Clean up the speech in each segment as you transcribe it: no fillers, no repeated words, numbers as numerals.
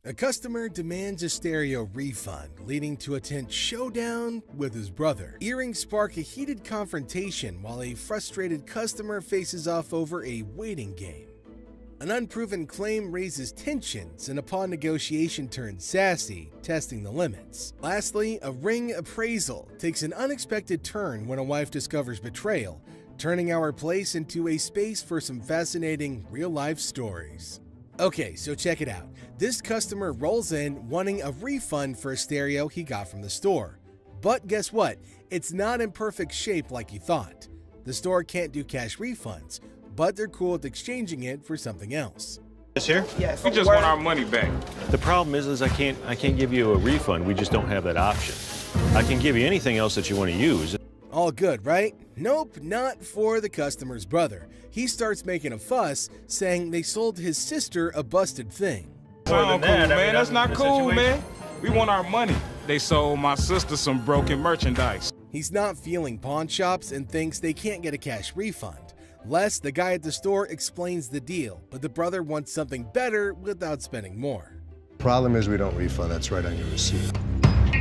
A customer demands a stereo refund, leading to a tense showdown with his brother. Earrings spark a heated confrontation while a frustrated customer faces off over a waiting game. An unproven claim raises tensions and upon negotiation turns sassy, testing the limits. Lastly, a ring appraisal takes an unexpected turn when a wife discovers betrayal, turning our place into a space for some fascinating real-life stories. Okay, so check it out. This customer rolls in wanting a refund for a stereo he got from the store. But guess what? It's not in perfect shape like you thought. The store can't do cash refunds, but they're cool with exchanging it for something else. This here? Yes. We just want our money back. The problem is I can't give you a refund. We just don't have that option. I can give you anything else that you want to use. All good, right? Nope, not for the customer's brother. He starts making a fuss, saying they sold his sister a busted thing. Sound cool, man. That's not cool, man. We want our money. They sold my sister some broken merchandise. He's not feeling pawn shops and thinks they can't get a cash refund. Les, the guy at the store, explains the deal, but the brother wants something better without spending more. Problem is we don't refund. That's right on your receipt.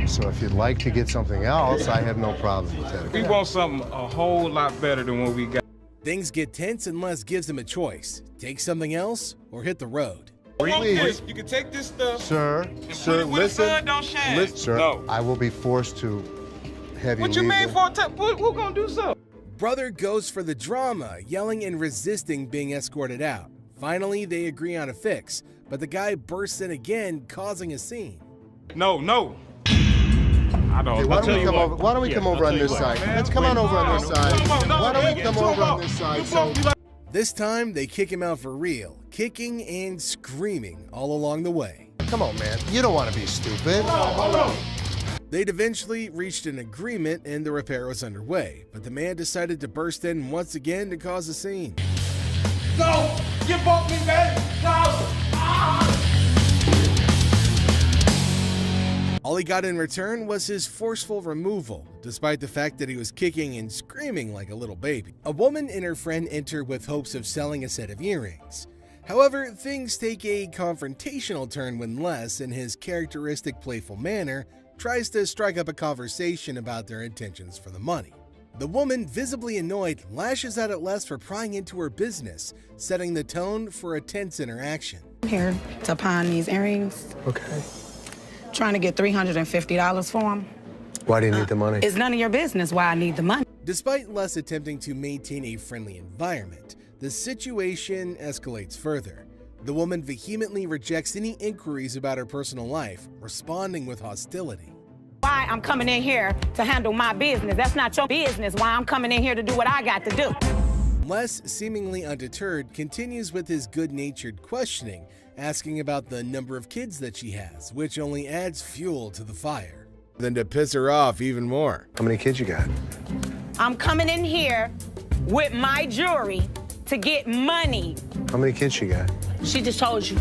So if you'd like to get something else, I have no problem with that. We want something a whole lot better than what we got. Things get tense and Les gives him a choice. Take something else or hit the road. Please. You can take this stuff. Sir, listen. Sir, no. I will be forced to have you What you leave mean the- for who gonna do so? Brother goes for the drama, yelling and resisting being escorted out. Finally, they agree on a fix, but the guy bursts in again, causing a scene. No. I don't. Hey, why don't we come over on this side? Let's come on over on this side. Why don't we come over on this side? So, This time, they kick him out for real, kicking and screaming all along the way. come on, man. You don't want to be stupid. They'd eventually reached an agreement and the repair was underway, but the man decided to burst in once again to cause a scene. No! You broke me, man! No! All he got in return was his forceful removal, despite the fact that he was kicking and screaming like a little baby. A woman and her friend enter with hopes of selling a set of earrings. However, things take a confrontational turn when Les, in his characteristic playful manner, tries to strike up a conversation about their intentions for the money. The woman, visibly annoyed, lashes out at Les for prying into her business, setting the tone for a tense interaction. I'm here to pawn these earrings. Okay. Trying to get $350 for them. Why do you need the money? It's none of your business why I need the money. Despite Les attempting to maintain a friendly environment, the situation escalates further. The woman vehemently rejects any inquiries about her personal life, responding with hostility. Why I'm coming in here to handle my business. That's not your business why I'm coming in here to do what I got to do. Les, seemingly undeterred, continues with his good-natured questioning, asking about the number of kids that she has, which only adds fuel to the fire. Then to piss her off even more. How many kids you got? I'm coming in here with my jewelry to get money. How many kids you got? She just told you.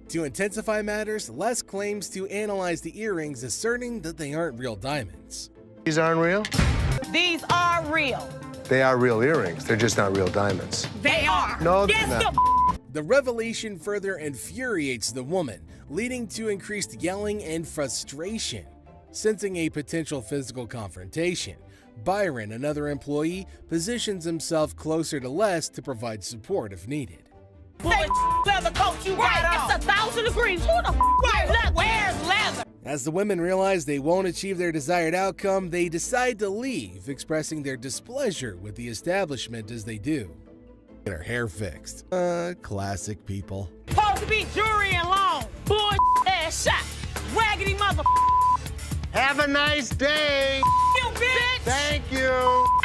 To intensify matters, Les claims to analyze the earrings, asserting that they aren't real diamonds. These aren't real? These are real. They are real earrings. They're just not real diamonds. They are. No, they're Yes, not. The revelation further infuriates the woman, leading to increased yelling and frustration. Sensing a potential physical confrontation, Byron, another employee, positions himself closer to Les to provide support if needed. leather coat you got on. It's 1,000 degrees. Who the wears leather? As the women realize they won't achieve their desired outcome, they decide to leave, expressing their displeasure with the establishment as they do. Get her hair fixed. Classic people. Supposed to be jewelry and long. Bull ass shot. Raggedy mother. Have a nice day. You bitch. Thank you.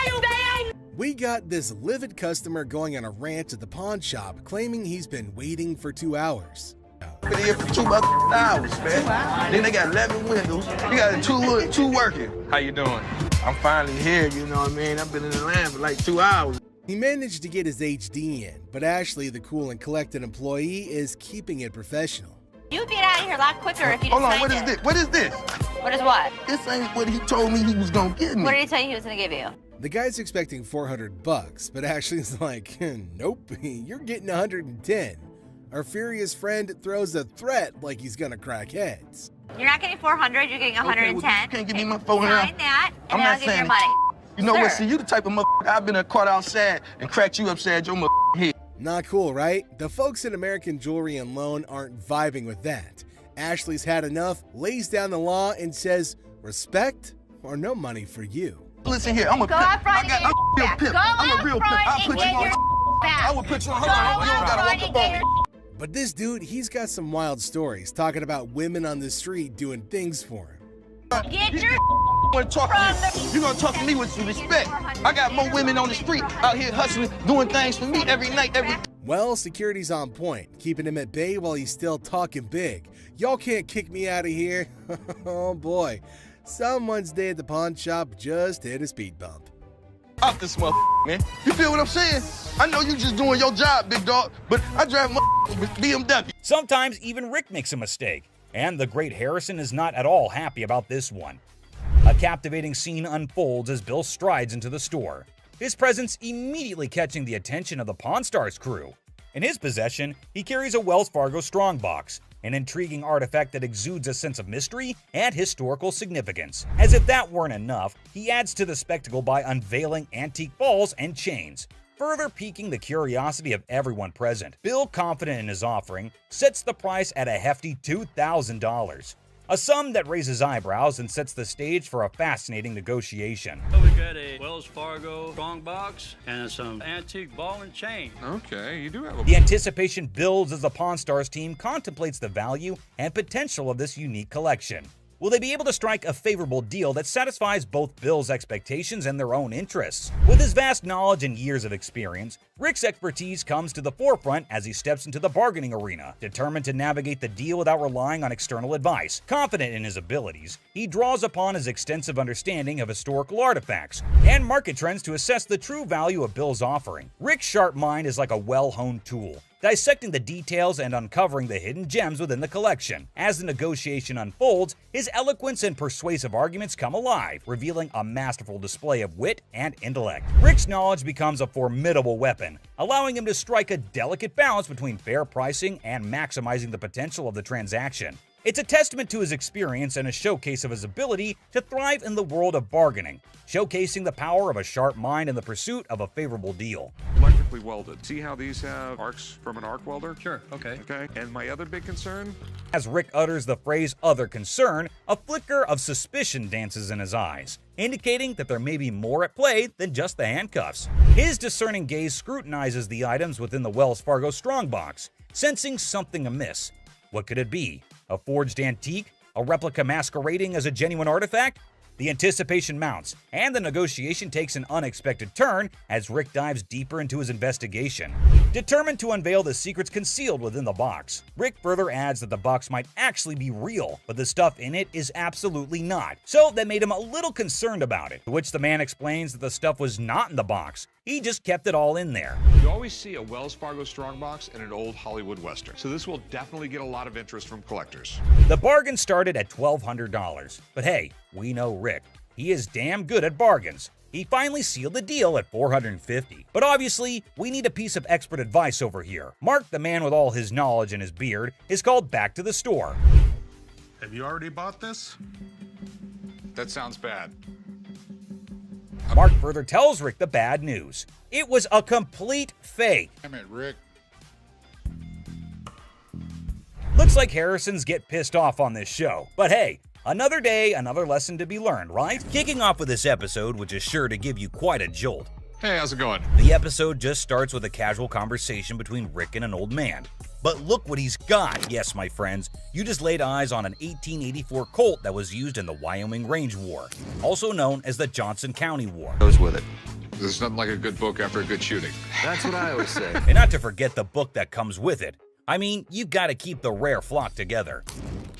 You damn. We got this livid customer going on a rant at the pawn shop, claiming he's been waiting for 2 hours. Been here for 2 hours, man. Then they got 11 windows. You got two working. How you doing? I'm finally here, you know what I mean? I've been in the land for like 2 hours. He managed to get his HD in, but Ashley, the cool and collected employee, is keeping it professional. You'd be out of here a lot quicker if you just Hold on, signed what is it. this? What is this? What is what? This ain't what he told me he was gonna give me. What did he tell you he was gonna give you? The guy's expecting $400, but Ashley's like, nope, you're getting 110. Our furious friend throws a threat like he's gonna crack heads. You're not getting 400, you're getting 110. Okay, well, you can't give me my 400. Sign that, and I'm then I'll not give you your saying money. You know what? Sir. See, you the type of motherfucker I've been caught outside and cracked you upside your head. Not cool, right? The folks at American Jewelry and Loan aren't vibing with that. Ashley's had enough, lays down the law, and says, respect or no money for you. Listen here, I'm a Go pimp. out front and get I'm a real your pimp. Go I'm out a real front pimp. I'll and put you get on. your back. I will put you on. Go Hold on. out You don't gotta front walk and up on get me. But this dude, he's got some wild stories talking about women on the street doing things for him. Get your Want to talk to you? You gonna talk to me with some respect? I got more women on the street out here hustling, doing things for me every night, every. Well, security's on point, keeping him at bay while he's still talking big. Y'all can't kick me out of here. Oh boy, someone's day at the pawn shop just hit a speed bump. Off this motherfucker, man. You feel what I'm saying? I know you just doing your job, big dog, but I drive with BMW. Sometimes even Rick makes a mistake, and the great Harrison is not at all happy about this one. A captivating scene unfolds as Bill strides into the store, his presence immediately catching the attention of the Pawn Stars crew. In his possession, he carries a Wells Fargo strongbox, an intriguing artifact that exudes a sense of mystery and historical significance. As if that weren't enough, he adds to the spectacle by unveiling antique balls and chains, further piquing the curiosity of everyone present. Bill, confident in his offering, sets the price at a hefty $2,000. A sum that raises eyebrows and sets the stage for a fascinating negotiation. We got a Wells Fargo strongbox and some antique ball and chain. Okay, you do have a... The anticipation builds as the Pawn Stars team contemplates the value and potential of this unique collection. Will they be able to strike a favorable deal that satisfies both Bill's expectations and their own interests? With his vast knowledge and years of experience, Rick's expertise comes to the forefront as he steps into the bargaining arena. Determined to navigate the deal without relying on external advice, confident in his abilities, he draws upon his extensive understanding of historical artifacts and market trends to assess the true value of Bill's offering. Rick's sharp mind is like a well-honed tool, dissecting the details and uncovering the hidden gems within the collection. As the negotiation unfolds, his eloquence and persuasive arguments come alive, revealing a masterful display of wit and intellect. Rick's knowledge becomes a formidable weapon, allowing him to strike a delicate balance between fair pricing and maximizing the potential of the transaction. It's a testament to his experience and a showcase of his ability to thrive in the world of bargaining, showcasing the power of a sharp mind in the pursuit of a favorable deal. Electrically welded. See how these have arcs from an arc welder? Sure, okay. Okay, and my other big concern? As Rick utters the phrase "other concern," a flicker of suspicion dances in his eyes, indicating that there may be more at play than just the handcuffs. His discerning gaze scrutinizes the items within the Wells Fargo strongbox, sensing something amiss. What could it be? A forged antique? A replica masquerading as a genuine artifact? The anticipation mounts, and the negotiation takes an unexpected turn as Rick dives deeper into his investigation. Determined to unveil the secrets concealed within the box, Rick further adds that the box might actually be real, but the stuff in it is absolutely not. So that made him a little concerned about it, to which the man explains that the stuff was not in the box. He just kept it all in there. You always see a Wells Fargo strongbox in an old Hollywood Western, so this will definitely get a lot of interest from collectors. The bargain started at $1,200, but hey, we know Rick. He is damn good at bargains. He finally sealed the deal at $450. But obviously, we need a piece of expert advice over here. Mark, the man with all his knowledge and his beard, is called back to the store. Have you already bought this? That sounds bad. Mark further tells Rick the bad news. It was a complete fake. Damn it, Rick. Looks like Harrisons get pissed off on this show. But hey, another day, another lesson to be learned, right? Kicking off with this episode, which is sure to give you quite a jolt. Hey, how's it going? The episode just starts with a casual conversation between Rick and an old man. But look what he's got. Yes, my friends, you just laid eyes on an 1884 Colt that was used in the Wyoming Range War, also known as the Johnson County War. Goes with it. There's nothing like a good book after a good shooting. That's what I always say. And not to forget the book that comes with it. I mean, you gotta keep the rare flock together.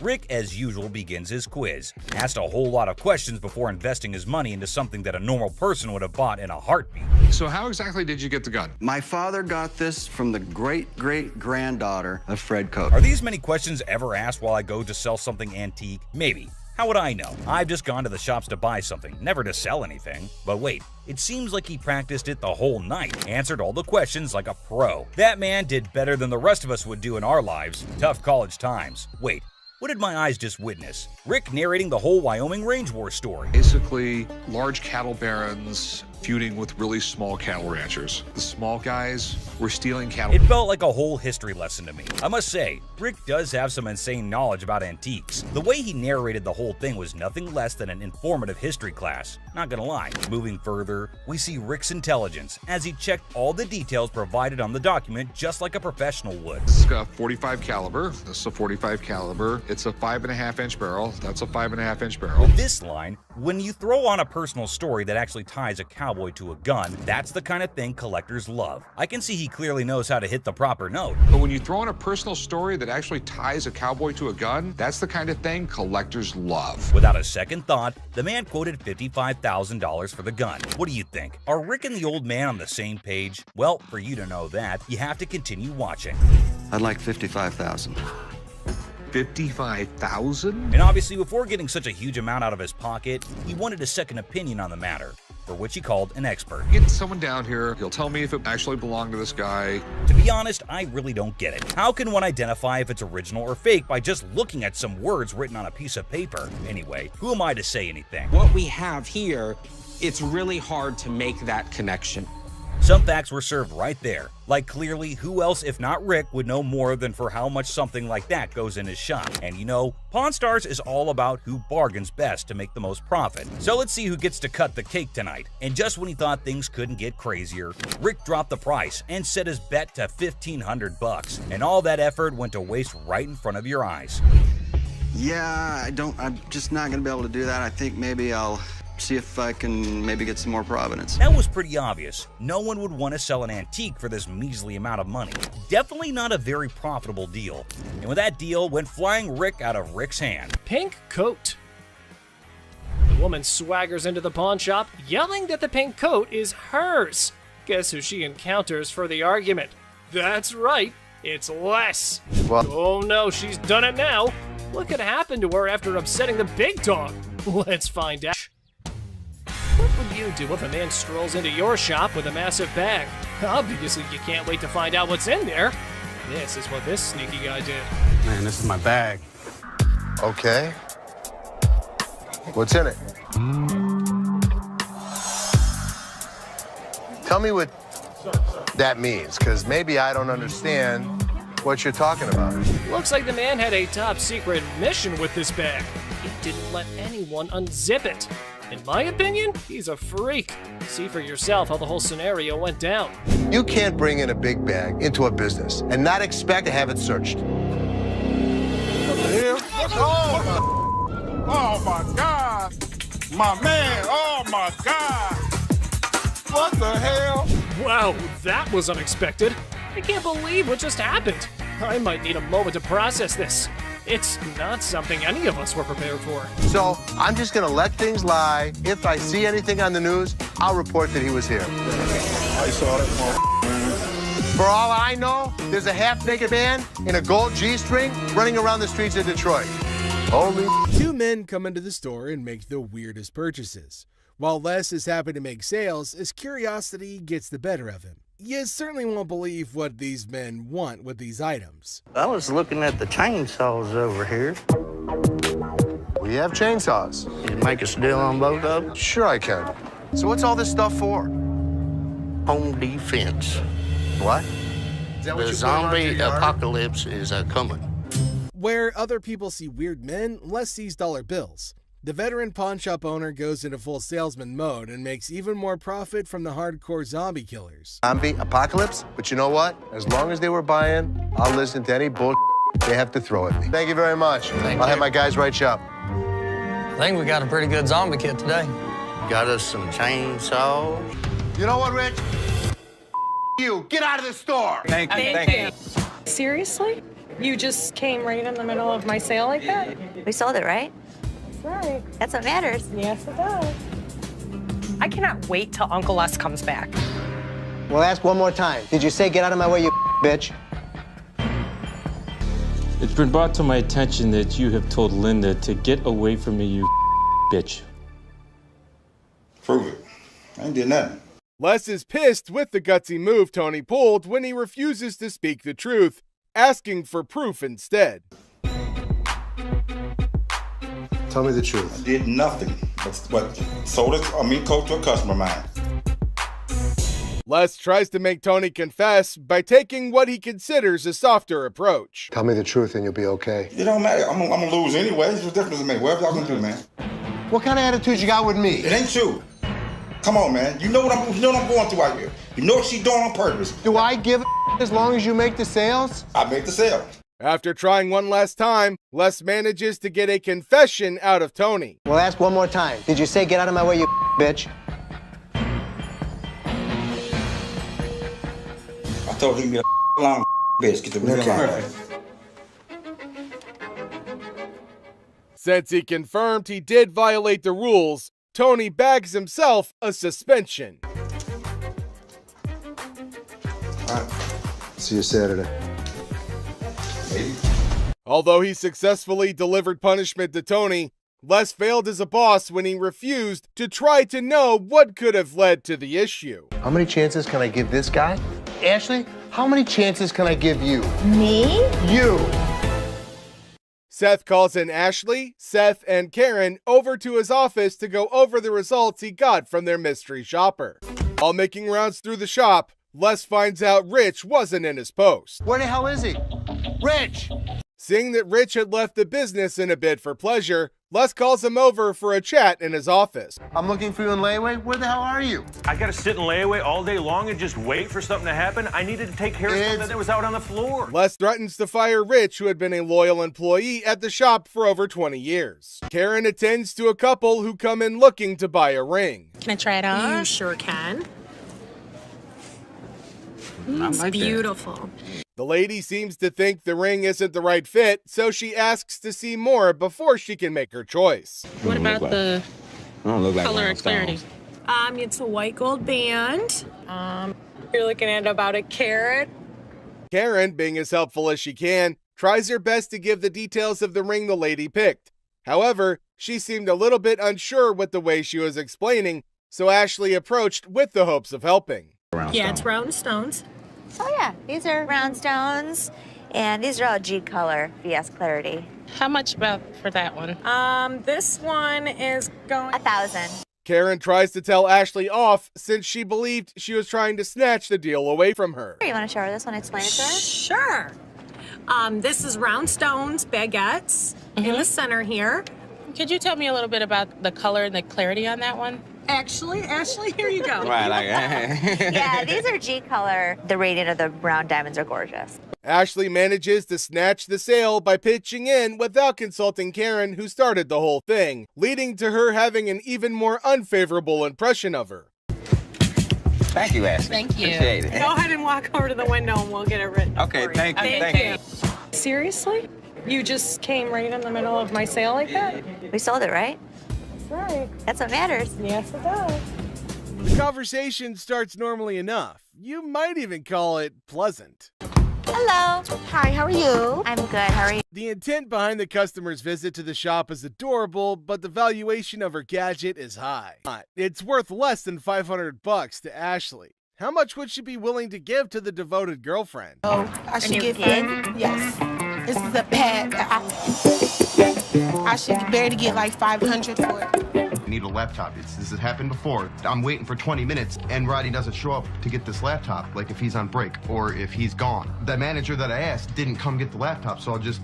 Rick, as usual, begins his quiz, asked a whole lot of questions before investing his money into something that a normal person would have bought in a heartbeat. So how exactly did you get the gun? My father got this from the great-great-granddaughter of Fred Koch. Are these many questions ever asked while I go to sell something antique? Maybe. How would I know? I've just gone to the shops to buy something, never to sell anything. But wait, it seems like he practiced it the whole night, answered all the questions like a pro. That man did better than the rest of us would do in our lives. Tough college times. Wait, what did my eyes just witness? Rick narrating the whole Wyoming Range War story. Basically, large cattle barons feuding with really small cattle ranchers. The small guys were stealing cattle. It felt like a whole history lesson to me. I must say, Rick does have some insane knowledge about antiques. The way he narrated the whole thing was nothing less than an informative history class. Not gonna lie. Moving further, we see Rick's intelligence as he checked all the details provided on the document just like a professional would. This is a 45 caliber. This is a 45 caliber. It's a 5.5-inch barrel. That's a 5.5-inch barrel. This line, when you throw on a personal story that actually ties a cowboy to a gun, that's the kind of thing collectors love. I can see he clearly knows how to hit the proper note. But when you throw in a personal story that actually ties a cowboy to a gun, that's the kind of thing collectors love. Without a second thought, the man quoted $55,000 for the gun. What do you think? Are Rick and the old man on the same page? Well, for you to know that, you have to continue watching. I'd like $55,000. $55,000? And obviously, before getting such a huge amount out of his pocket, he wanted a second opinion on the matter, for which he called an expert. Get someone down here, he'll tell me if it actually belonged to this guy. To be honest, I really don't get it. How can one identify if it's original or fake by just looking at some words written on a piece of paper? Anyway, who am I to say anything? What we have here, it's really hard to make that connection. Some facts were served right there. Like clearly, who else if not Rick would know more than for how much something like that goes in his shop. And you know, Pawn Stars is all about who bargains best to make the most profit. So let's see who gets to cut the cake tonight. And just when he thought things couldn't get crazier, Rick dropped the price and set his bet to $1,500. And all that effort went to waste right in front of your eyes. Yeah, I'm just not gonna be able to do that. I think maybe I'll see if I can maybe get some more provenance. That was pretty obvious. No one would want to sell an antique for this measly amount of money. Definitely not a very profitable deal. And with that deal went flying Rick out of Rick's hand. Pink coat. The woman swaggers into the pawn shop, yelling that the pink coat is hers. Guess who she encounters for the argument? That's right, it's Les. What? Oh no, she's done it now. What could happen to her after upsetting the big dog? Let's find out. What would you do if a man strolls into your shop with a massive bag? Obviously, you can't wait to find out what's in there. This is what this sneaky guy did. Man, this is my bag. Okay. What's in it? Tell me what that means, because maybe I don't understand what you're talking about. Looks like the man had a top secret mission with this bag. He didn't let anyone unzip it. In my opinion, he's a freak. See for yourself how the whole scenario went down. You can't bring in a big bag into a business and not expect to have it searched. Oh my God! My man, oh my God! What the hell? Wow, that was unexpected. I can't believe what just happened. I might need a moment to process this. It's not something any of us were prepared for. So I'm just gonna let things lie. If I see anything on the news, I'll report that he was here. I saw that. For all I know, there's a half-naked man in a gold G-string running around the streets of Detroit. Holy. Two men come into the store and make the weirdest purchases. While Les is happy to make sales, his curiosity gets the better of him. You certainly won't believe what these men want with these items. I was looking at the chainsaws over here. We have chainsaws. Can you make us a deal on both of them? Sure I can. So what's all this stuff for? Home defense. What? Is that what The zombie apocalypse is coming. Where other people see weird men, Les sees dollar bills. The veteran pawn shop owner goes into full salesman mode and makes even more profit from the hardcore zombie killers. Zombie apocalypse? But you know what? As long as they were buying, I'll listen to any bull they have to throw at me. Thank you very much. I'll have my guys write you up. I think we got a pretty good zombie kit today. Got us some chainsaws. You know what, Rich? You, get out of the store. Thank you. Seriously? You just came right in the middle of my sale like that? We sold it, right? Right. That's what matters. Yes, it does. I cannot wait till Uncle Les comes back. Well, ask one more time. Did you say get out of my way, you bitch? It's been brought to my attention that you have told Linda to get away from me, you bitch. Prove it. I ain't did nothing. Les is pissed with the gutsy move Tony pulled when he refuses to speak the truth, asking for proof instead. Tell me the truth. I did nothing but coach to a customer of mine. Les tries to make Tony confess by taking what he considers a softer approach. Tell me the truth and you'll be okay. It don't matter. I'm gonna lose anyway. What's the difference to me? Whatever y'all gonna do, man. What kind of attitude you got with me? It ain't you. Come on, man. You know what I'm going through out here. You know what she's doing on purpose. Do I give a as long as you make the sales? I make the sale. After trying one last time, Les manages to get a confession out of Tony. Well, ask one more time. Did you say get out of my way, you bitch? I told him to be a long bitch. Get the middle line. Since he confirmed he did violate the rules, Tony bags himself a suspension. All right. See you Saturday. Maybe. Although he successfully delivered punishment to Tony, Les failed as a boss when he refused to try to know what could have led to the issue. How many chances can I give this guy? Ashley, how many chances can I give you? Me? You! Seth calls in Ashley, Seth, and Karen over to his office to go over the results he got from their mystery shopper. While making rounds through the shop, Les finds out Rich wasn't in his post. Where the hell is he? Rich! Seeing that Rich had left the business in a bid for pleasure, Les calls him over for a chat in his office. I'm looking for you in layaway. Where the hell are you? I gotta sit in layaway all day long and just wait for something to happen? I needed to take care of something that was out on the floor. Les threatens to fire Rich, who had been a loyal employee at the shop for over 20 years. Karen attends to a couple who come in looking to buy a ring. Can I try it on? You sure can. It's beautiful. The lady seems to think the ring isn't the right fit, so she asks to see more before she can make her choice. What about the color and clarity? It's a white gold band. You're looking at about a carat. Karen, being as helpful as she can, tries her best to give the details of the ring the lady picked. However, she seemed a little bit unsure with the way she was explaining, so Ashley approached with the hopes of helping. Yeah, it's round stones. Oh yeah, these are round stones, and these are all G color, VS clarity. How much about for that one? This one is going 1,000. Karen tries to tell Ashley off since she believed she was trying to snatch the deal away from her. You want to show her this one? Explain it to her. Sure. This is round stones, baguettes in the center here. Could you tell me a little bit about the color and the clarity on that one? Ashley, here you go. Yeah, these are G color. The radiant of the round diamonds are gorgeous. Ashley manages to snatch the sale by pitching in without consulting Karen, who started the whole thing, leading to her having an even more unfavorable impression of her. Thank you, Ashley. Thank you. Appreciate it. Go ahead and walk over to the window and we'll get it written. Okay, thank you. Thank you. Seriously? You just came right in the middle of my sale like that? We sold it, right? That's right. That's what matters. Yes, it does. The conversation starts normally enough. You might even call it pleasant. Hello. Hi, how are you? I'm good. How are you? The intent behind the customer's visit to the shop is adorable, but the valuation of her gadget is high. It's worth less than $500 to Ashley. How much would she be willing to give to the devoted girlfriend? Oh, I should give her. Yes. This is a pad. I should barely get like 500 for it. I need a laptop. This has happened before. I'm waiting for 20 minutes and Roddy doesn't show up to get this laptop, like if he's on break or if he's gone. The manager that I asked didn't come get the laptop, so I'll just...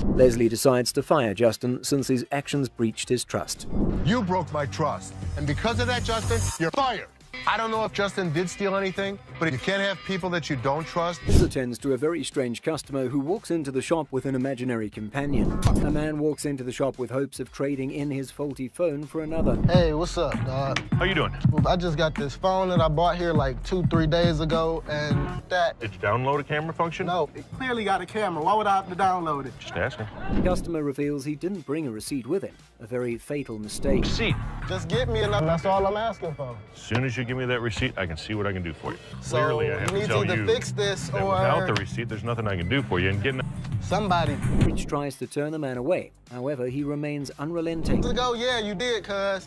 Leslie decides to fire Justin since his actions breached his trust. You broke my trust. And because of that, Justin, you're fired. I don't know if Justin did steal anything, but you can't have people that you don't trust. This attends to a very strange customer who walks into the shop with an imaginary companion. A man walks into the shop with hopes of trading in his faulty phone for another. Hey, what's up, dog? How you doing? Well, I just got this phone that I bought here like 2-3 days ago, and that... Did you download a camera function? No, it clearly got a camera. Why would I have to download it? Just asking. The customer reveals he didn't bring a receipt with him. A very fatal mistake. Receipt. Just get me enough. That's all I'm asking for. As soon as you give me that receipt, I can see what I can do for you. So Clearly, I have you need to tell to either you fix this that or... without the receipt, there's nothing I can do for you. And getting... Somebody. Rich tries to turn the man away. However, he remains unrelenting. Let's go, yeah, you did, cuz.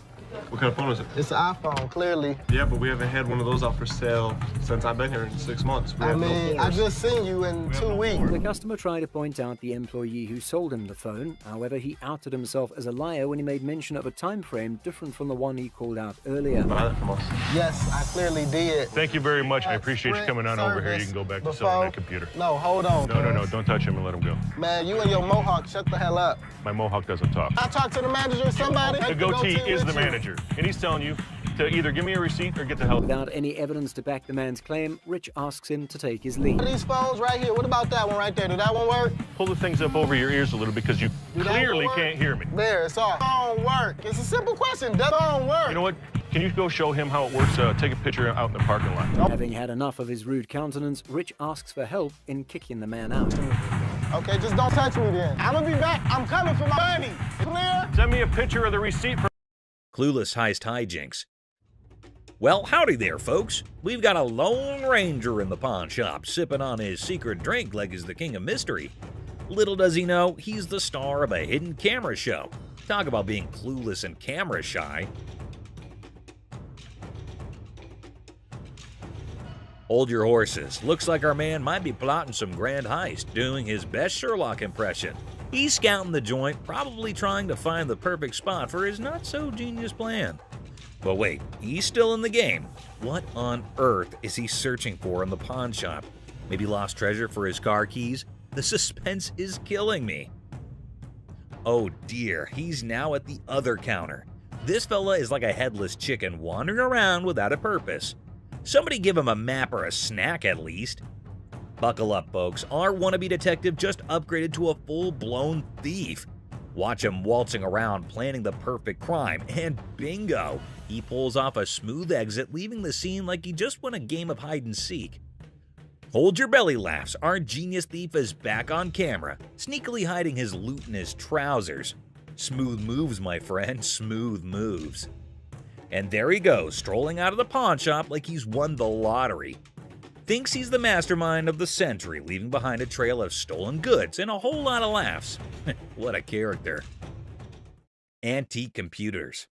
What kind of phone is it? It's an iPhone, clearly. Yeah, but we haven't had one of those out for sale since I've been here in 6 months. We I have mean, no I phones. just seen you in 2 weeks. The customer tried to point out the employee who sold him the phone. However, he outed himself as a liar when he made mention of a time frame different from the one he called out earlier. Yes, I clearly did. Thank you very much. I appreciate you coming on over here. You can go back to selling that computer. No, hold on. No. Don't touch him and let him go. Man, you and your mohawk, shut the hell up. My mohawk doesn't talk. I talked to the manager or somebody. The goatee is the manager, and he's telling you to either give me a receipt or get the hell. Without any evidence to back the man's claim, Rich asks him to take his leave. These phones right here, what about that one right there? Did that one work? Pull the things up over your ears a little because you clearly can't hear me. There, it's off. Phone work. It's a simple question. Does phone work? You know what? Can you go show him how it works? Take a picture out in the parking lot. Having had enough of his rude countenance, Rich asks for help in kicking the man out. Okay, just don't touch me then. I'm gonna be back. I'm coming for my money. Clear? Send me a picture of the receipt. Clueless heist hijinks. Well, howdy there, folks. We've got a Lone Ranger in the pawn shop sipping on his secret drink like he's the king of mystery. Little does he know, he's the star of a hidden camera show. Talk about being clueless and camera shy. Hold your horses. Looks like our man might be plotting some grand heist, doing his best Sherlock impression. He's scouting the joint, probably trying to find the perfect spot for his not-so-genius plan. But wait, he's still in the game. What on earth is he searching for in the pawn shop? Maybe lost treasure for his car keys? The suspense is killing me. Oh dear, he's now at the other counter. This fella is like a headless chicken wandering around without a purpose. Somebody give him a map or a snack at least. Buckle up, folks. Our wannabe detective just upgraded to a full-blown thief. Watch him waltzing around planning the perfect crime, and bingo! He pulls off a smooth exit, leaving the scene like he just won a game of hide-and-seek. Hold your belly laughs, our genius thief is back on camera, sneakily hiding his loot in his trousers. Smooth moves, my friend, smooth moves. And there he goes, strolling out of the pawn shop like he's won the lottery. Thinks he's the mastermind of the century, leaving behind a trail of stolen goods and a whole lot of laughs. What a character. Antique computers.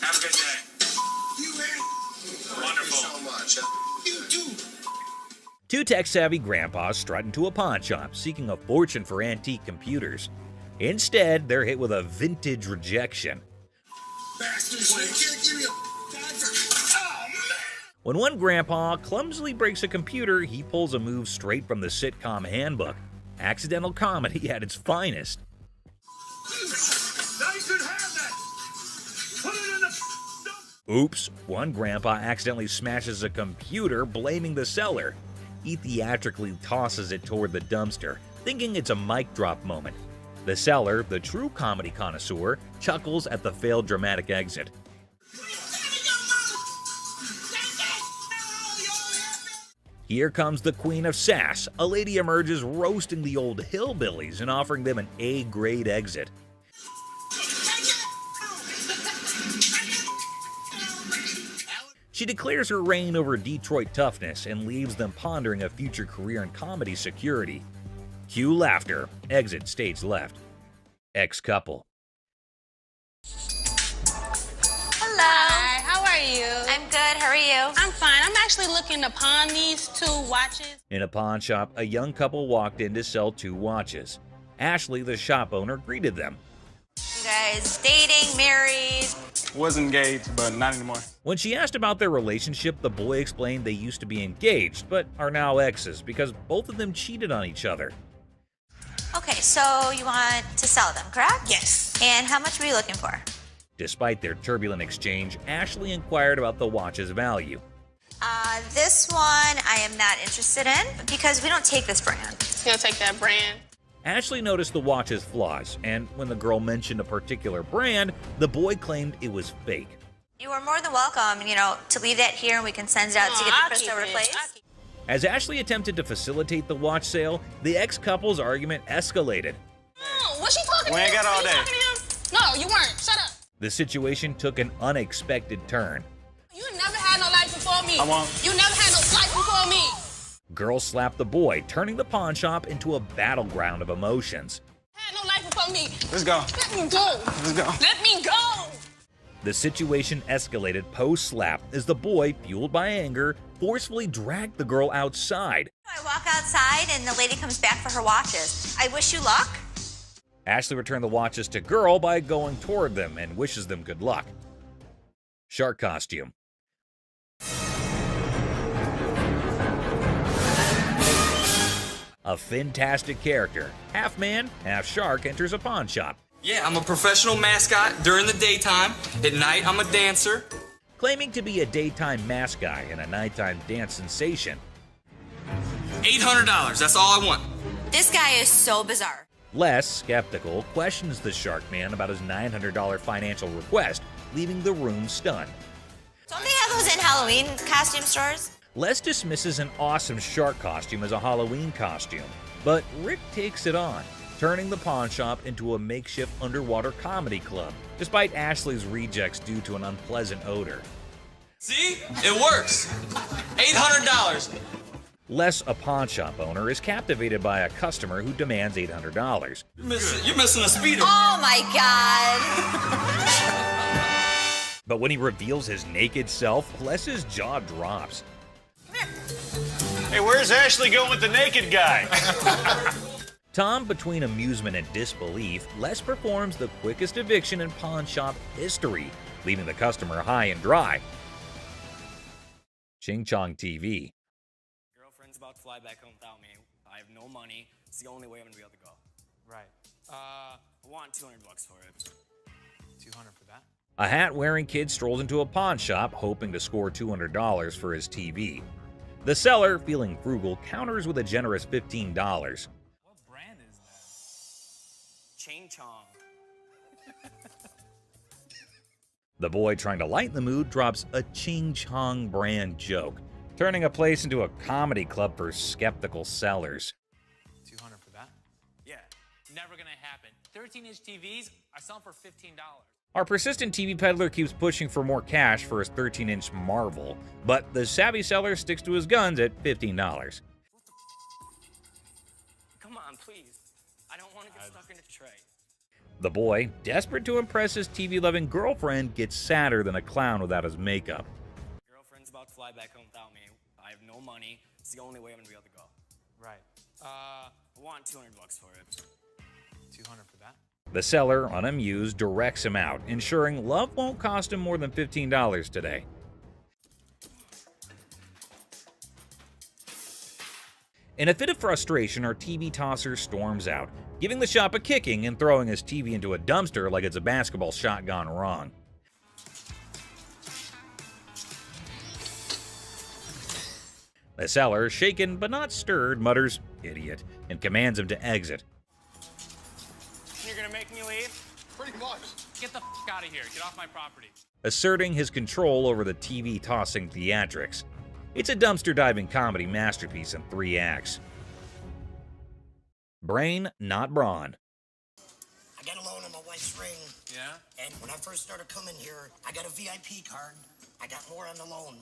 Have a good day. You wonderful. So much. You too. Two tech-savvy grandpas strut into a pawn shop, seeking a fortune for antique computers. Instead, they're hit with a vintage rejection. Bastards, you can't give me a dime for... Oh, man. When one grandpa clumsily breaks a computer, he pulls a move straight from the sitcom handbook. Accidental comedy at its finest. Now you could have that. Put it in the... Oops, one grandpa accidentally smashes a computer, blaming the seller. He theatrically tosses it toward the dumpster, thinking it's a mic drop moment. The seller, the true comedy connoisseur, chuckles at the failed dramatic exit. Here comes the queen of sass. A lady emerges roasting the old hillbillies and offering them an A-grade exit. She declares her reign over Detroit toughness and leaves them pondering a future career in comedy security. Cue laughter. Exit stage left. Ex-couple. Hello. Hi, how are you? I'm good. How are you? I'm fine. I'm actually looking to pawn these 2 watches. In a pawn shop, a young couple walked in to sell 2 watches. Ashley, the shop owner, greeted them. You guys dating, married? Was engaged, but not anymore. When she asked about their relationship, the boy explained they used to be engaged, but are now exes because both of them cheated on each other. Okay, so you want to sell them, correct? Yes. And how much were you looking for? Despite their turbulent exchange, Ashley inquired about the watch's value. This one I am not interested in because we don't take this brand. You don't take that brand? Ashley noticed the watch's flaws, and when the girl mentioned a particular brand, the boy claimed it was fake. You are more than welcome, to leave that here and we can send it out to get the crystal replaced. As Ashley attempted to facilitate the watch sale, the ex-couple's argument escalated. No, what's she talking to? We ain't got all day. No, you weren't. Shut up. The situation took an unexpected turn. You never had no life before me. I won't. You never had no life before me. Girl slapped the boy, turning the pawn shop into a battleground of emotions. Had no life before me. Let's go. Let me go. Let's go. Let me go. The situation escalated post-slap as the boy, fueled by anger, forcefully dragged the girl outside. I walk outside and the lady comes back for her watches. I wish you luck. Ashley returned the watches to girl by going toward them and wishes them good luck. Shark costume. A fantastic character, half man, half shark, enters a pawn shop. Yeah, I'm a professional mascot during the daytime. At night, I'm a dancer. Claiming to be a daytime mascot and a nighttime dance sensation. $800, that's all I want. This guy is so bizarre. Les, skeptical, questions the shark man about his $900 financial request, leaving the room stunned. Don't they have those in Halloween costume stores? Les dismisses an awesome shark costume as a Halloween costume, but Rick takes it on, turning the pawn shop into a makeshift underwater comedy club, despite Ashley's rejects due to an unpleasant odor. See? It works. $800. Les, a pawn shop owner, is captivated by a customer who demands $800. You're missing a speeder. Oh my God. But when he reveals his naked self, Les's jaw drops. Hey, where's Ashley going with the naked guy? Tom, between amusement and disbelief, Les performs the quickest eviction in pawn shop history, leaving the customer high and dry. Ching Chong TV. Girlfriend's about to fly back home without me. I have no money. It's the only way I'm gonna be able to go. Right. I want $200 for it. 200 for that? A hat-wearing kid strolls into a pawn shop, hoping to score $200 for his TV. The seller, feeling frugal, counters with a generous $15. What brand is that? Ching Chong. The boy, trying to lighten the mood, drops a Ching Chong brand joke, turning a place into a comedy club for skeptical sellers. 200 for that? Yeah, never gonna happen. 13-inch TVs are selling for $15. Our persistent TV peddler keeps pushing for more cash for his 13-inch Marvel, but the savvy seller sticks to his guns at $15. Come on, please. I don't want to get stuck in a tray. The boy, desperate to impress his TV-loving girlfriend, gets sadder than a clown without his makeup. Girlfriend's about to fly back home without me. I have no money. It's the only way I'm gonna be able to go. Right. I want $200 for it. 200 for that? The seller, unamused, directs him out, ensuring love won't cost him more than $15 today. In a fit of frustration, our TV tosser storms out, giving the shop a kicking and throwing his TV into a dumpster like it's a basketball shot gone wrong. The seller, shaken but not stirred, mutters, "Idiot," and commands him to exit. You're gonna make me leave? Pretty much. Get the f out of here. Get off my property. Asserting his control over the TV-tossing theatrics. It's a dumpster-diving comedy masterpiece in 3 acts. Brain, not brawn. I got a loan on my wife's ring. Yeah? And when I first started coming here, I got a VIP card. I got more on the loan.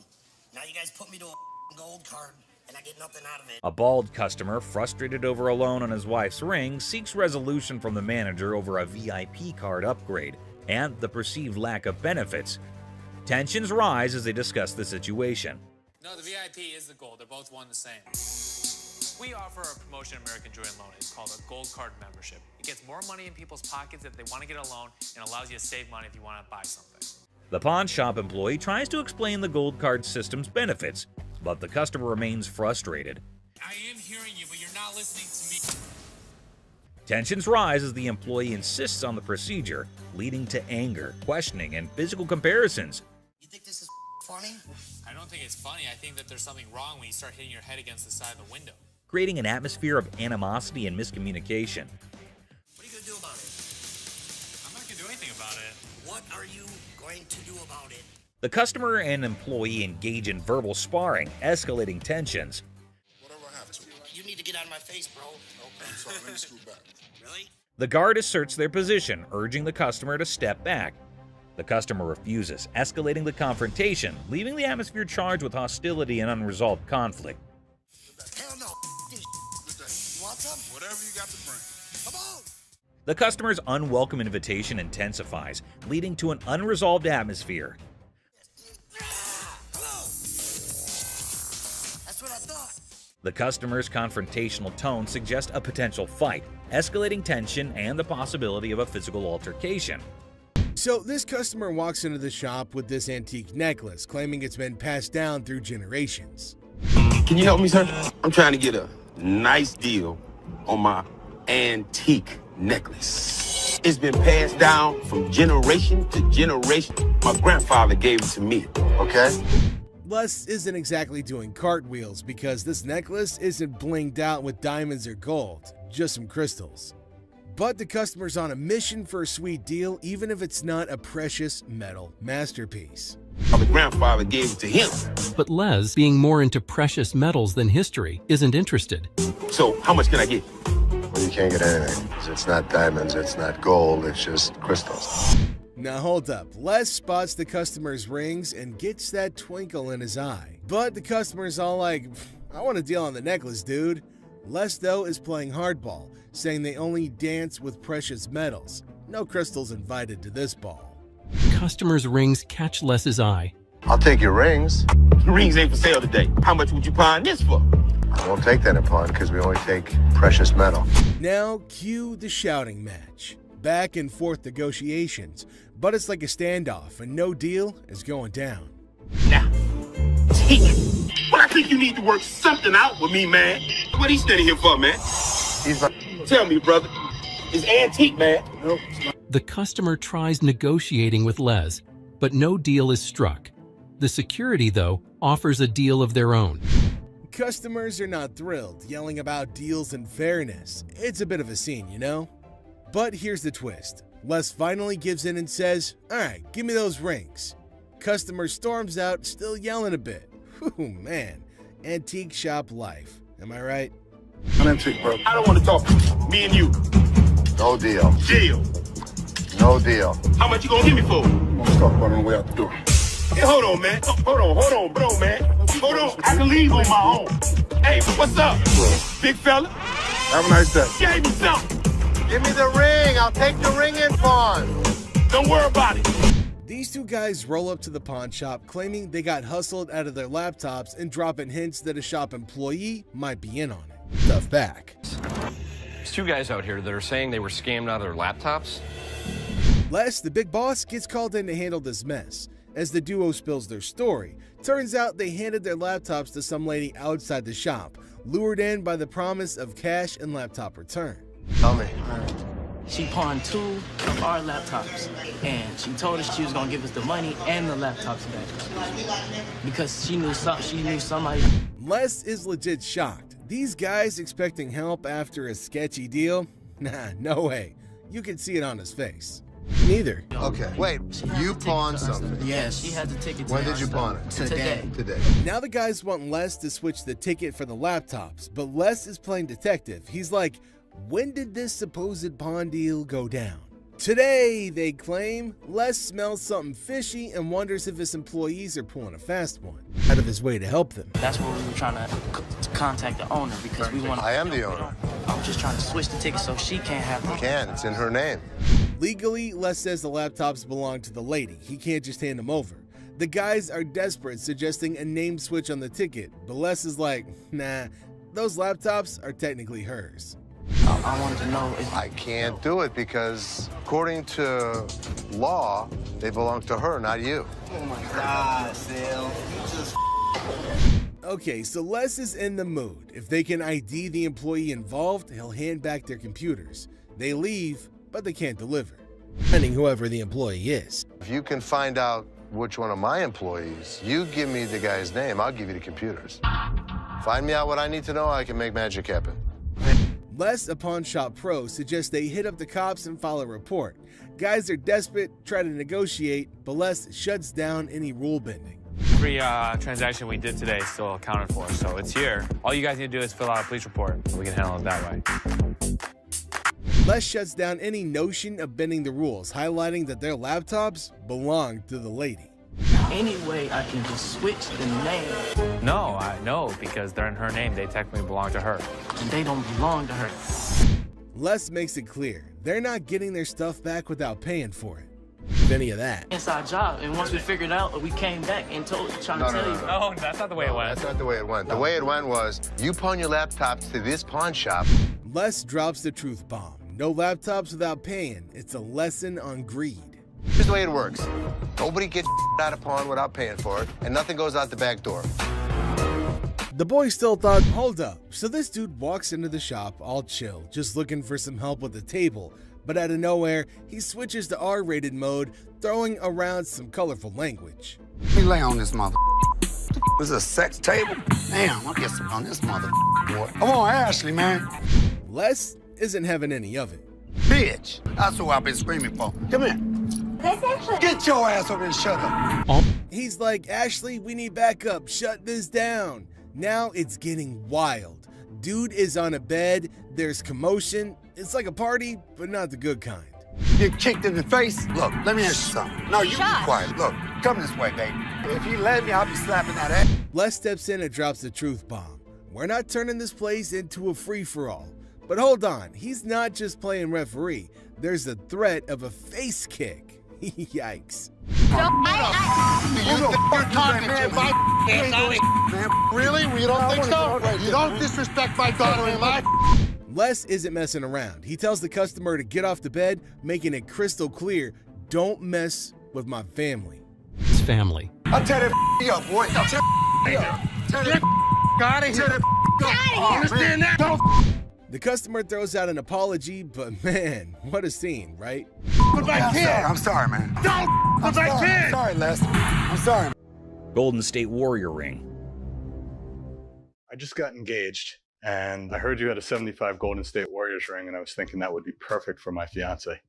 Now you guys put me to a gold card, and I get nothing out of it. A bald customer, frustrated over a loan on his wife's ring, seeks resolution from the manager over a VIP card upgrade and the perceived lack of benefits. Tensions rise as they discuss the situation. No, the VIP is the gold. They're both one the same. We offer a promotion at American Joy and Loan. It's called a Gold Card membership. It gets more money in people's pockets if they want to get a loan and allows you to save money if you want to buy something. The pawn shop employee tries to explain the gold card system's benefits, but the customer remains frustrated. I am hearing you, but you're not listening to me. Tensions rise as the employee insists on the procedure, leading to anger, questioning, and physical comparisons. You think this is funny? I don't think it's funny. I think that there's something wrong when you start hitting your head against the side of the window. Creating an atmosphere of animosity and miscommunication. What are you going to do about it? I'm not going to do anything about it. What are you going to do about it? The customer and employee engage in verbal sparring, escalating tensions. Whatever happens, you need to get out of my face, bro. Okay, I'm sorry. Let me scoot back. Really? The guard asserts their position, urging the customer to step back. The customer refuses, escalating the confrontation, leaving the atmosphere charged with hostility and unresolved conflict. Hell Whatever you got to bring. Come on! The customer's unwelcome invitation intensifies, leading to an unresolved atmosphere. That's what I thought. The customer's confrontational tone suggests a potential fight, escalating tension and the possibility of a physical altercation. So this customer walks into the shop with this antique necklace, claiming it's been passed down through generations. Can you help me, sir? I'm trying to get a nice deal on my antique necklace. It's been passed down from generation to generation. My grandfather gave it to me. Okay. Les isn't exactly doing cartwheels because this necklace isn't blinged out with diamonds or gold, just some crystals. But the customer's on a mission for a sweet deal, even if it's not a precious metal masterpiece. My grandfather gave it to him. But Les, being more into precious metals than history, isn't interested. So how much can I get? Well, you can't get anything. It's not diamonds, it's not gold, it's just crystals. Now hold up, Les spots the customer's rings and gets that twinkle in his eye. But the customer's all like, I want a deal on the necklace, dude. Les, though, is playing hardball, saying they only dance with precious metals. No crystals invited to this ball. Customers' rings catch Les's eye. I'll take your rings. Rings ain't for sale today. How much would you pawn this for? I won't take that in pawn because we only take precious metal. Now cue the shouting match. Back and forth negotiations, but it's like a standoff and no deal is going down. Now, take it. Well, I think you need to work something out with me, man. What he standing here for, man? Tell me, brother. It's antique, man. Nope. The customer tries negotiating with Les, but no deal is struck. The security, though, offers a deal of their own. Customers are not thrilled, yelling about deals and fairness. It's a bit of a scene, you know? But here's the twist. Les finally gives in and says, alright, give me those rings. Customer storms out, still yelling a bit. Whew, man. Antique shop life. Am I right? I'm antique, bro. I don't want to talk. Me and you. No deal. Deal. No deal. How much you gonna give me for? I'm gonna talk about it on the way out the door. Hey, hold on, man. Hold on, bro, man. Hold on. I can leave on my own. Hey, what's up? Big fella? Have a nice day. Give me something. Give me the ring. I'll take the ring in pawn. Don't worry about it. These two guys roll up to the pawn shop claiming they got hustled out of their laptops and dropping hints that a shop employee might be in on it. Tough back. There's two guys out here that are saying they were scammed out of their laptops. Les, the big boss, gets called in to handle this mess. As the duo spills their story, turns out they handed their laptops to some lady outside the shop, lured in by the promise of cash and laptop return. Tell me. She pawned 2 of our laptops, and she told us she was gonna give us the money and the laptops back because she knew somebody. Les is legit shocked. These guys expecting help after a sketchy deal? Nah, no way. You can see it on his face. Neither. Okay, wait, you pawned something? Yes, she had the ticket. When did you pawn it? Today. Now the guys want Les to switch the ticket for the laptops, but Les is playing detective. He's like, when did this supposed pawn deal go down? Today, they claim. Les smells something fishy and wonders if his employees are pulling a fast one, out of his way to help them. That's where we were trying to contact the owner because we want. I am the owner. I was just trying to switch the ticket so she can't have them. Can, it's in her name. Legally, Les says the laptops belong to the lady. He can't just hand them over. The guys are desperate, suggesting a name switch on the ticket, but Les is like, nah, those laptops are technically hers. I wanted to know if I can't do it because, according to law, they belong to her, not you. Oh my God, Sal. Okay, so Les is in the mood. If they can ID the employee involved, he'll hand back their computers. They leave, but they can't deliver, depending whoever the employee is. If you can find out which one of my employees, you give me the guy's name, I'll give you the computers. Find me out what I need to know, I can make magic happen. Les, a pawn shop pro, suggests they hit up the cops and file a report. Guys are desperate, try to negotiate, but Les shuts down any rule bending. Every transaction we did today is still accounted for, so it's here. All you guys need to do is fill out a police report, and we can handle it that way. Les shuts down any notion of bending the rules, highlighting that their laptops belong to the lady. Any way I can just switch the name? No, because they're in her name. They technically belong to her. And they don't belong to her. Les makes it clear they're not getting their stuff back without paying for it. Any of that. Inside job, and once we figured it out, we came back and trying to tell you. No, that's not the way it went. That's not the way it went. The way it went was, you pawn your laptops to this pawn shop. Les drops the truth bomb. No laptops without paying. It's a lesson on greed. Here's the way it works. Nobody gets out of pawn without paying for it, and nothing goes out the back door. The boy still thought, hold up. So this dude walks into the shop all chill, just looking for some help with the table. But out of nowhere, he switches to R-rated mode, throwing around some colorful language. Let me lay on this mother. This is a sex table? Damn, I'll get some on this mother boy. Come on, Ashley, man. Les isn't having any of it. Bitch, that's what I've been screaming for. Come here. Get your ass over and shut up. He's like, Ashley, we need backup. Shut this down. Now it's getting wild. Dude is on a bed. There's commotion. It's like a party, but not the good kind. Get kicked in the face? Look, let me ask you something. No, you be quiet. Look, come this way, baby. If you let me, I'll be slapping that ass. Les steps in and drops the truth bomb. We're not turning this place into a free-for-all. But hold on, he's not just playing referee. There's the threat of a face kick. Yikes. Really? We don't think so? You don't disrespect my daughter-in-law? Les isn't messing around. He tells the customer to get off the bed, making it crystal clear, don't mess with my family. It's family. I'll tear that up, boy. I'll tear that up. Tear that out of here. Understand that? Don't The customer throws out an apology, but man, what a scene, right? with my kid. I'm sorry, man. Don't with my kid. I'm sorry, Les. I'm sorry. Golden State Warrior ring. I just got engaged, and I heard you had a 75 Golden State Warriors ring, and I was thinking that would be perfect for my fiance.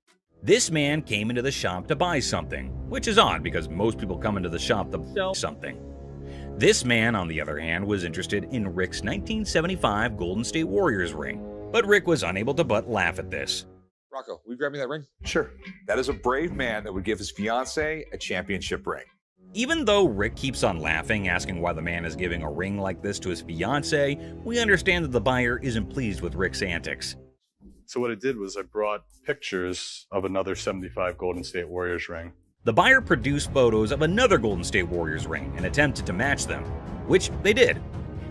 This man came into the shop to buy something, which is odd because most people come into the shop to sell something. This man, on the other hand, was interested in Rick's 1975 Golden State Warriors ring, but Rick was unable to but laugh at this. Rocco, will you grab me that ring? Sure. That is a brave man that would give his fiance a championship ring. Even though Rick keeps on laughing, asking why the man is giving a ring like this to his fiance, we understand that the buyer isn't pleased with Rick's antics. So what I did was I brought pictures of another 75 Golden State Warriors ring. The buyer produced photos of another Golden State Warriors ring and attempted to match them, which they did.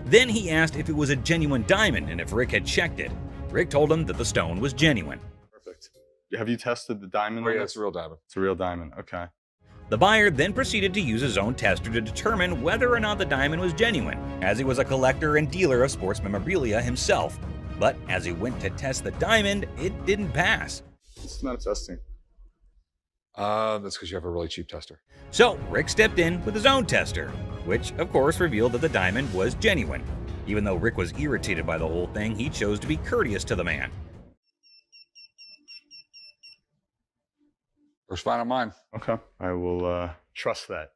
Then he asked if it was a genuine diamond and if Rick had checked it. Rick told him that the stone was genuine. Perfect. Have you tested the diamond? Oh, yeah, it's a real diamond. It's a real diamond, okay. The buyer then proceeded to use his own tester to determine whether or not the diamond was genuine, as he was a collector and dealer of sports memorabilia himself. But as he went to test the diamond, it didn't pass. It's not testing. That's because you have a really cheap tester. So Rick stepped in with his own tester, which of course revealed that the diamond was genuine. Even though Rick was irritated by the whole thing, he chose to be courteous to the man. First find on mine. Okay, I will trust that.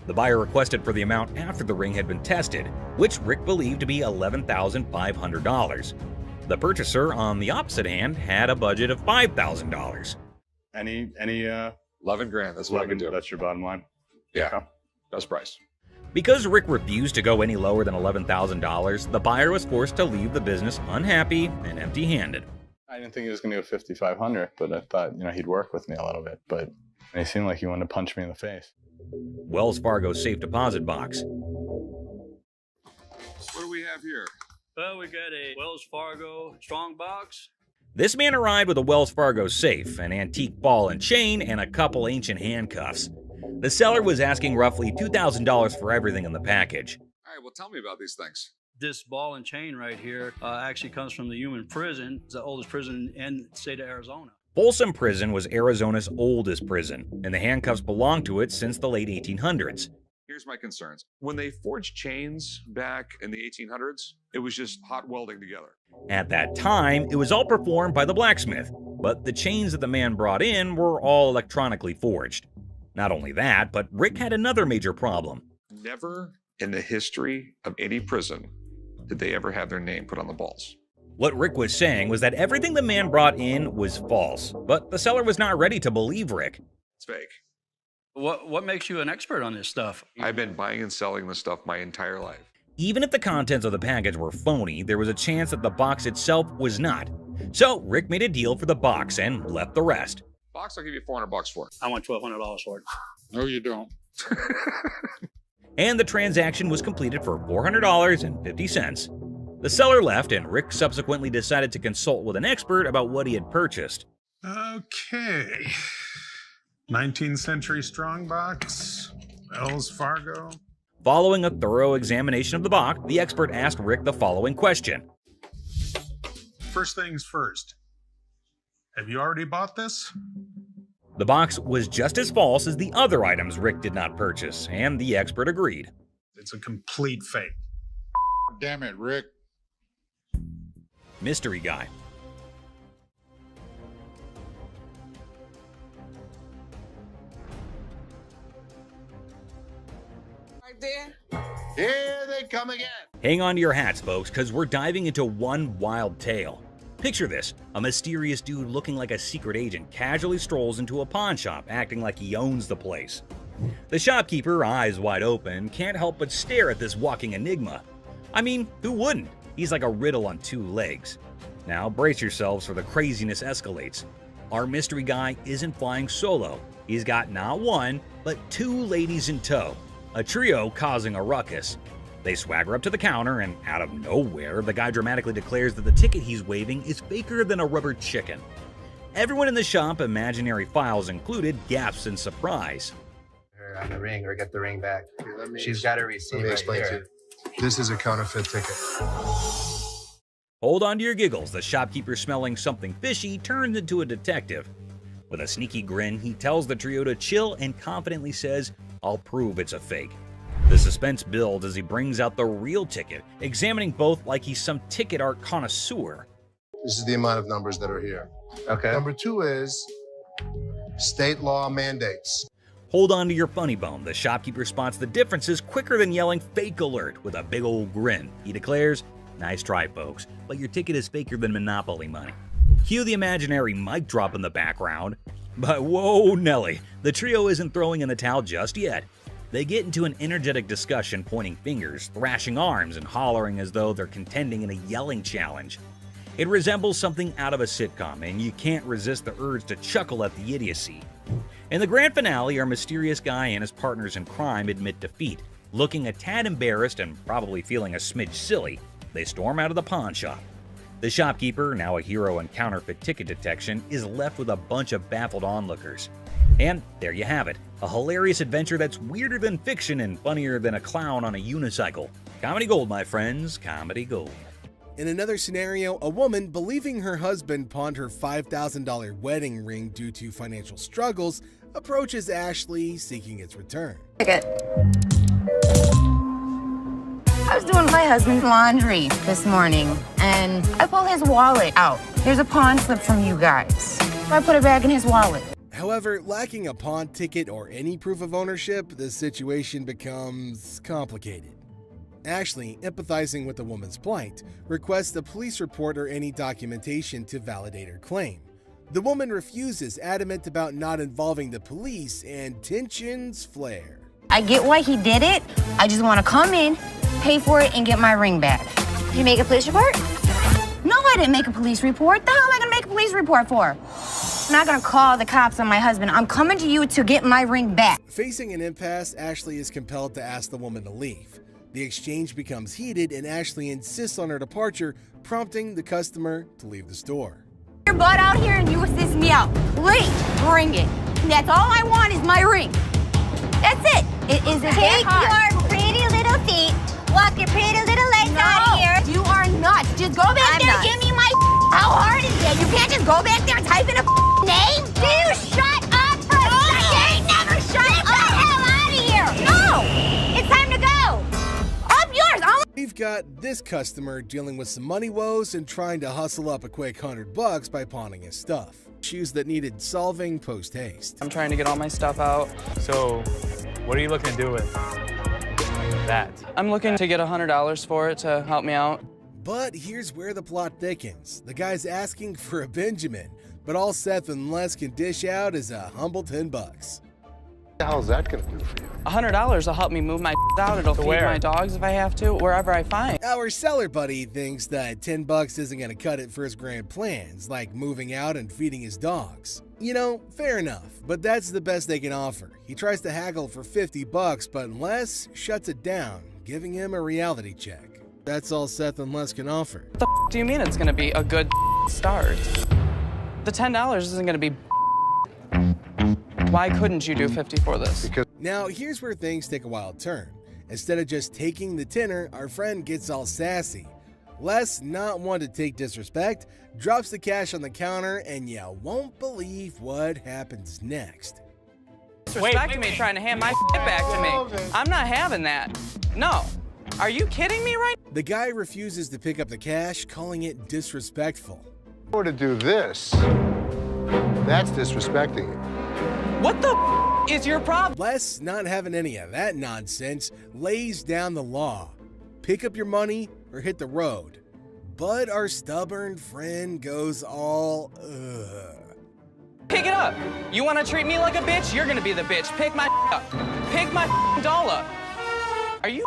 The buyer requested for the amount after the ring had been tested, which Rick believed to be $11,500. The purchaser, on the opposite hand, had a budget of $5,000. Any 11 grand, that's what I can do. That's your bottom line? Yeah, Okay. best price. Because Rick refused to go any lower than $11,000, the buyer was forced to leave the business unhappy and empty-handed. I didn't think he was going to go 5,500, but I thought, he'd work with me a little bit. But he seemed like he wanted to punch me in the face. Wells Fargo's safe deposit box. What do we have here? Well, we got a Wells Fargo strong box. This man arrived with a Wells Fargo safe, an antique ball and chain, and a couple ancient handcuffs. The seller was asking roughly $2,000 for everything in the package. All right, well, tell me about these things. This ball and chain right here actually comes from the Human Prison. It's the oldest prison in the state of Arizona. Folsom Prison was Arizona's oldest prison, and the handcuffs belonged to it since the late 1800s. Here's my concerns. When they forged chains back in the 1800s, it was just hot welding together. At that time, it was all performed by the blacksmith, but the chains that the man brought in were all electronically forged. Not only that, but Rick had another major problem. Never in the history of any prison did they ever have their name put on the balls. What Rick was saying was that everything the man brought in was false, but the seller was not ready to believe Rick. It's fake. What makes you an expert on this stuff? I've been buying and selling this stuff my entire life. Even if the contents of the package were phony, there was a chance that the box itself was not. So Rick made a deal for the box and left the rest. Box, I'll give you $400 for it. I want $1,200 for it. No, you don't. And the transaction was completed for $400.50. The seller left, and Rick subsequently decided to consult with an expert about what he had purchased. Okay. 19th century strongbox, Wells Fargo. Following a thorough examination of the box, the expert asked Rick the following question. First things first. Have you already bought this? The box was just as false as the other items Rick did not purchase, and the expert agreed. It's a complete fake. Damn it, Rick. Mystery Guy. Here they come again. Hang on to your hats, folks, because we're diving into one wild tale. Picture this: a mysterious dude looking like a secret agent casually strolls into a pawn shop, acting like he owns the place. The shopkeeper, eyes wide open, can't help but stare at this walking enigma. I mean, who wouldn't? He's like a riddle on two legs. Now brace yourselves for the craziness escalates. Our mystery guy isn't flying solo. He's got not one, but two ladies in tow. A trio causing a ruckus. They swagger up to the counter, and out of nowhere, the guy dramatically declares that the ticket he's waving is faker than a rubber chicken. Everyone in the shop, imaginary files included, gasps in surprise. Her on the ring, or get the ring back. She's got a receipt. Let me explain to you. This is a counterfeit ticket. Hold on to your giggles. The shopkeeper, smelling something fishy, turns into a detective. With a sneaky grin, he tells the trio to chill and confidently says, "I'll prove it's a fake." The suspense builds as he brings out the real ticket, examining both like he's some ticket art connoisseur. This is the amount of numbers that are here. Okay. Number 2 is state law mandates. Hold on to your funny bone. The shopkeeper spots the differences quicker than yelling "fake alert" with a big old grin. He declares, "Nice try, folks, but your ticket is faker than Monopoly money." Cue the imaginary mic drop in the background. But whoa, Nelly, the trio isn't throwing in the towel just yet. They get into an energetic discussion, pointing fingers, thrashing arms, and hollering as though they're contending in a yelling challenge. It resembles something out of a sitcom, and you can't resist the urge to chuckle at the idiocy. In the grand finale, our mysterious guy and his partners in crime admit defeat. Looking a tad embarrassed and probably feeling a smidge silly, they storm out of the pawn shop. The shopkeeper, now a hero in counterfeit ticket detection, is left with a bunch of baffled onlookers. And there you have it, a hilarious adventure that's weirder than fiction and funnier than a clown on a unicycle. Comedy gold, my friends, comedy gold. In another scenario, a woman, believing her husband pawned her $5,000 wedding ring due to financial struggles, approaches Ashley seeking its return. I was doing my husband's laundry this morning, and I pulled his wallet out. There's a pawn slip from you guys. I put it back in his wallet. However, lacking a pawn ticket or any proof of ownership, the situation becomes complicated. Ashley, empathizing with the woman's plight, requests a police report or any documentation to validate her claim. The woman refuses, adamant about not involving the police, and tensions flare. I get why he did it. I just want to come in, pay for it, and get my ring back. Did you make a police report? No, I didn't make a police report. The hell am I going to make a police report for? I'm not going to call the cops on my husband. I'm coming to you to get my ring back. Facing an impasse, Ashley is compelled to ask the woman to leave. The exchange becomes heated, and Ashley insists on her departure, prompting the customer to leave the store. Your butt out here and you assist me out. Please, bring it. That's all I want is my ring. That's it. It isn't Take that hard. your pretty little feet, walk your pretty little legs out of here. You are nuts. Just go back there and give me my. How hard is it? You can't just go back there and type in a name? Do you shut up for a second? Never shut Get the hell out of here! No! It's time to go! Up yours! We've got this customer dealing with some money woes and trying to hustle up a quick $100 by pawning his stuff. Issues that needed solving post-haste. I'm trying to get all my stuff out. So, what are you looking to do with that? I'm looking to get $100 for it to help me out. But here's where the plot thickens. The guy's asking for a Benjamin, but all Seth and Les can dish out is a humble $10. the hell is that gonna do for you? $100 will help me move my out. It'll feed my dogs if I have to, wherever I find. Our seller buddy thinks that $10 isn't gonna cut it for his grand plans, like moving out and feeding his dogs. You know, fair enough, but that's the best they can offer. He tries to haggle for $50, but Les shuts it down, giving him a reality check. That's all Seth and Les can offer. What the do you mean it's gonna be a good start? The $10 isn't gonna be. Why couldn't you do 50 for this? Now, here's where things take a wild turn. Instead of just taking the tenner, our friend gets all sassy. Les, not one to take disrespect, drops the cash on the counter, and you won't believe what happens next. Disrespecting me, trying to hand my back to me. I'm not having that. No. Are you kidding me right now? The guy refuses to pick up the cash, calling it disrespectful. Or to do this, that's disrespecting you. What the is your problem? Les, not having any of that nonsense, lays down the law. Pick up your money or hit the road. But our stubborn friend goes all, Pick it up. You want to treat me like a bitch? You're gonna be the bitch. Pick my up. Pick my doll up. Are you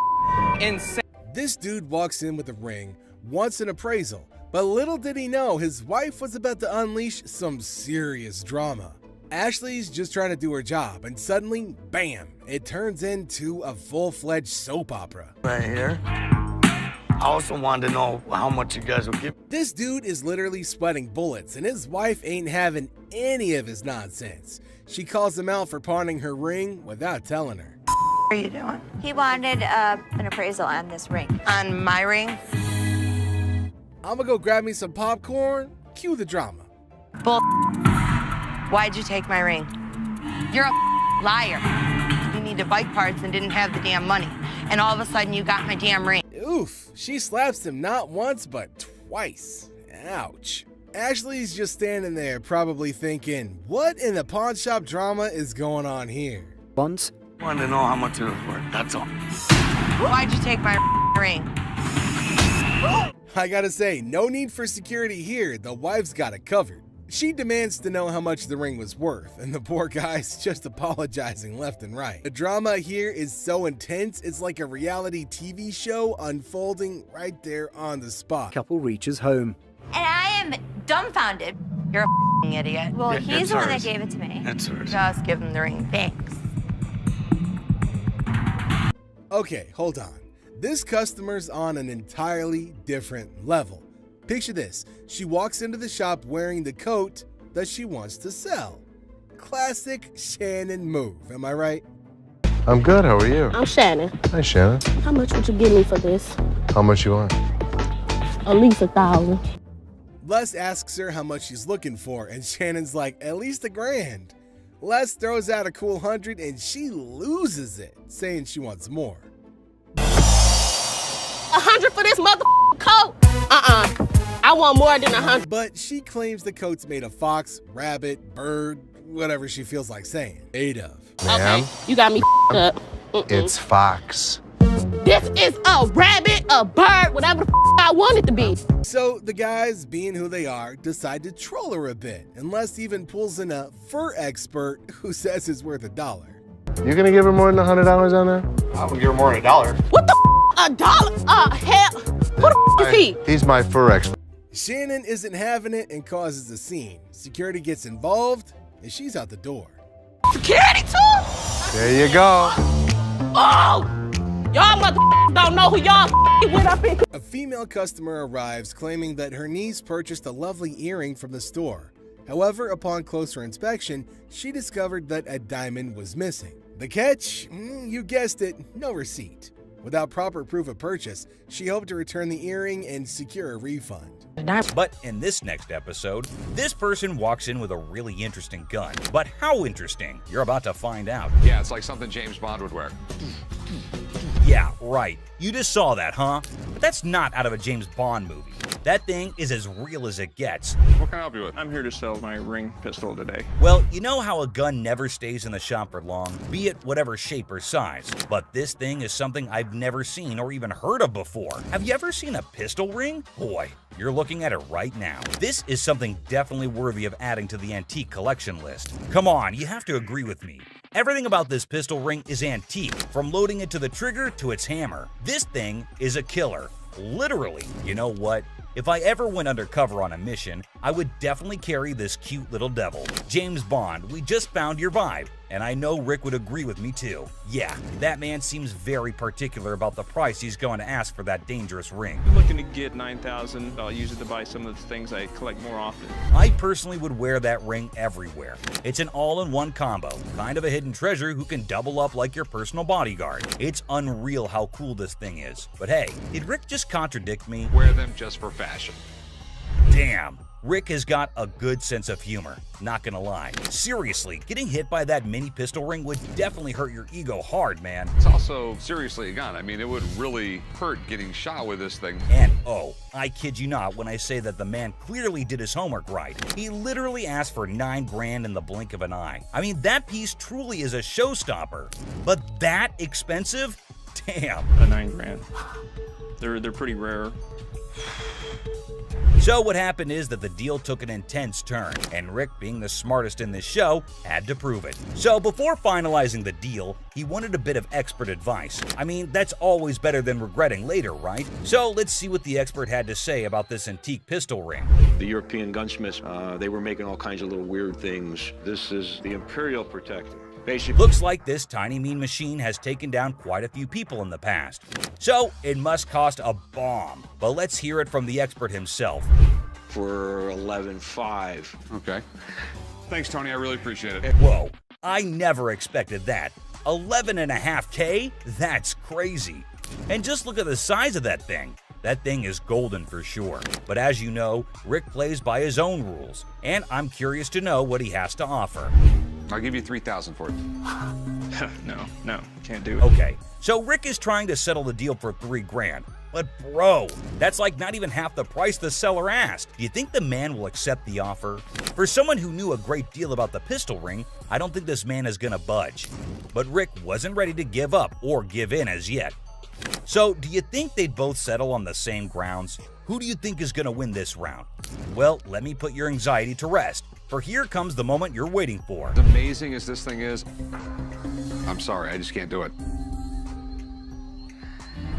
insane? This dude walks in with a ring, wants an appraisal, but little did he know his wife was about to unleash some serious drama. Ashley's just trying to do her job, and suddenly, bam, it turns into a full-fledged soap opera. Right here. I also wanted to know how much you guys will give. This dude is literally sweating bullets, and his wife ain't having any of his nonsense. She calls him out for pawning her ring without telling her. What are you doing? He wanted an appraisal on this ring. On my ring? I'm gonna go grab me some popcorn, cue the drama. Bull. Why'd you take my ring? You're a liar. You needed bike parts and didn't have the damn money. And all of a sudden you got my damn ring. Oof, she slaps him not once, but twice. Ouch. Ashley's just standing there, probably thinking, what in the pawn shop drama is going on here? Bonds? Wanted to know how much it was worth, that's all. Why'd you take my ring? I gotta say, no need for security here. The wife's got it covered. She demands to know how much the ring was worth, and the poor guy's just apologizing left and right. The drama here is so intense, it's like a reality TV show unfolding right there on the spot. Couple reaches home. And I am dumbfounded. You're a idiot. Well, Yeah, he's it's the one that hers. gave it to me. That's hers. Just give him the ring. Thanks. Okay, hold on. This customer's on an entirely different level. Picture this, she walks into the shop wearing the coat that she wants to sell. Classic Shannon move, am I right? I'm good, how are you? I'm Shannon. Hi, Shannon. How much would you give me for this? How much you want? At least $1,000. Les asks her how much she's looking for, and Shannon's like, at least $1,000. Les throws out a cool 100 and she loses it, saying she wants more. 100 for this motherfucking coat? I want more than 100. But she claims the coat's made of fox, rabbit, bird, whatever she feels like saying. Made of. Ma'am, Okay, you got me up. it's Fox. This is a rabbit, a bird, whatever the I want it to be. So the guys, being who they are, decide to troll her a bit, and Les even pulls in a fur expert who says it's worth $1. You gonna give her more than $100 on that? I will give her more than $1. What the $1? Hell, who the is he? He's my fur expert. Shannon isn't having it and causes a scene. Security gets involved, and she's out the door. Security too? There you go. Oh! Y'all motherfuckers don't know who y'all with up in. A female customer arrives claiming that her niece purchased a lovely earring from the store. However, upon closer inspection, she discovered that a diamond was missing. The catch? You guessed it, no receipt. Without proper proof of purchase, she hoped to return the earring and secure a refund. But in this next episode, this person walks in with a really interesting gun. But how interesting? You're about to find out. Yeah, it's like something James Bond would wear. Yeah, right. You just saw that, huh? But that's not out of a James Bond movie. That thing is as real as it gets. What can I help you with? I'm here to sell my ring pistol today. Well, you know how a gun never stays in the shop for long, be it whatever shape or size. But this thing is something I've never seen or even heard of before. Have you ever seen a pistol ring? Boy, you're looking at it right now. This is something definitely worthy of adding to the antique collection list. Come on, you have to agree with me. Everything about this pistol ring is antique, from loading it to the trigger to its hammer. This thing is a killer. Literally. You know what? If I ever went undercover on a mission, I would definitely carry this cute little devil. James Bond, we just found your vibe, and I know Rick would agree with me too. Yeah, that man seems very particular about the price he's going to ask for that dangerous ring. I'm looking to get $9,000. I'll use it to buy some of the things I collect more often. I personally would wear that ring everywhere. It's an all-in-one combo, kind of a hidden treasure who can double up like your personal bodyguard. It's unreal how cool this thing is. But hey, did Rick just contradict me? Wear them just for fashion. Damn, Rick has got a good sense of humor, not gonna lie. Seriously, getting hit by that mini pistol ring would definitely hurt your ego hard, man. It's also seriously a gun. I mean, it would really hurt getting shot with this thing. And oh, I kid you not when I say that the man clearly did his homework right. He literally asked for $9 grand in the blink of an eye. I mean, that piece truly is a showstopper. But that expensive? Damn. A $9 grand. They're pretty rare. So what happened is that the deal took an intense turn, and Rick, being the smartest in this show, had to prove it. So before finalizing the deal, he wanted a bit of expert advice. I mean, that's always better than regretting later, right? So let's see what the expert had to say about this antique pistol ring. The European gunsmiths, they were making all kinds of little weird things. This is the Imperial Protector. Basically, looks like this tiny mean machine has taken down quite a few people in the past. So it must cost a bomb. But let's hear it from the expert himself. For $11,500. Okay. Thanks, Tony. I really appreciate it. Whoa, I never expected that. $11.5K? That's crazy. And just look at the size of that thing. That thing is golden for sure. But as you know, Rick plays by his own rules, and I'm curious to know what he has to offer. I'll give you $3,000 for it. No, can't do it. Okay, so Rick is trying to settle the deal for $3 grand. But bro, that's like not even half the price the seller asked. Do you think the man will accept the offer? For someone who knew a great deal about the pistol ring, I don't think this man is gonna budge. But Rick wasn't ready to give up or give in as yet. So, do you think they'd both settle on the same grounds? Who do you think is going to win this round? Well, let me put your anxiety to rest, for here comes the moment you're waiting for. As amazing as this thing is, I'm sorry, I just can't do it.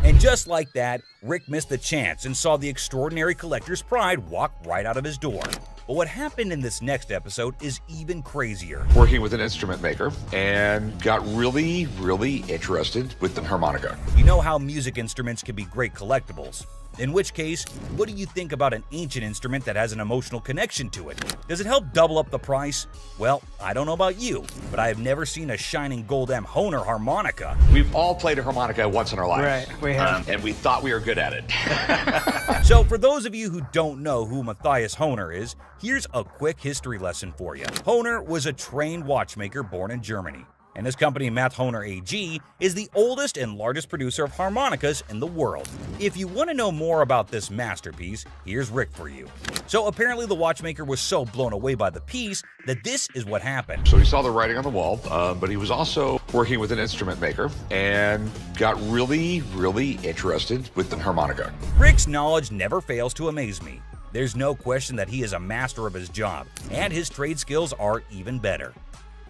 And just like that, Rick missed the chance and saw the extraordinary collector's pride walk right out of his door. But what happened in this next episode is even crazier. Working with an instrument maker and got really, really interested with the harmonica. You know how music instruments can be great collectibles. In which case, what do you think about an ancient instrument that has an emotional connection to it? Does it help double up the price? Well, I don't know about you, but I have never seen a shining gold M Hohner harmonica. We've all played a harmonica once in our lives. Right, we have. And we thought we were good at it. So for those of you who don't know who Matthias Hohner is, here's a quick history lesson for you. Hohner was a trained watchmaker born in Germany. And his company, Math Hohner AG, is the oldest and largest producer of harmonicas in the world. If you want to know more about this masterpiece, here's Rick for you. So apparently the watchmaker was so blown away by the piece that this is what happened. So he saw the writing on the wall, but he was also working with an instrument maker and got really, really interested with the harmonica. Rick's knowledge never fails to amaze me. There's no question that he is a master of his job, and his trade skills are even better.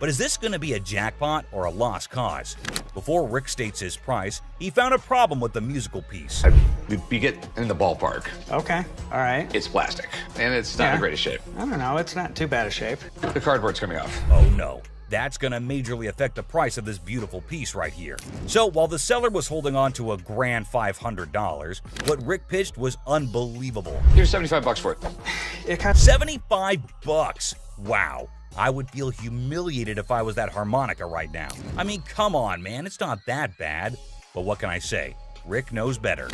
But is this going to be a jackpot or a lost cause? Before Rick states his price, he found a problem with the musical piece. You get in the ballpark. Okay, all right. It's plastic, and it's not in the greatest shape. I don't know, it's not too bad a shape. The cardboard's coming off. Oh no. That's going to majorly affect the price of this beautiful piece right here. So while the seller was holding on to a grand $500, what Rick pitched was unbelievable. Here's $75 for it. It cost $75. Wow. I would feel humiliated if I was that harmonica right now. I mean, come on, man, it's not that bad. But what can I say? Rick knows better.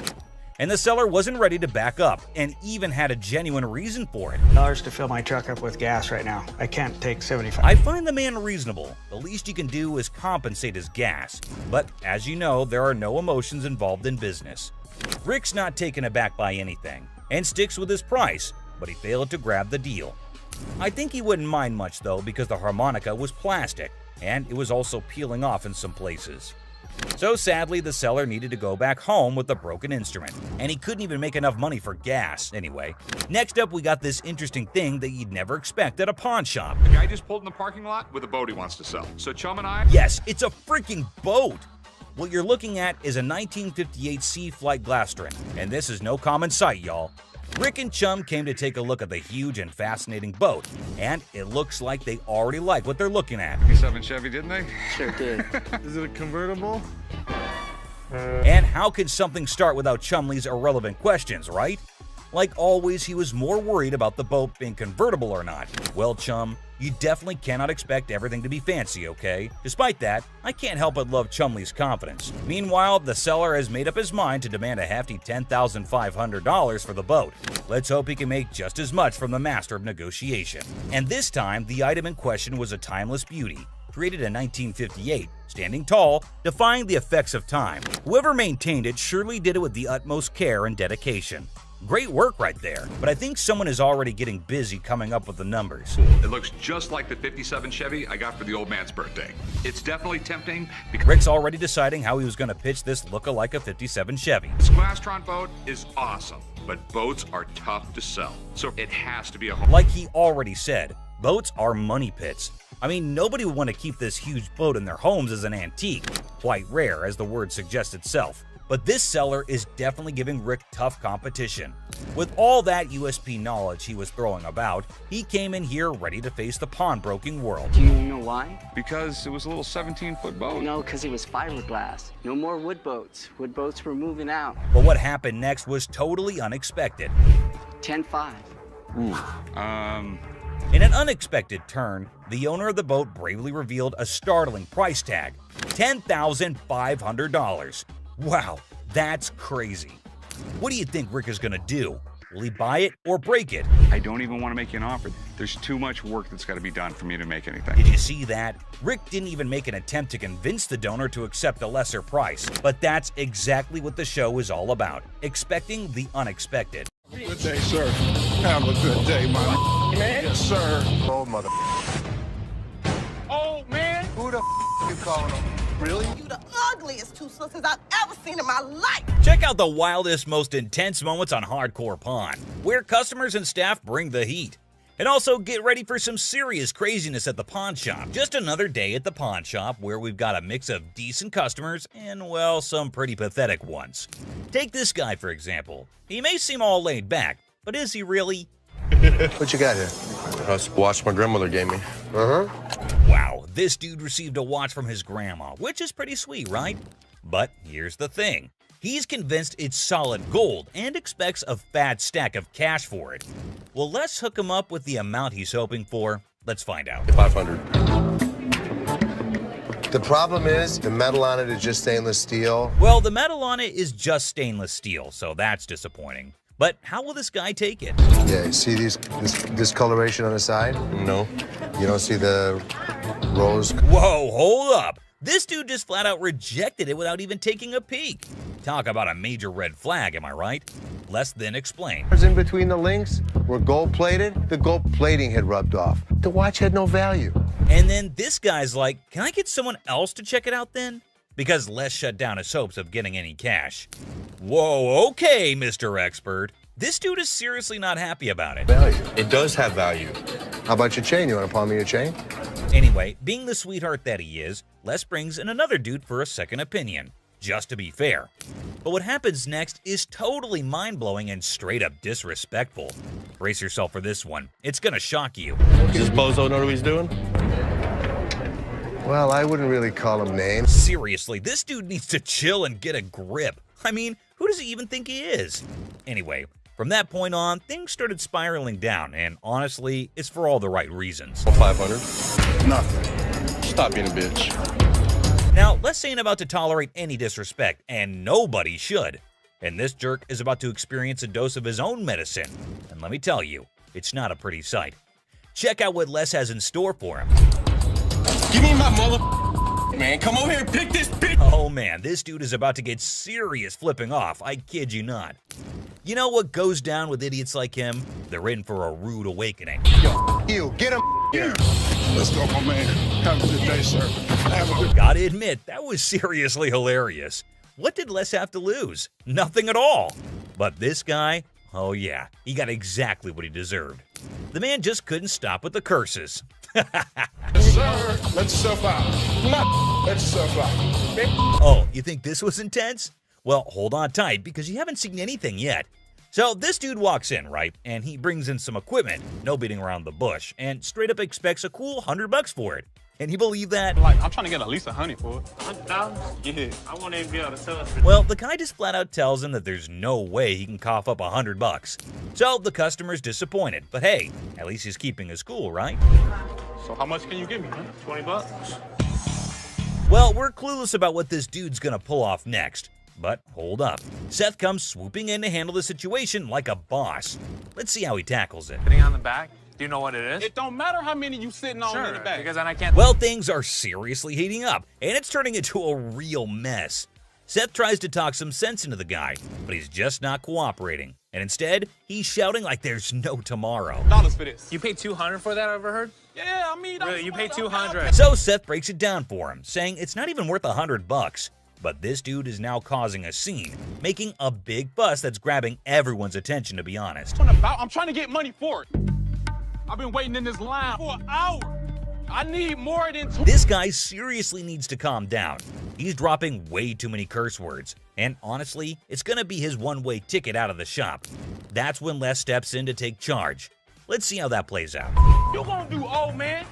And the seller wasn't ready to back up, and even had a genuine reason for it. $1 to fill my truck up with gas right now. I can't take 75. I find the man reasonable. The least you can do is compensate his gas. But as you know, there are no emotions involved in business. Rick's not taken aback by anything, and sticks with his price, but he failed to grab the deal. I think he wouldn't mind much though, because the harmonica was plastic, and it was also peeling off in some places. So sadly, the seller needed to go back home with the broken instrument, and he couldn't even make enough money for gas anyway. Next up, we got this interesting thing that you'd never expect at a pawn shop. The guy just pulled in the parking lot with a boat he wants to sell. So Chum and I... Yes, it's a freaking boat! What you're looking at is a 1958 Sea Flight Glastering, and this is no common sight, y'all. Rick and Chum came to take a look at the huge and fascinating boat, and it looks like they already like what they're looking at. 57 Chevy, didn't they? Sure did. Is it a convertible? And how can something start without Chumley's irrelevant questions, right? Like always, he was more worried about the boat being convertible or not. Well, Chum, you definitely cannot expect everything to be fancy, okay? Despite that, I can't help but love Chumley's confidence. Meanwhile, the seller has made up his mind to demand a hefty $10,500 for the boat. Let's hope he can make just as much from the master of negotiation. And this time, the item in question was a timeless beauty, created in 1958, standing tall, defying the effects of time. Whoever maintained it surely did it with the utmost care and dedication. Great work right there, but I think someone is already getting busy coming up with the numbers. It looks just like the 57 Chevy I got for the old man's birthday. It's definitely tempting because Rick's already deciding how he was going to pitch this look-alike a 57 Chevy. this Glastron boat is awesome, but boats are tough to sell, so it has to be a home. Like he already said, boats are money pits. I mean, nobody would want to keep this huge boat in their homes as an antique. Quite rare, as the word suggests itself. But this seller is definitely giving Rick tough competition. With all that USP knowledge he was throwing about, he came in here ready to face the pawnbroking world. Do you know why? Because it was a little 17-foot boat. No, because it was fiberglass. No more wood boats. Wood boats were moving out. But what happened next was totally unexpected. 10-5. In an unexpected turn, the owner of the boat bravely revealed a startling price tag, $10,500. Wow, that's crazy. What do you think Rick is gonna do? Will he buy it or break it? I don't even want to make you an offer. There's too much work that's got to be done for me to make anything. Did you see that? Rick didn't even make an attempt to convince the donor to accept a lesser price. But that's exactly what the show is all about, expecting the unexpected. Good day, sir. Have a good day, my man. Yes, sir. Oh, mother. Oh, man. Who the you calling him? Really? You the ugliest two sisters I've ever seen in my life. Check out the wildest, most intense moments on Hardcore Pawn, where customers and staff bring the heat. And also get ready for some serious craziness at the pawn shop. Just another day at the pawn shop where we've got a mix of decent customers and, well, some pretty pathetic ones. Take this guy, for example. He may seem all laid back, but is he really? What you got here? That's a watch my grandmother gave me. Wow, this dude received a watch from his grandma, which is pretty sweet, right? But here's the thing. He's convinced it's solid gold and expects a fat stack of cash for it. Well, let's hook him up with the amount he's hoping for. Let's find out. 500. The problem is the metal on it is just stainless steel. Well, the metal on it is just stainless steel, so that's disappointing. But how will this guy take it? Yeah, you see this discoloration on the side? No. You don't see the rose? Whoa, hold up. This dude just flat out rejected it without even taking a peek. Talk about a major red flag, am I right? Less than explain. In between the links were gold plated. The gold plating had rubbed off. The watch had no value. And then this guy's like, can I get someone else to check it out then? Because Les shut down his hopes of getting any cash. Whoa, okay, Mr. Expert. This dude is seriously not happy about it. Value. It does have value. How about your chain? You want to pawn me your chain? Anyway, being the sweetheart that he is, Les brings in another dude for a second opinion, just to be fair. But what happens next is totally mind-blowing and straight up disrespectful. Brace yourself for this one. It's gonna shock you. Does this bozo know what he's doing? Well, I wouldn't really call him names. Seriously, this dude needs to chill and get a grip. I mean, who does he even think he is? Anyway, from that point on, things started spiraling down, and honestly, it's for all the right reasons. 500. Nothing. Stop being a bitch. Now, Les ain't about to tolerate any disrespect, and nobody should. And this jerk is about to experience a dose of his own medicine. And let me tell you, it's not a pretty sight. Check out what Les has in store for him. Give me my mother... Man, come over here and pick this bitch. Oh man, this dude is about to get serious flipping off, I kid you not. You know what goes down with idiots like him? They're in for a rude awakening. You, get him. Yeah. Let's go, my man. Have a good day, sir. Have a good Gotta admit, that was seriously hilarious. What did Les have to lose? Nothing at all. But this guy, oh yeah, he got exactly what he deserved. The man just couldn't stop with the curses. Yes, sir. Let yourself out. Let yourself out. Oh, you think this was intense? Well, hold on tight because you haven't seen anything yet. So this dude walks in, right? And he brings in some equipment, no beating around the bush, and straight up expects a cool $100 for it. Can you believe that? Like, I'm trying to get at least $100 for it. $100,000? Yeah. I won't even be able to sell it. Well, the guy just flat out tells him that there's no way he can cough up $100. So the customer's disappointed, but hey, at least he's keeping his cool, right? So how much can you give me, man? $20. Well, we're clueless about what this dude's gonna pull off next. But hold up. Seth comes swooping in to handle the situation like a boss. Let's see how he tackles it. Sitting on the back? Do you know what it is? It don't matter how many you sitting on in the back. Because then I can't. Well, things are seriously heating up, and it's turning into a real mess. Seth tries to talk some sense into the guy, but he's just not cooperating. And instead, he's shouting like there's no tomorrow. Dollars for this. You paid $200 for that, I overheard? Yeah, I mean, Really, you paid $200. So Seth breaks it down for him, saying it's not even worth $100. But this dude is now causing a scene, making a big fuss that's grabbing everyone's attention, to be honest. I'm trying to get money for it. I've been waiting in this line for an hour. I need more than two. This guy seriously needs to calm down. He's dropping way too many curse words. And honestly, it's gonna be his one-way ticket out of the shop. That's when Les steps in to take charge. Let's see how that plays out. You gonna do old man?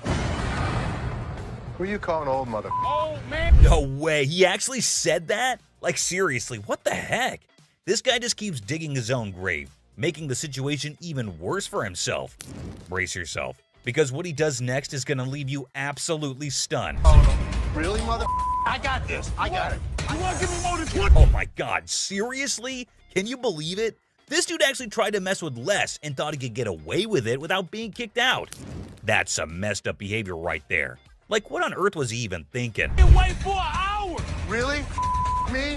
Who you calling old mother? Old man? No way, he actually said that? Like seriously, what the heck? This guy just keeps digging his own grave, making the situation even worse for himself. Brace yourself, because what he does next is gonna leave you absolutely stunned. Really, mother? I got this. I got it. You wanna give me more than 20? Oh my god, seriously? Can you believe it? This dude actually tried to mess with Les and thought he could get away with it without being kicked out. That's some messed up behavior right there. Like, what on earth was he even thinking? Wait for an hour. Really? Me?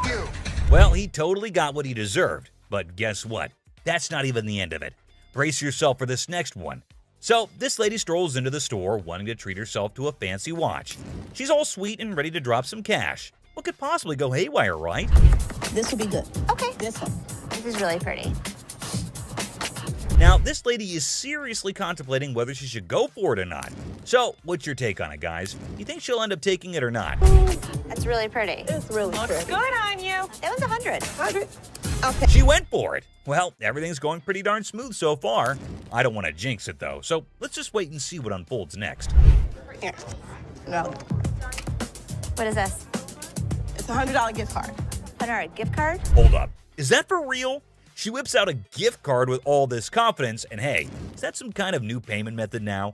You? Well, he totally got what he deserved. But guess what? That's not even the end of it. Brace yourself for this next one. So, this lady strolls into the store wanting to treat herself to a fancy watch. She's all sweet and ready to drop some cash. What could possibly go haywire, right? This will be good. Okay. This one. This is really pretty. Now, this lady is seriously contemplating whether she should go for it or not. So, what's your take on it, guys? You think she'll end up taking it or not? That's really pretty. It's really pretty. Good on you. That was 100. 100. Okay. She went for it. Well, everything's going pretty darn smooth so far. I don't want to jinx it, though, so let's just wait and see what unfolds next. Here. No. What is this? It's a $100 gift card. $100 gift card? Hold up. Is that for real? She whips out a gift card with all this confidence, and hey, is that some kind of new payment method now?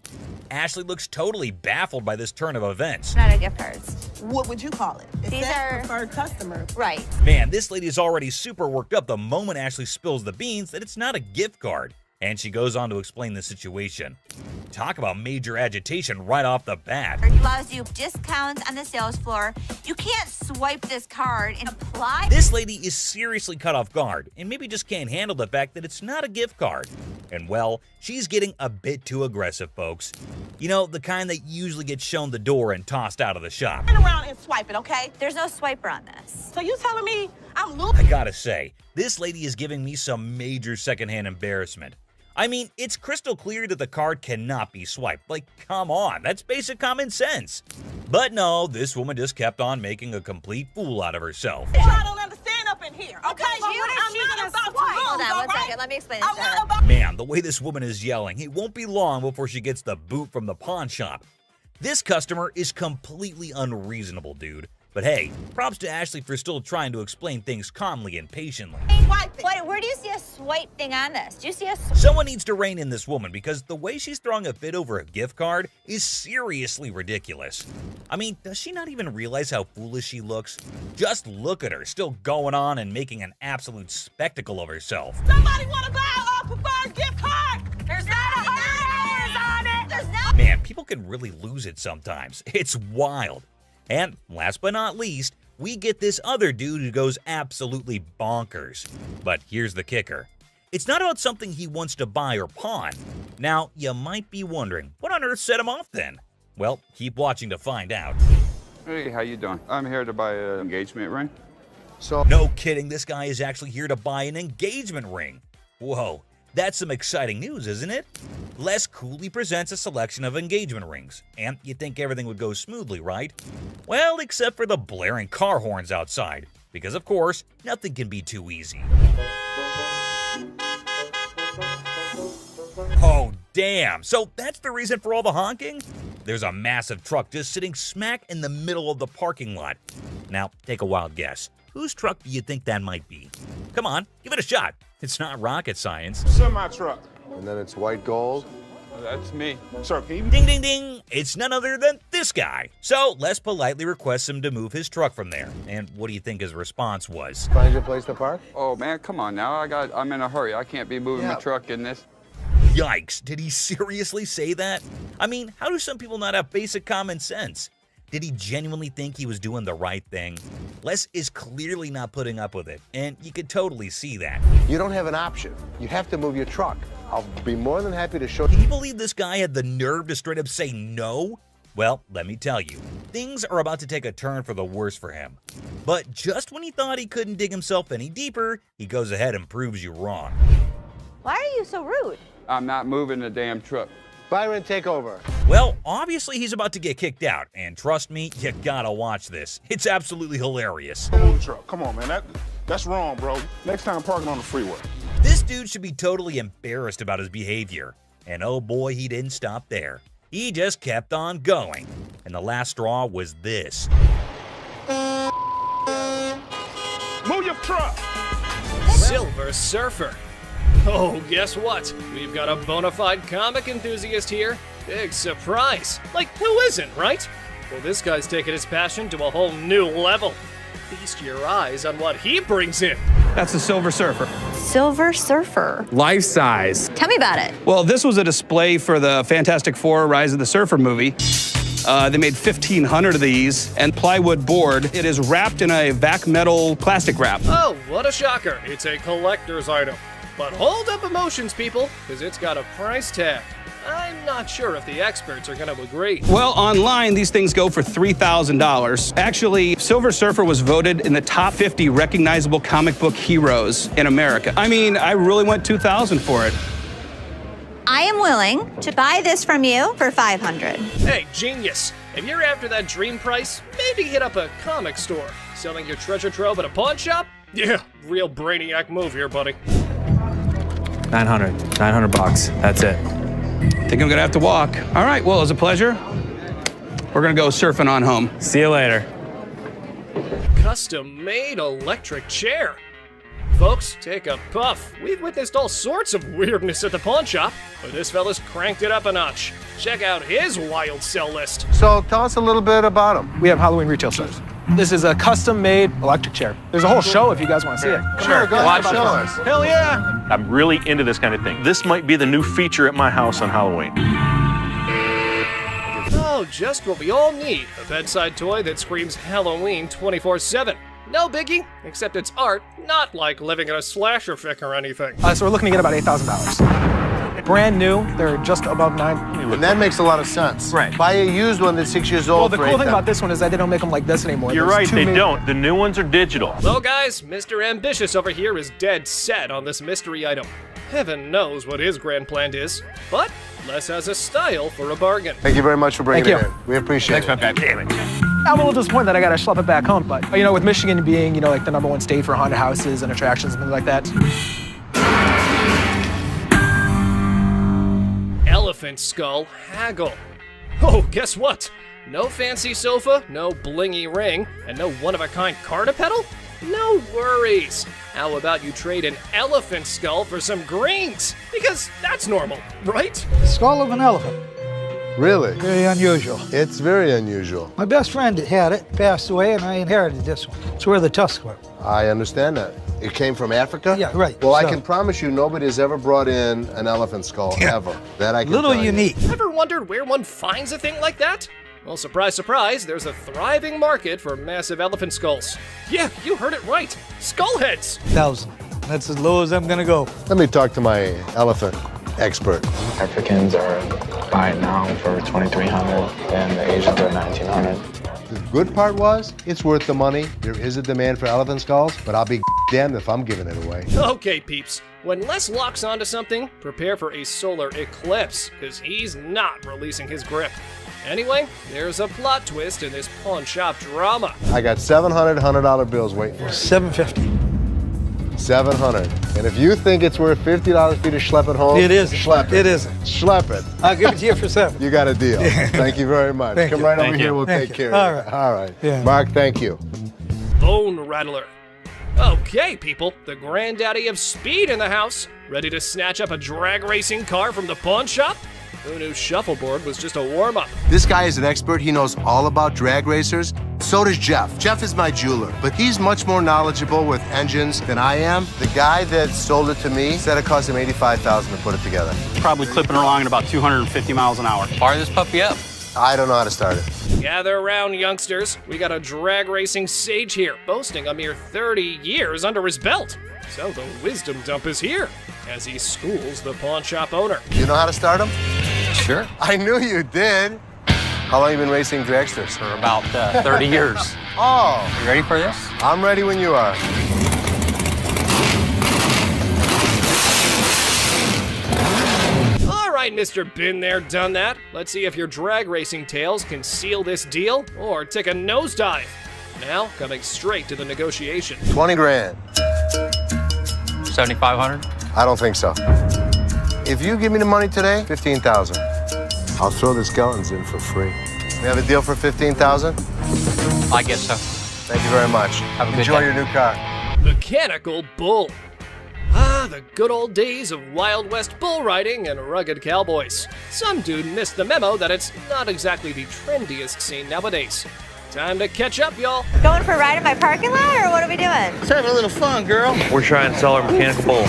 Ashley looks totally baffled by this turn of events. Not a gift cards. What would you call it? It These says are preferred customer. Right. Man, this lady is already super worked up the moment Ashley spills the beans that it's not a gift card. And she goes on to explain the situation. Talk about major agitation right off the bat. It allows you discounts on the sales floor. You can't swipe this card and apply. This lady is seriously caught off guard and maybe just can't handle the fact that it's not a gift card. And well, she's getting a bit too aggressive, folks. You know, the kind that usually gets shown the door and tossed out of the shop. Turn around and swipe it, okay? There's no swiper on this. So you telling me I'm I losing? gotta say, this lady is giving me some major secondhand embarrassment. I mean, it's crystal clear that the card cannot be swiped. Like, come on, that's basic common sense. But no, this woman just kept on making a complete fool out of herself. I don't understand up in here, okay? Because you I'm is not gonna about to swipe. lose, Hold on, all one right? second. Let me explain this I'm to her. not about Man, the way this woman is yelling, it won't be long before she gets the boot from the pawn shop. This customer is completely unreasonable, dude. But hey, props to Ashley for still trying to explain things calmly and patiently. But where do you see a swipe thing on this? Do you see a Someone needs to rein in this woman because the way she's throwing a fit over a gift card is seriously ridiculous. I mean, does she not even realize how foolish she looks? Just look at her, still going on and making an absolute spectacle of herself. Somebody want to buy a preferred gift card? There's not $100 on it. There's not. Man, people can really lose it sometimes. It's wild. And last but not least, we get this other dude who goes absolutely bonkers. But here's the kicker. It's not about something he wants to buy or pawn. Now, you might be wondering, what on earth set him off then? Well, keep watching to find out. Hey, how you doing? I'm here to buy an engagement ring. So, no kidding, this guy is actually here to buy an engagement ring. Whoa, that's some exciting news, isn't it? Les coolly presents a selection of engagement rings, and you'd think everything would go smoothly, right? Well, except for the blaring car horns outside, because of course, nothing can be too easy. Oh, damn. So that's the reason for all the honking? There's a massive truck just sitting smack in the middle of the parking lot. Now, take a wild guess. Whose truck do you think that might be? Come on, give it a shot. It's not rocket science. Semi-truck. And then it's white gold. That's me. Sir, can you... Ding, ding, ding. It's none other than this guy. So Les politely requests him to move his truck from there. And what do you think his response was? Find your place to park? Oh man, come on now. I'm in a hurry. I can't be moving my truck in this. Yikes, did he seriously say that? I mean, how do some people not have basic common sense? Did he genuinely think he was doing the right thing? Les is clearly not putting up with it, and you could totally see that. You don't have an option. You have to move your truck. I'll be more than happy to show Can you. you believe this guy had the nerve to straight up say no? Well, let me tell you, things are about to take a turn for the worse for him. But just when he thought he couldn't dig himself any deeper, he goes ahead and proves you wrong. Why are you so rude? I'm not moving the damn truck. Byron, take over. Well, obviously he's about to get kicked out, and trust me, you gotta watch this. It's absolutely hilarious. Move the truck. Come on, man. That's wrong, bro. Next time, parking on the freeway. This dude should be totally embarrassed about his behavior. And oh boy, he didn't stop there. He just kept on going. And the last straw was this. Move your truck. Silver Surfer. Oh, guess what? We've got a bona fide comic enthusiast here. Big surprise. Like, who isn't, right? Well, this guy's taking his passion to a whole new level. Feast your eyes on what he brings in. That's the Silver Surfer. Silver Surfer. Life size. Tell me about it. Well, this was a display for the Fantastic Four Rise of the Surfer movie. They made 1,500 of these, and plywood board. It is wrapped in a vac metal plastic wrap. Oh, what a shocker. It's a collector's item. But hold up emotions, people, because it's got a price tag. I'm not sure if the experts are going to agree. Well, online, these things go for $3,000. Actually, Silver Surfer was voted in the top 50 recognizable comic book heroes in America. I mean, I really went $2,000 for it. I am willing to buy this from you for $500. Hey, genius. If you're after that dream price, maybe hit up a comic store. Selling your treasure trove at a pawn shop? Yeah, real brainiac move here, buddy. 900 bucks. That's it. Think I'm gonna have to walk. All right, well, it was a pleasure. We're gonna go surfing on home. See you later. Custom-made electric chair. Folks, take a puff. We've witnessed all sorts of weirdness at the pawn shop, but this fella's cranked it up a notch. Check out his wild sell list. So tell us a little bit about them. We have Halloween retail stores. This is a custom-made electric chair. There's a whole show if you guys want to see it. Sure, go ahead, show us. Hell yeah! I'm really into this kind of thing. This might be the new feature at my house on Halloween. Oh, just what we all need. A bedside toy that screams Halloween 24/7. No biggie, except it's art, not like living in a slasher fic or anything. So we're looking to get about $8,000. Brand new, they're just above $9,000. And that makes a lot of sense. Right. Buy a used one that's 6 years old. Well, the cool thing about this one is that they don't make them like this anymore. You're right, they don't. The new ones are digital. Well, guys, Mr. Ambitious over here is dead set on this mystery item. Heaven knows what his grand plan is, but Les has a style for a bargain. Thank you very much for bringing Thank it in. We appreciate it. Damn it. I'm a little disappointed that I gotta schlep it back home, but you know, with Michigan being, you know, like the #1 state for haunted houses and attractions and things like that. Elephant skull haggle. Oh, guess what? No fancy sofa, no blingy ring, and no one-of-a-kind cardapedal? No worries. How about you trade an elephant skull for some greens? Because that's normal, right? Skull of an elephant. Really? Very unusual. It's very unusual. My best friend had it, passed away, and I inherited this one. It's where the tusks were. I understand that. It came from Africa? Yeah, right. Well, I So- can promise you nobody has ever brought in an elephant skull, ever. That I can Little tell you. unique. Ever wondered where one finds a thing like that? Well, surprise, surprise, there's a thriving market for massive elephant skulls. Yeah, you heard it right. Skull heads. 1,000. That's as low as I'm gonna go. Let me talk to my elephant expert. Africans are buying now for $2,300 and the Asians are $1,900. The good part was, it's worth the money. There is a demand for elephant skulls, but I'll be damned if I'm giving it away. Okay, peeps. When Les locks onto something, prepare for a solar eclipse, because he's not releasing his grip. Anyway, there's a plot twist in this pawn shop drama. I got $700 bills waiting for me. $750. $700. And if you think it's worth $50 for you to schlep it home, It isn't. Schlep it. It isn't. Schlep it. I'll give it to you for $7. You got a deal. Thank you very much. Thank Come you. right over Thank here. you. We'll Thank take you. care All of it. right. All right. Yeah. Mark, thank you. Bone Rattler. Okay, people, the granddaddy of speed in the house. Ready to snatch up a drag racing car from the pawn shop? Who knew shuffleboard was just a warm-up? This guy is an expert. He knows all about drag racers. So does Jeff. Jeff is my jeweler, but he's much more knowledgeable with engines than I am. The guy that sold it to me said it cost him $85,000 to put it together. Probably clipping along at about 250 miles an hour. Fire this puppy up. I don't know how to start it. Gather around, youngsters. We got a drag racing sage here, boasting a mere 30 years under his belt. So the wisdom dump is here, as he schools the pawn shop owner. You know how to start him? Sure. I knew you did. How long have you been racing dragsters? For about 30 years. Oh. You ready for this? I'm ready when you are. All right, Mr. Been There, Done That. Let's see if your drag racing tales can seal this deal or take a nosedive. Now, coming straight to the negotiation. 20 grand. 7,500. I don't think so. If you give me the money today, 15,000. I'll throw the skeletons in for free. We have a deal for 15,000? I guess so. Thank you very much. Have a good Enjoy day. your new car. Mechanical Bull. Ah, the good old days of Wild West bull riding and rugged cowboys. Some dude missed the memo that it's not exactly the trendiest scene nowadays. Time to catch up, y'all. Going for a ride in my parking lot, or what are we doing? Let's have a little fun, girl. We're trying to sell our mechanical bull.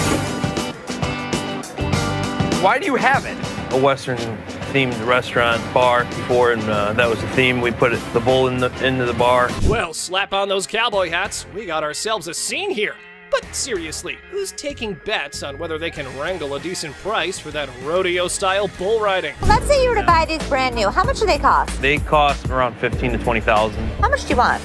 Why do you have it? A Western-themed restaurant bar before, and that was the theme. We put the bull into the bar. Well, slap on those cowboy hats. We got ourselves a scene here. But seriously, who's taking bets on whether they can wrangle a decent price for that rodeo-style bull riding? Let's say you were to buy these brand new. How much do they cost? They cost around $15,000 to $20,000. How much do you want?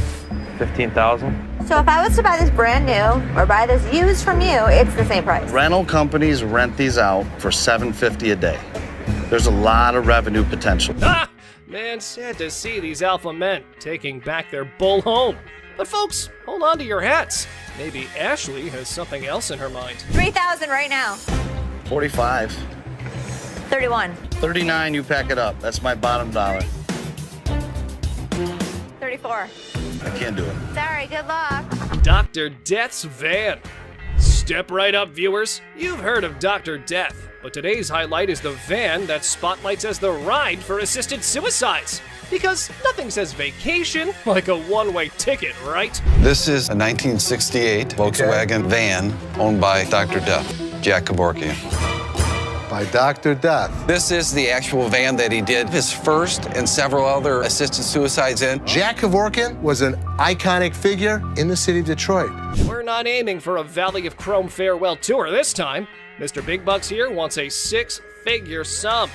$15,000. So if I was to buy this brand new or buy this used from you, it's the same price. Rental companies rent these out for $750 a day. There's a lot of revenue potential. Ah! Man, sad to see these alpha men taking back their bull home. But folks, hold on to your hats. Maybe Ashley has something else in her mind. 3,000 right now. 45. 31. 39, you pack it up. That's my bottom dollar. 34. I can't do it. Sorry, good luck. Dr. Death's van. Step right up, viewers. You've heard of Dr. Death, but today's highlight is the van that spotlights as the ride for assisted suicides. Because nothing says vacation like a one-way ticket, right? This is a 1968 Volkswagen van owned by Dr. Death, Jack Kevorkian. By Dr. Death. This is the actual van that he did his first and several other assisted suicides in. Jack Kevorkian was an iconic figure in the city of Detroit. We're not aiming for a Valley of Chrome farewell tour this time. Mr. Big Bucks here wants a six-figure sum.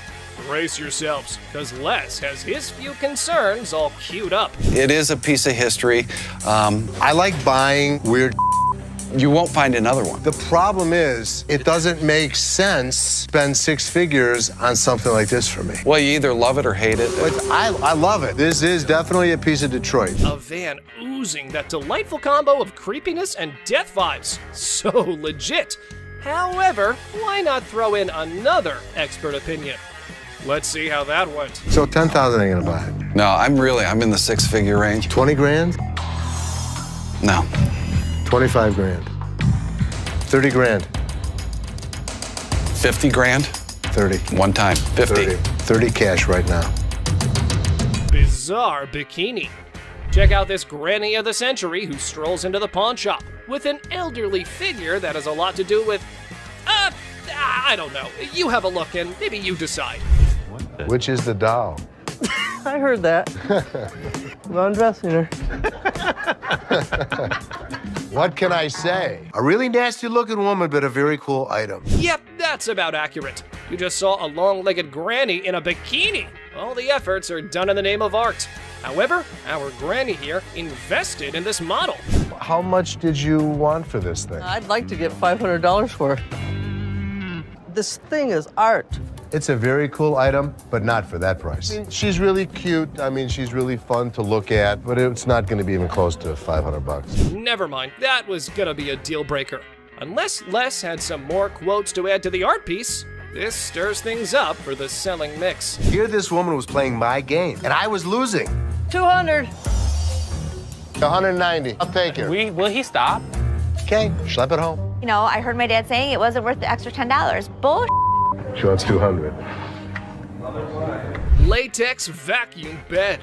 Brace yourselves, because Les has his few concerns all queued up. It is a piece of history. I like buying weird. You won't find another one. The problem is, it doesn't make sense to spend six figures on something like this for me. Well, you either love it or hate it. But I love it. This is definitely a piece of Detroit. A van oozing that delightful combo of creepiness and death vibes. So legit. However, why not throw in another expert opinion? Let's see how that went. So 10,000 ain't gonna buy it. No, I'm in the six-figure range. 20 grand? No. 25 grand. 30 grand. 50 grand? 30. One time. 50. 30 cash right now. Bizarre bikini. Check out this granny of the century who strolls into the pawn shop with an elderly figure that has a lot to do with, I don't know. You have a look and maybe you decide. Which is the doll? I heard that. I'm undressing her. What can I say? A really nasty looking woman, but a very cool item. Yep, that's about accurate. You just saw a long-legged granny in a bikini. All the efforts are done in the name of art. However, our granny here invested in this model. How much did you want for this thing? I'd like to get $500 for it. This thing is art. It's a very cool item, but not for that price. She's really cute. I mean, she's really fun to look at, but it's not going to be even close to $500. Never mind, that was gonna be a deal breaker. Unless Les had some more quotes to add to the art piece, this stirs things up for the selling mix. Here this woman was playing my game, and I was losing. 200. 190. I'll take it. Will he stop? Okay, schlep it home. You know, I heard my dad saying it wasn't worth the extra $10. Bull. She wants 200. Latex vacuum bed.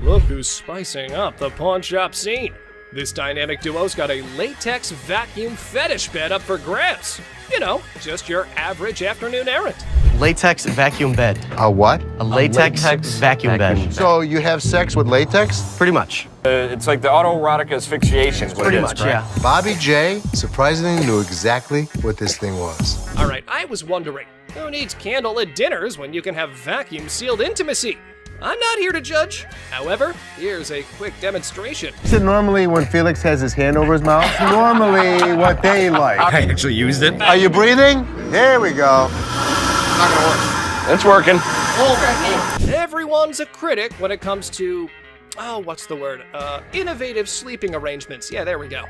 Look who's spicing up the pawn shop scene. This dynamic duo's got a latex vacuum fetish bed up for grabs. You know, just your average afternoon errand. Latex vacuum bed. A what? A latex vacuum bed. So you have sex with latex? Pretty much. It's like the autoerotic asphyxiation. Pretty much, yeah. Bobby J surprisingly knew exactly what this thing was. All right, I was wondering, who needs candlelit dinners when you can have vacuum-sealed intimacy? I'm not here to judge. However, here's a quick demonstration. Is it normally when Felix has his hand over his mouth? Normally what they like. I actually used it. Are you breathing? Here we go. Not gonna work. It's working. Everyone's a critic when it comes to, what's the word? Innovative sleeping arrangements. Yeah, there we go.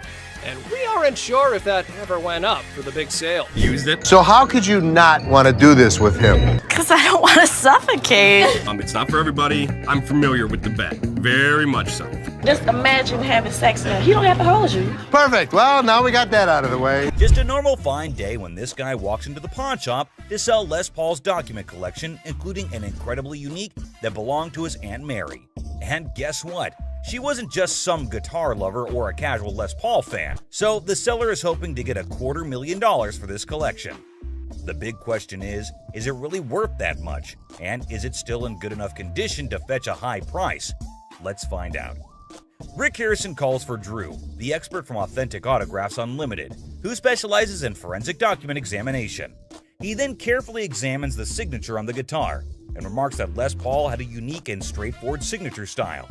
And we aren't sure if that ever went up for the big sale. Used it. So how could you not want to do this with him? Because I don't want to suffocate. It's not for everybody. I'm familiar with the bed. Very much so. Just imagine having sex and he don't have to hold you. Perfect. Well, now we got that out of the way. Just a normal fine day when this guy walks into the pawn shop to sell Les Paul's document collection, including an incredibly unique that belonged to his Aunt Mary. And guess what? She wasn't just some guitar lover or a casual Les Paul fan, so the seller is hoping to get $250,000 for this collection. The big question is it really worth that much? And is it still in good enough condition to fetch a high price? Let's find out. Rick Harrison calls for Drew, the expert from Authentic Autographs Unlimited, who specializes in forensic document examination. He then carefully examines the signature on the guitar and remarks that Les Paul had a unique and straightforward signature style.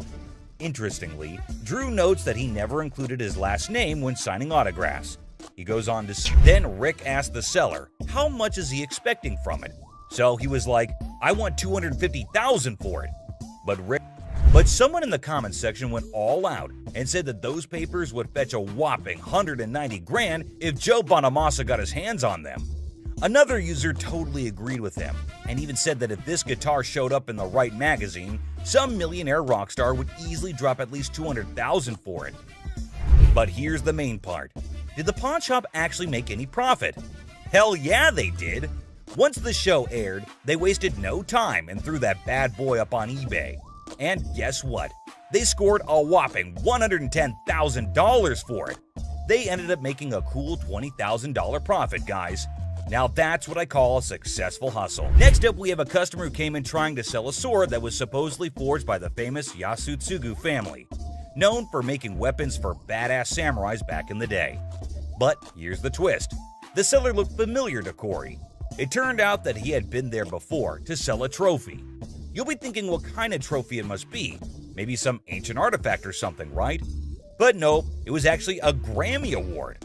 Interestingly, Drew notes that he never included his last name when signing autographs. He goes on to say, then Rick asked the seller, how much is he expecting from it? So he was like, I want $250,000 for it. But someone in the comments section went all out and said that those papers would fetch a whopping $190,000 if Joe Bonamassa got his hands on them. Another user totally agreed with him and even said that if this guitar showed up in the right magazine, some millionaire rock star would easily drop at least $200,000 for it. But here's the main part. Did the pawn shop actually make any profit? Hell yeah, they did. Once the show aired, they wasted no time and threw that bad boy up on eBay. And guess what? They scored a whopping $110,000 for it. They ended up making a cool $20,000 profit, guys. Now that's what I call a successful hustle. Next up, we have a customer who came in trying to sell a sword that was supposedly forged by the famous Yasutsugu family, known for making weapons for badass samurais back in the day. But here's the twist. The seller looked familiar to Corey. It turned out that he had been there before to sell a trophy. You'll be thinking what kind of trophy it must be. Maybe some ancient artifact or something, right? But no, it was actually a Grammy Award.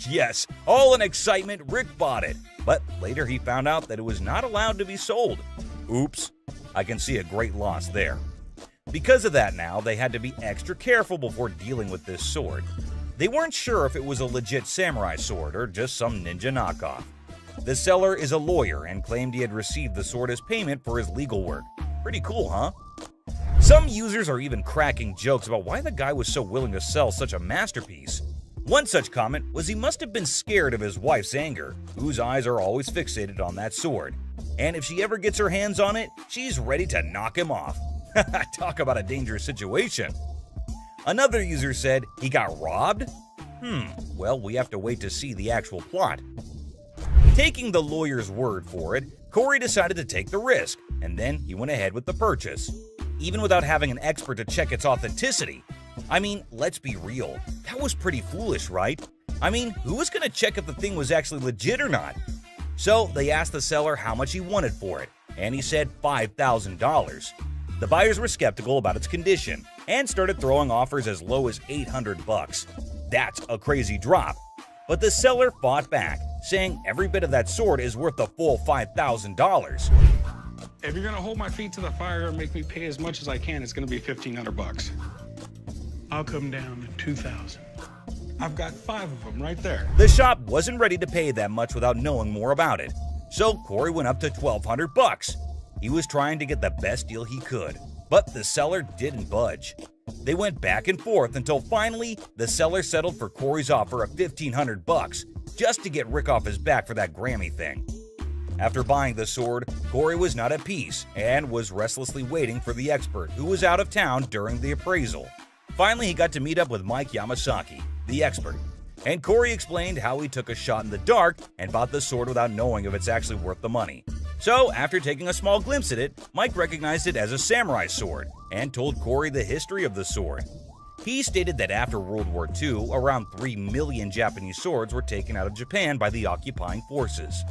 Yes, all in excitement, Rick bought it. But later he found out that it was not allowed to be sold. Oops, I can see a great loss there. Because of that now, they had to be extra careful before dealing with this sword. They weren't sure if it was a legit samurai sword or just some ninja knockoff. The seller is a lawyer and claimed he had received the sword as payment for his legal work. Pretty cool, huh? Some users are even cracking jokes about why the guy was so willing to sell such a masterpiece. One such comment was he must have been scared of his wife's anger, whose eyes are always fixated on that sword. And if she ever gets her hands on it, she's ready to knock him off. Talk about a dangerous situation. Another user said he got robbed? Well, we have to wait to see the actual plot. Taking the lawyer's word for it, Corey decided to take the risk, and then he went ahead with the purchase, even without having an expert to check its authenticity. I mean, let's be real. That was pretty foolish, right? I mean, who was going to check if the thing was actually legit or not? So they asked the seller how much he wanted for it, and he said $5,000. The buyers were skeptical about its condition and started throwing offers as low as $800. That's a crazy drop. But the seller fought back, saying every bit of that sword is worth the full $5,000. If you're gonna hold my feet to the fire and make me pay as much as I can, it's gonna be $1,500. I'll come down to $2,000. I've got 5 of them right there. The shop wasn't ready to pay that much without knowing more about it, so Corey went up to $1,200. He was trying to get the best deal he could, but the seller didn't budge. They went back and forth until finally the seller settled for Corey's offer of $1,500 just to get Rick off his back for that Grammy thing. After buying the sword, Corey was not at peace and was restlessly waiting for the expert, who was out of town during the appraisal. Finally, he got to meet up with Mike Yamasaki, the expert, and Corey explained how he took a shot in the dark and bought the sword without knowing if it's actually worth the money. So, after taking a small glimpse at it, Mike recognized it as a samurai sword and told Corey the history of the sword. He stated that after World War II, around 3 million Japanese swords were taken out of Japan by the occupying forces.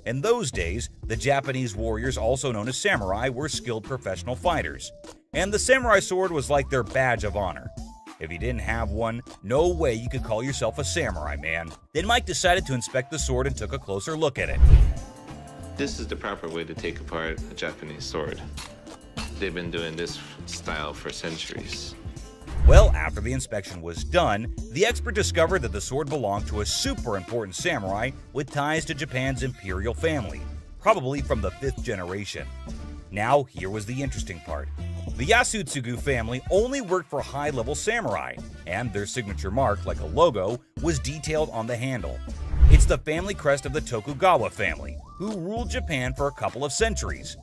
In those days, the Japanese warriors, also known as samurai, were skilled professional fighters, and the samurai sword was like their badge of honor. If you didn't have one, no way you could call yourself a samurai, man. Then Mike decided to inspect the sword and took a closer look at it. This is the proper way to take apart a Japanese sword. They've been doing this style for centuries. Well, after the inspection was done, the expert discovered that the sword belonged to a super important samurai with ties to Japan's imperial family, probably from the 5th generation. Now, here was the interesting part. The Yasutsugu family only worked for high-level samurai, and their signature mark, like a logo, was detailed on the handle. It's the family crest of the Tokugawa family, who ruled Japan for a couple of centuries.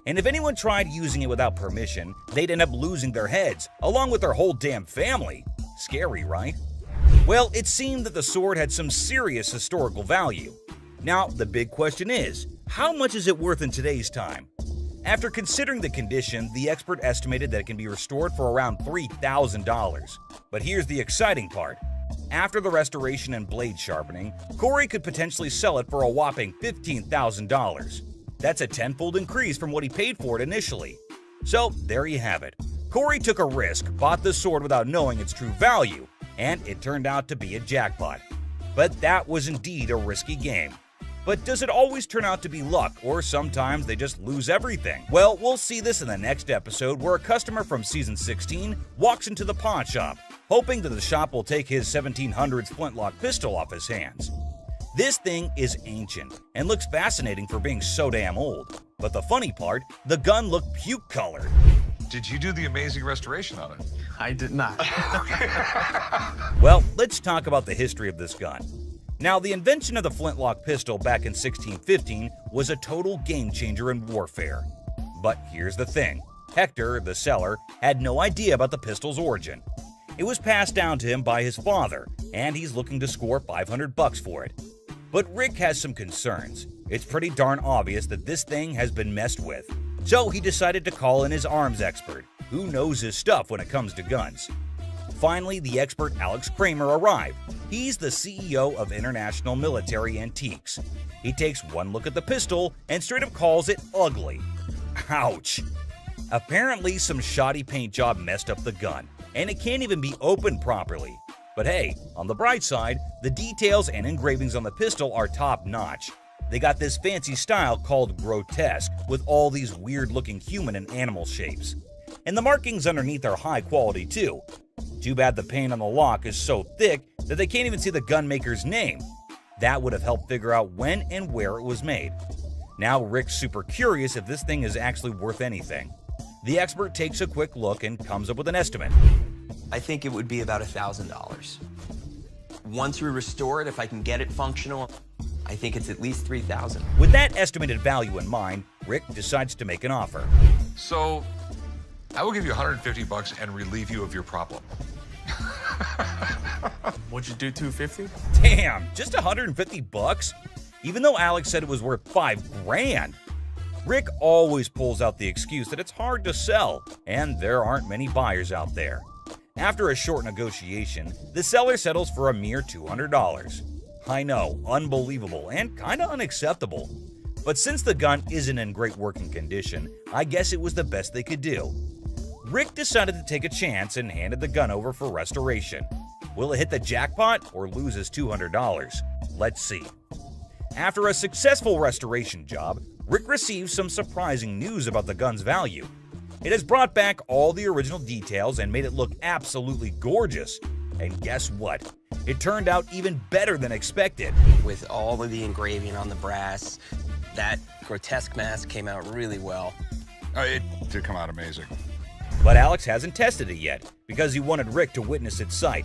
And if anyone tried using it without permission, they'd end up losing their heads, along with their whole damn family. Scary, right? Well, it seemed that the sword had some serious historical value. Now, the big question is, how much is it worth in today's time? After considering the condition, the expert estimated that it can be restored for around $3,000. But here's the exciting part. After the restoration and blade sharpening, Corey could potentially sell it for a whopping $15,000. That's a tenfold increase from what he paid for it initially. So there you have it. Corey took a risk, bought the sword without knowing its true value, and it turned out to be a jackpot. But that was indeed a risky game. But does it always turn out to be luck, or sometimes they just lose everything? Well, we'll see this in the next episode, where a customer from Season 16 walks into the pawn shop, hoping that the shop will take his 1700s flintlock pistol off his hands. This thing is ancient and looks fascinating for being so damn old. But the funny part, the gun looked puke-colored. Did you do the amazing restoration on it? I did not. Well, let's talk about the history of this gun. Now, the invention of the flintlock pistol back in 1615 was a total game-changer in warfare. But here's the thing. Hector, the seller, had no idea about the pistol's origin. It was passed down to him by his father, and he's looking to score $500 for it. But Rick has some concerns. It's pretty darn obvious that this thing has been messed with. So he decided to call in his arms expert, who knows his stuff when it comes to guns. Finally, the expert Alex Kramer arrived. He's the CEO of International Military Antiques. He takes one look at the pistol and straight up calls it ugly. Ouch! Apparently, some shoddy paint job messed up the gun, and it can't even be opened properly. But hey, on the bright side, the details and engravings on the pistol are top-notch. They got this fancy style called grotesque, with all these weird-looking human and animal shapes. And the markings underneath are high quality too. Too bad the paint on the lock is so thick that they can't even see the gun maker's name. That would have helped figure out when and where it was made. Now Rick's super curious if this thing is actually worth anything. The expert takes a quick look and comes up with an estimate. I think it would be about $1,000. Once we restore it, if I can get it functional, I think it's at least $3,000. With that estimated value in mind, Rick decides to make an offer. So, I will give you $150 and relieve you of your problem. Would you do $250? Damn, just $150? Even though Alex said it was worth $5,000. Rick always pulls out the excuse that it's hard to sell, and there aren't many buyers out there. After a short negotiation, the seller settles for a mere $200. I know, unbelievable and kinda unacceptable. But since the gun isn't in great working condition, I guess it was the best they could do. Rick decided to take a chance and handed the gun over for restoration. Will it hit the jackpot or lose his $200? Let's see. After a successful restoration job, Rick receives some surprising news about the gun's value. It has brought back all the original details and made it look absolutely gorgeous. And guess what? It turned out even better than expected. With all of the engraving on the brass, that grotesque mask came out really well. It did come out amazing. But Alex hasn't tested it yet because he wanted Rick to witness its sight.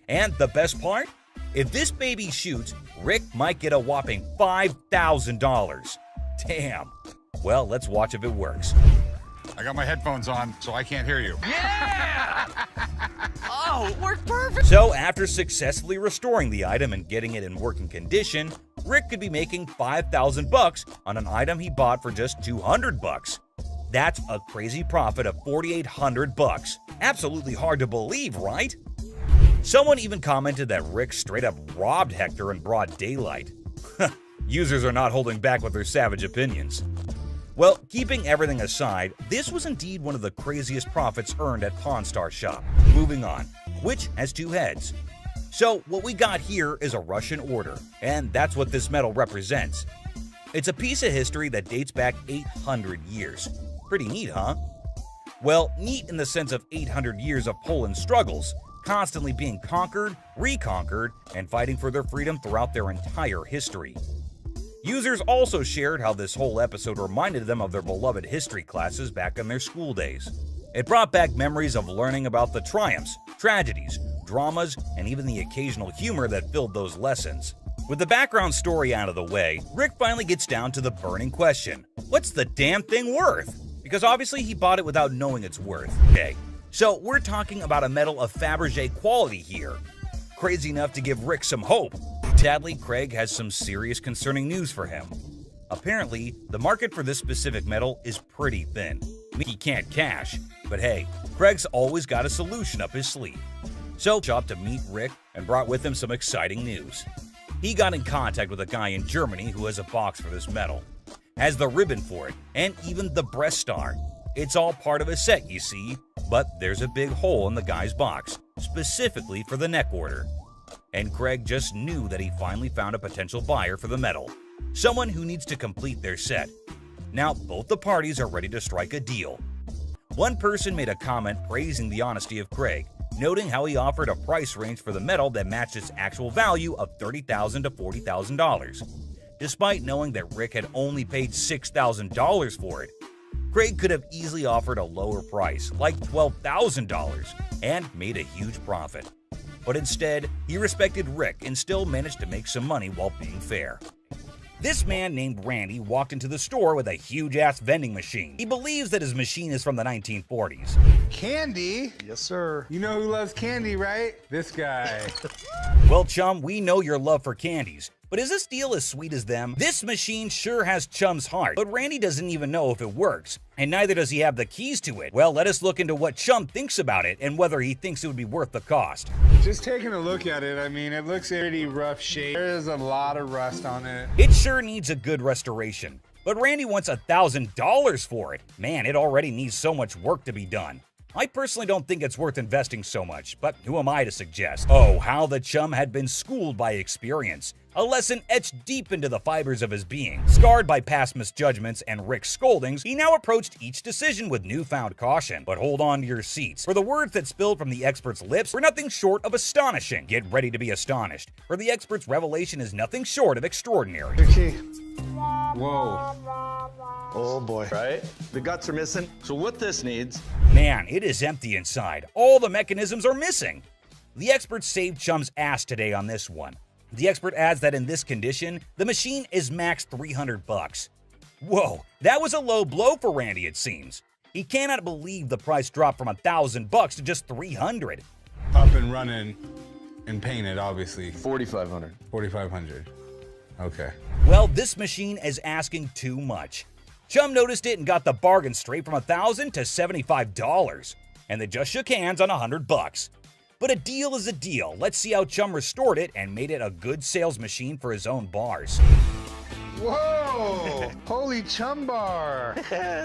And the best part? If this baby shoots, Rick might get a whopping $5,000. Damn. Well, let's watch if it works. I got my headphones on, so I can't hear you. Oh, it worked perfect. So after successfully restoring the item and getting it in working condition, Rick could be making $5,000 on an item he bought for just $200. That's a crazy profit of $4,800. Absolutely hard to believe, right? Someone even commented that Rick straight up robbed Hector in broad daylight. Users are not holding back with their savage opinions. Well, keeping everything aside, this was indeed one of the craziest profits earned at Pawn Star Shop. Moving on, which has two heads. So what we got here is a Russian order, and that's what this medal represents. It's a piece of history that dates back 800 years. Pretty neat, huh? Well, neat in the sense of 800 years of Poland's struggles, constantly being conquered, reconquered, and fighting for their freedom throughout their entire history. Users also shared how this whole episode reminded them of their beloved history classes back in their school days. It brought back memories of learning about the triumphs, tragedies, dramas, and even the occasional humor that filled those lessons. With the background story out of the way, Rick finally gets down to the burning question. What's the damn thing worth? Because obviously he bought it without knowing its worth. Okay, so we're talking about a medal of Fabergé quality here. Crazy enough to give Rick some hope. Sadly, Craig has some serious concerning news for him. Apparently, the market for this specific medal is pretty thin. He can't cash, but hey, Craig's always got a solution up his sleeve. So, stopped to meet Rick and brought with him some exciting news. He got in contact with a guy in Germany who has a box for this medal, has the ribbon for it, and even the breast star. It's all part of a set, you see, but there's a big hole in the guy's box, specifically for the neck order. And Craig just knew that he finally found a potential buyer for the medal, someone who needs to complete their set. Now, both the parties are ready to strike a deal. One person made a comment praising the honesty of Craig, noting how he offered a price range for the medal that matched its actual value of $30,000 to $40,000. Despite knowing that Rick had only paid $6,000 for it, Craig could have easily offered a lower price, like $12,000, and made a huge profit. But instead, he respected Rick and still managed to make some money while being fair. This man named Randy walked into the store with a huge-ass vending machine. He believes that his machine is from the 1940s. Candy? Yes, sir. You know who loves candy, right? This guy. Well, chum, we know your love for candies, but is this deal as sweet as them? This machine sure has Chum's heart, but Randy doesn't even know if it works, and neither does he have the keys to it. Well, let us look into what Chum thinks about it and whether he thinks it would be worth the cost. Just taking a look at it, I mean, it looks pretty rough shape. There is a lot of rust on it. It sure needs a good restoration, but Randy wants $1,000 for it. Man, it already needs so much work to be done. I personally don't think it's worth investing so much, but who am I to suggest? Oh, how the chum had been schooled by experience. A lesson etched deep into the fibers of his being. Scarred by past misjudgments and Rick's scoldings, he now approached each decision with newfound caution. But hold on to your seats, for the words that spilled from the expert's lips were nothing short of astonishing. Get ready to be astonished, for the expert's revelation is nothing short of extraordinary. Whoa. Oh boy. Right? The guts are missing. So what this needs... Man, it is empty inside. All the mechanisms are missing. The expert saved Chum's ass today on this one. The expert adds that in this condition, the machine is max $300. Whoa, that was a low blow for Randy, it seems. He cannot believe the price dropped from $1,000 to just $300. Up and running and painted, obviously. $4,500. $4,500. Okay. Well, this machine is asking too much. Chum noticed it and got the bargain straight from $1,000 to $75. and they just shook hands on $100. But a deal is a deal. Let's see how Chum restored it and made it a good sales machine for his own bars. Whoa! Holy Chum bar!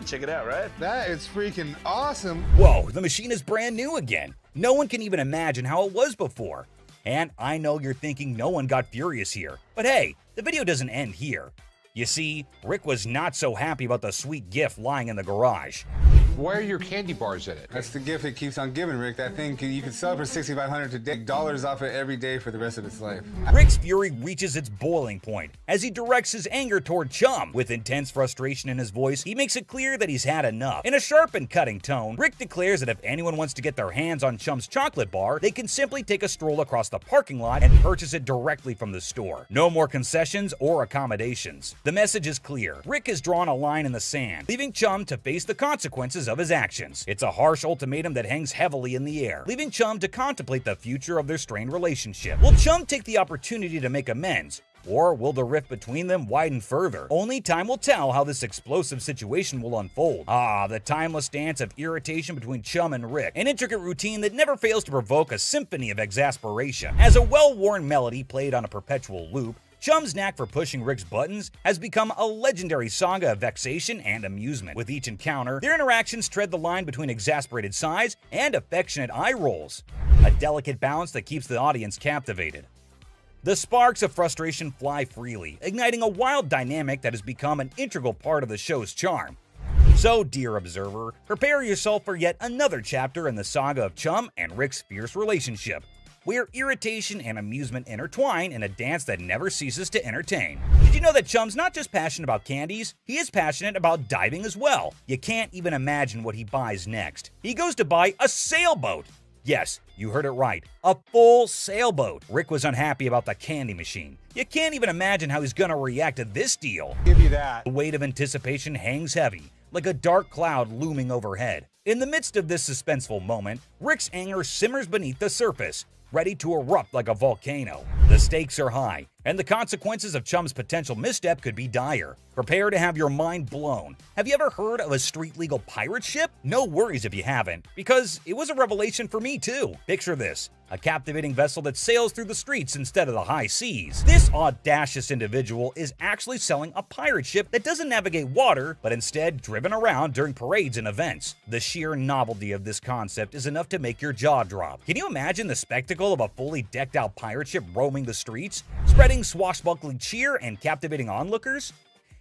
Check it out, right? That is freaking awesome. Whoa, the machine is brand new again. No one can even imagine how it was before. And I know you're thinking no one got furious here. But hey, the video doesn't end here. You see, Rick was not so happy about the sweet gift lying in the garage. Why are your candy bars in it? That's the gift it keeps on giving, Rick. That thing, you can sell it for $6,500 today, dollars off it every day for the rest of its life. Rick's fury reaches its boiling point as he directs his anger toward Chum. With intense frustration in his voice, he makes it clear that he's had enough. In a sharp and cutting tone, Rick declares that if anyone wants to get their hands on Chum's chocolate bar, they can simply take a stroll across the parking lot and purchase it directly from the store. No more concessions or accommodations. The message is clear. Rick has drawn a line in the sand, leaving Chum to face the consequences of his actions. It's a harsh ultimatum that hangs heavily in the air, leaving Chum to contemplate the future of their strained relationship. Will Chum take the opportunity to make amends, or will the rift between them widen further? Only time will tell how this explosive situation will unfold. The timeless dance of irritation between Chum and Rick, an intricate routine that never fails to provoke a symphony of exasperation. As a well-worn melody played on a perpetual loop, Chum's knack for pushing Rick's buttons has become a legendary saga of vexation and amusement. With each encounter, their interactions tread the line between exasperated sighs and affectionate eye rolls, a delicate balance that keeps the audience captivated. The sparks of frustration fly freely, igniting a wild dynamic that has become an integral part of the show's charm. So, dear observer, prepare yourself for yet another chapter in the saga of Chum and Rick's fierce relationship, where irritation and amusement intertwine in a dance that never ceases to entertain. Did you know that Chum's not just passionate about candies, he is passionate about diving as well? You can't even imagine what he buys next. He goes to buy a sailboat! Yes, you heard it right, a full sailboat. Rick was unhappy about the candy machine. You can't even imagine how he's gonna react to this deal. Give you that. The weight of anticipation hangs heavy, like a dark cloud looming overhead. In the midst of this suspenseful moment, Rick's anger simmers beneath the surface, ready to erupt like a volcano. The stakes are high, and the consequences of Chum's potential misstep could be dire. Prepare to have your mind blown. Have you ever heard of a street-legal pirate ship? No worries if you haven't, because it was a revelation for me too. Picture this: a captivating vessel that sails through the streets instead of the high seas. This audacious individual is actually selling a pirate ship that doesn't navigate water, but instead driven around during parades and events. The sheer novelty of this concept is enough to make your jaw drop. Can you imagine the spectacle of a fully decked out pirate ship roaming the streets, spreading swashbuckling cheer and captivating onlookers?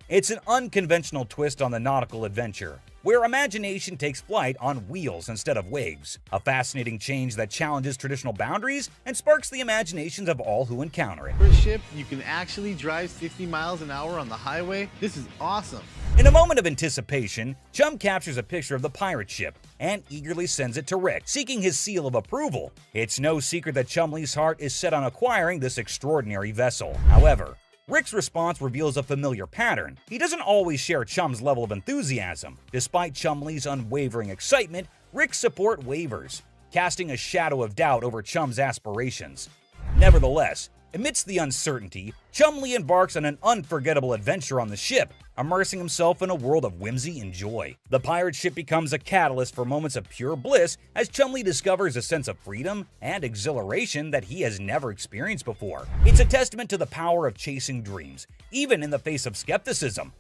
It's an unconventional twist on the nautical adventure, where imagination takes flight on wheels instead of waves. A fascinating change that challenges traditional boundaries and sparks the imaginations of all who encounter it. For a ship, you can actually drive 60 miles an hour on the highway. This is awesome. In a moment of anticipation, Chum captures a picture of the pirate ship and eagerly sends it to Rick, seeking his seal of approval. It's no secret that Chumlee's heart is set on acquiring this extraordinary vessel. However, Rick's response reveals a familiar pattern. He doesn't always share Chum's level of enthusiasm. Despite Chumlee's unwavering excitement, Rick's support wavers, casting a shadow of doubt over Chum's aspirations. Nevertheless, amidst the uncertainty, Chumlee embarks on an unforgettable adventure on the ship, immersing himself in a world of whimsy and joy. The pirate ship becomes a catalyst for moments of pure bliss as Chumlee discovers a sense of freedom and exhilaration that he has never experienced before. It's a testament to the power of chasing dreams, even in the face of skepticism.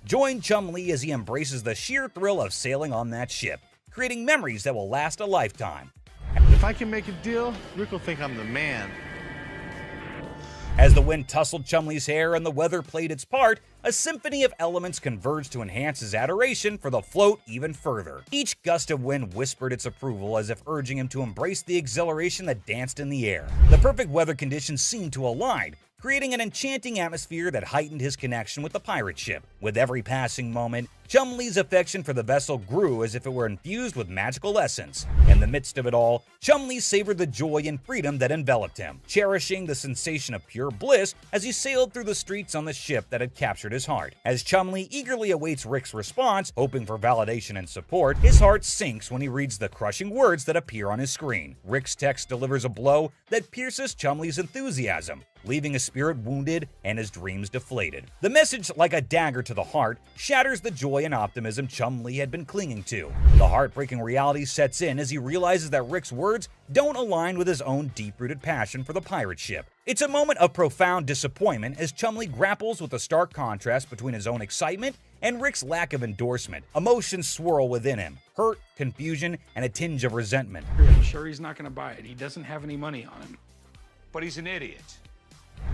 Join Chumlee as he embraces the sheer thrill of sailing on that ship, creating memories that will last a lifetime. If I can make a deal, Rick will think I'm the man. As the wind tussled Chumlee's hair and the weather played its part, a symphony of elements converged to enhance his adoration for the float even further. Each gust of wind whispered its approval as if urging him to embrace the exhilaration that danced in the air. The perfect weather conditions seemed to align, creating an enchanting atmosphere that heightened his connection with the pirate ship. With every passing moment, Chumlee's affection for the vessel grew as if it were infused with magical essence. In the midst of it all, Chumlee savored the joy and freedom that enveloped him, cherishing the sensation of pure bliss as he sailed through the streets on the ship that had captured his heart. As Chumlee eagerly awaits Rick's response, hoping for validation and support, his heart sinks when he reads the crushing words that appear on his screen. Rick's text delivers a blow that pierces Chumlee's enthusiasm, leaving his spirit wounded and his dreams deflated. The message, like a dagger to the heart, shatters the joy joy and optimism Chumlee had been clinging to. The heartbreaking reality sets in as he realizes that Rick's words don't align with his own deep-rooted passion for the pirate ship. It's a moment of profound disappointment as Chumlee grapples with the stark contrast between his own excitement and Rick's lack of endorsement. Emotions swirl within him: hurt, confusion, and a tinge of resentment. I'm sure he's not going to buy it. He doesn't have any money on him. But he's an idiot.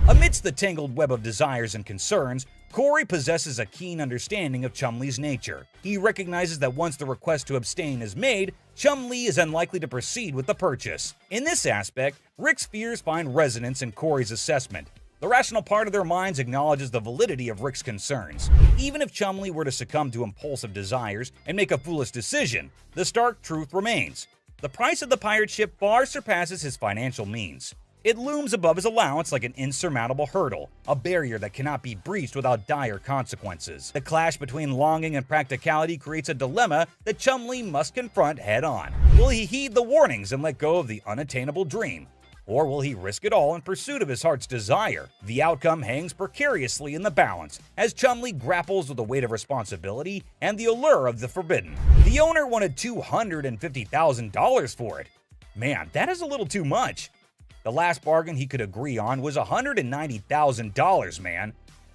Amidst the tangled web of desires and concerns, Corey possesses a keen understanding of Chumlee's nature. He recognizes that once the request to abstain is made, Chumlee is unlikely to proceed with the purchase. In this aspect, Rick's fears find resonance in Corey's assessment. The rational part of their minds acknowledges the validity of Rick's concerns. Even if Chumlee were to succumb to impulsive desires and make a foolish decision, the stark truth remains: the price of the pirate ship far surpasses his financial means. It looms above his allowance like an insurmountable hurdle, a barrier that cannot be breached without dire consequences. The clash between longing and practicality creates a dilemma that Chumlee must confront head-on. Will he heed the warnings and let go of the unattainable dream? Or will he risk it all in pursuit of his heart's desire? The outcome hangs precariously in the balance as Chumlee grapples with the weight of responsibility and the allure of the forbidden. The owner wanted $250,000 for it. Man, that is a little too much. The last bargain he could agree on was $190,000, man.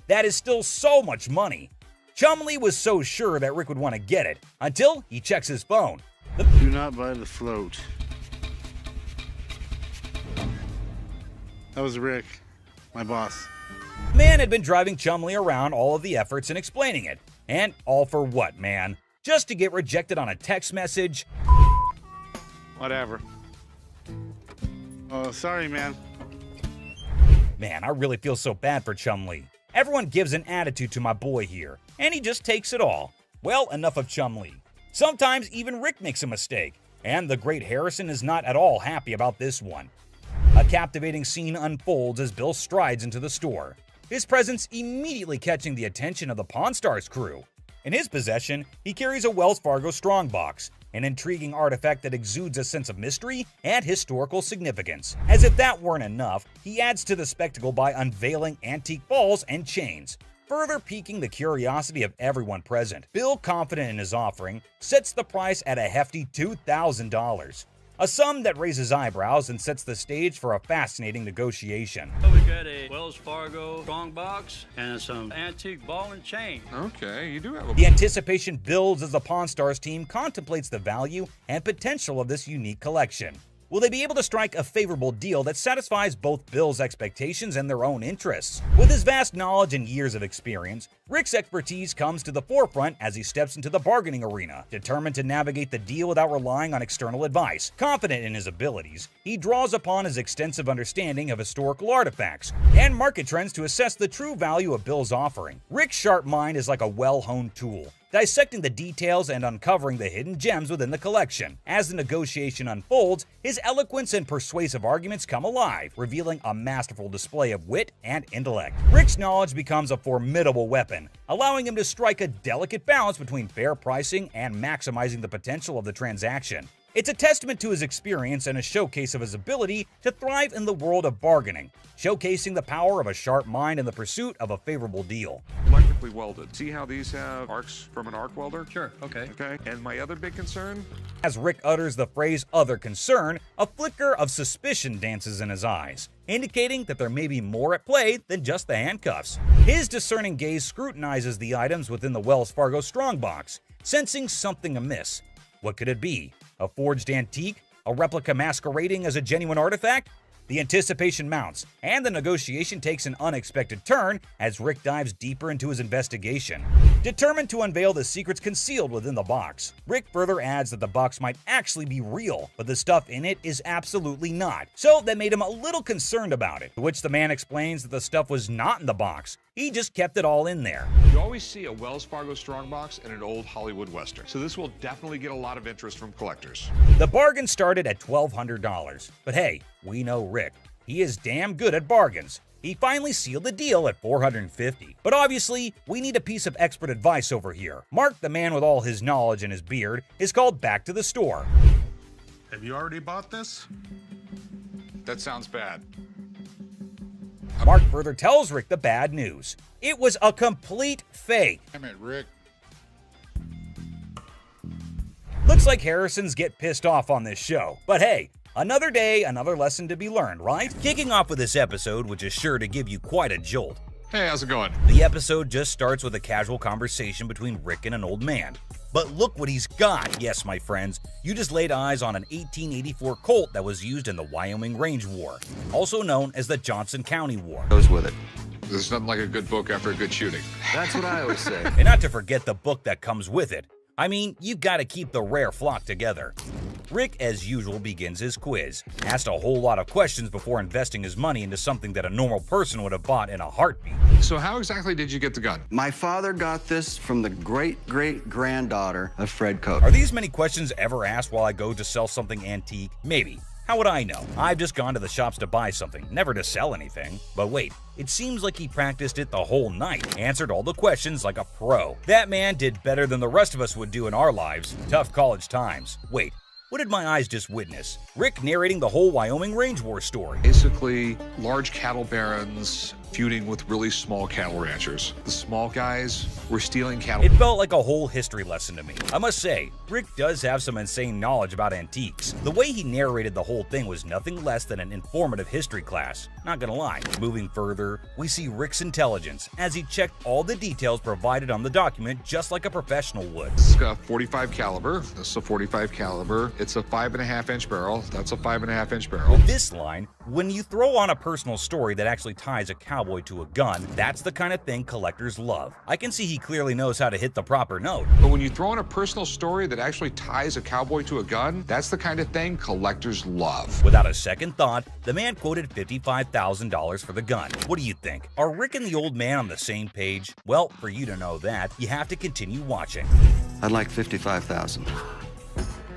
That is still so much money. Chumlee was so sure that Rick would want to get it, until he checks his phone. Do not buy the float. That was Rick, my boss. The man had been driving Chumlee around all of the efforts and explaining it. And all for what, man? Just to get rejected on a text message? Whatever. Oh, sorry, man. Man, I really feel so bad for Chumlee. Everyone gives an attitude to my boy here, and he just takes it all. Well, enough of Chumlee. Sometimes even Rick makes a mistake, and the great Harrison is not at all happy about this one. A captivating scene unfolds as Bill strides into the store, his presence immediately catching the attention of the Pawn Stars crew. In his possession, he carries a Wells Fargo strongbox, an intriguing artifact that exudes a sense of mystery and historical significance. As if that weren't enough, he adds to the spectacle by unveiling antique balls and chains, further piquing the curiosity of everyone present. Bill, confident in his offering, sets the price at a hefty $2,000. A sum that raises eyebrows and sets the stage for a fascinating negotiation. We got a Wells Fargo strongbox and some antique ball and chain. Okay, you do have a... The anticipation builds as the Pawn Stars team contemplates the value and potential of this unique collection. Will they be able to strike a favorable deal that satisfies both Bill's expectations and their own interests? With his vast knowledge and years of experience, Rick's expertise comes to the forefront as he steps into the bargaining arena. Determined to navigate the deal without relying on external advice, confident in his abilities, he draws upon his extensive understanding of historical artifacts and market trends to assess the true value of Bill's offering. Rick's sharp mind is like a well-honed tool, dissecting the details and uncovering the hidden gems within the collection. As the negotiation unfolds, his eloquence and persuasive arguments come alive, revealing a masterful display of wit and intellect. Rick's knowledge becomes a formidable weapon, allowing him to strike a delicate balance between fair pricing and maximizing the potential of the transaction. It's a testament to his experience and a showcase of his ability to thrive in the world of bargaining, showcasing the power of a sharp mind in the pursuit of a favorable deal. Electrically welded. See how these have arcs from an arc welder? Sure, okay. Okay, and my other big concern? As Rick utters the phrase "other concern," a flicker of suspicion dances in his eyes, indicating that there may be more at play than just the handcuffs. His discerning gaze scrutinizes the items within the Wells Fargo strongbox, sensing something amiss. What could it be? A forged antique? A replica masquerading as a genuine artifact? The anticipation mounts, and the negotiation takes an unexpected turn as Rick dives deeper into his investigation. Determined to unveil the secrets concealed within the box, Rick further adds that the box might actually be real, but the stuff in it is absolutely not. So that made him a little concerned about it, to which the man explains that the stuff was not in the box. He just kept it all in there. You always see a Wells Fargo strongbox in an old Hollywood Western, so this will definitely get a lot of interest from collectors. The bargain started at $1,200, but hey, we know Rick. He is damn good at bargains. He finally sealed the deal at $450. But obviously, we need a piece of expert advice over here. Mark, the man with all his knowledge and his beard, is called back to the store. Have you already bought this? That sounds bad. Mark further tells Rick the bad news. It was a complete fake. Damn it, Rick. Looks like Harrisons get pissed off on this show, but hey, another day, another lesson to be learned, right? Kicking off with this episode, which is sure to give you quite a jolt. Hey, how's it going? The episode just starts with a casual conversation between Rick and an old man. But look what he's got! Yes, my friends, you just laid eyes on an 1884 Colt that was used in the Wyoming Range War, also known as the Johnson County War. Goes with it. There's nothing like a good book after a good shooting. That's what I always say. And not to forget the book that comes with it. I mean, you've got to keep the rare flock together. Rick, as usual, begins his quiz, asked a whole lot of questions before investing his money into something that a normal person would have bought in a heartbeat. So how exactly did you get the gun? My father got this from the great-great-granddaughter of Fred Koch. Are these many questions ever asked while I go to sell something antique? Maybe. How would I know? I've just gone to the shops to buy something, never to sell anything. But wait, it seems like he practiced it the whole night, answered all the questions like a pro. That man did better than the rest of us would do in our lives. Tough college times. Wait, what did my eyes just witness? Rick narrating the whole Wyoming Range War story. Basically, large cattle barons feuding with really small cattle ranchers. The small guys were stealing cattle. It felt like a whole history lesson to me. I must say, Rick does have some insane knowledge about antiques. The way he narrated the whole thing was nothing less than an informative history class, not gonna lie. Moving further, we see Rick's intelligence as he checked all the details provided on the document just like a professional would. This is a 45 caliber. This is a 45 caliber. It's a 5.5 inch barrel. That's a 5.5 inch barrel. With this line, when you throw on a personal story that actually ties a cowboy to a gun, that's the kind of thing collectors love. I can see he clearly knows how to hit the proper note. But when you throw in a personal story that actually ties a cowboy to a gun, that's the kind of thing collectors love. Without a second thought, the man quoted $55,000 for the gun. What do you think? Are Rick and the old man on the same page? Well, for you to know that, you have to continue watching. I'd like $55,000.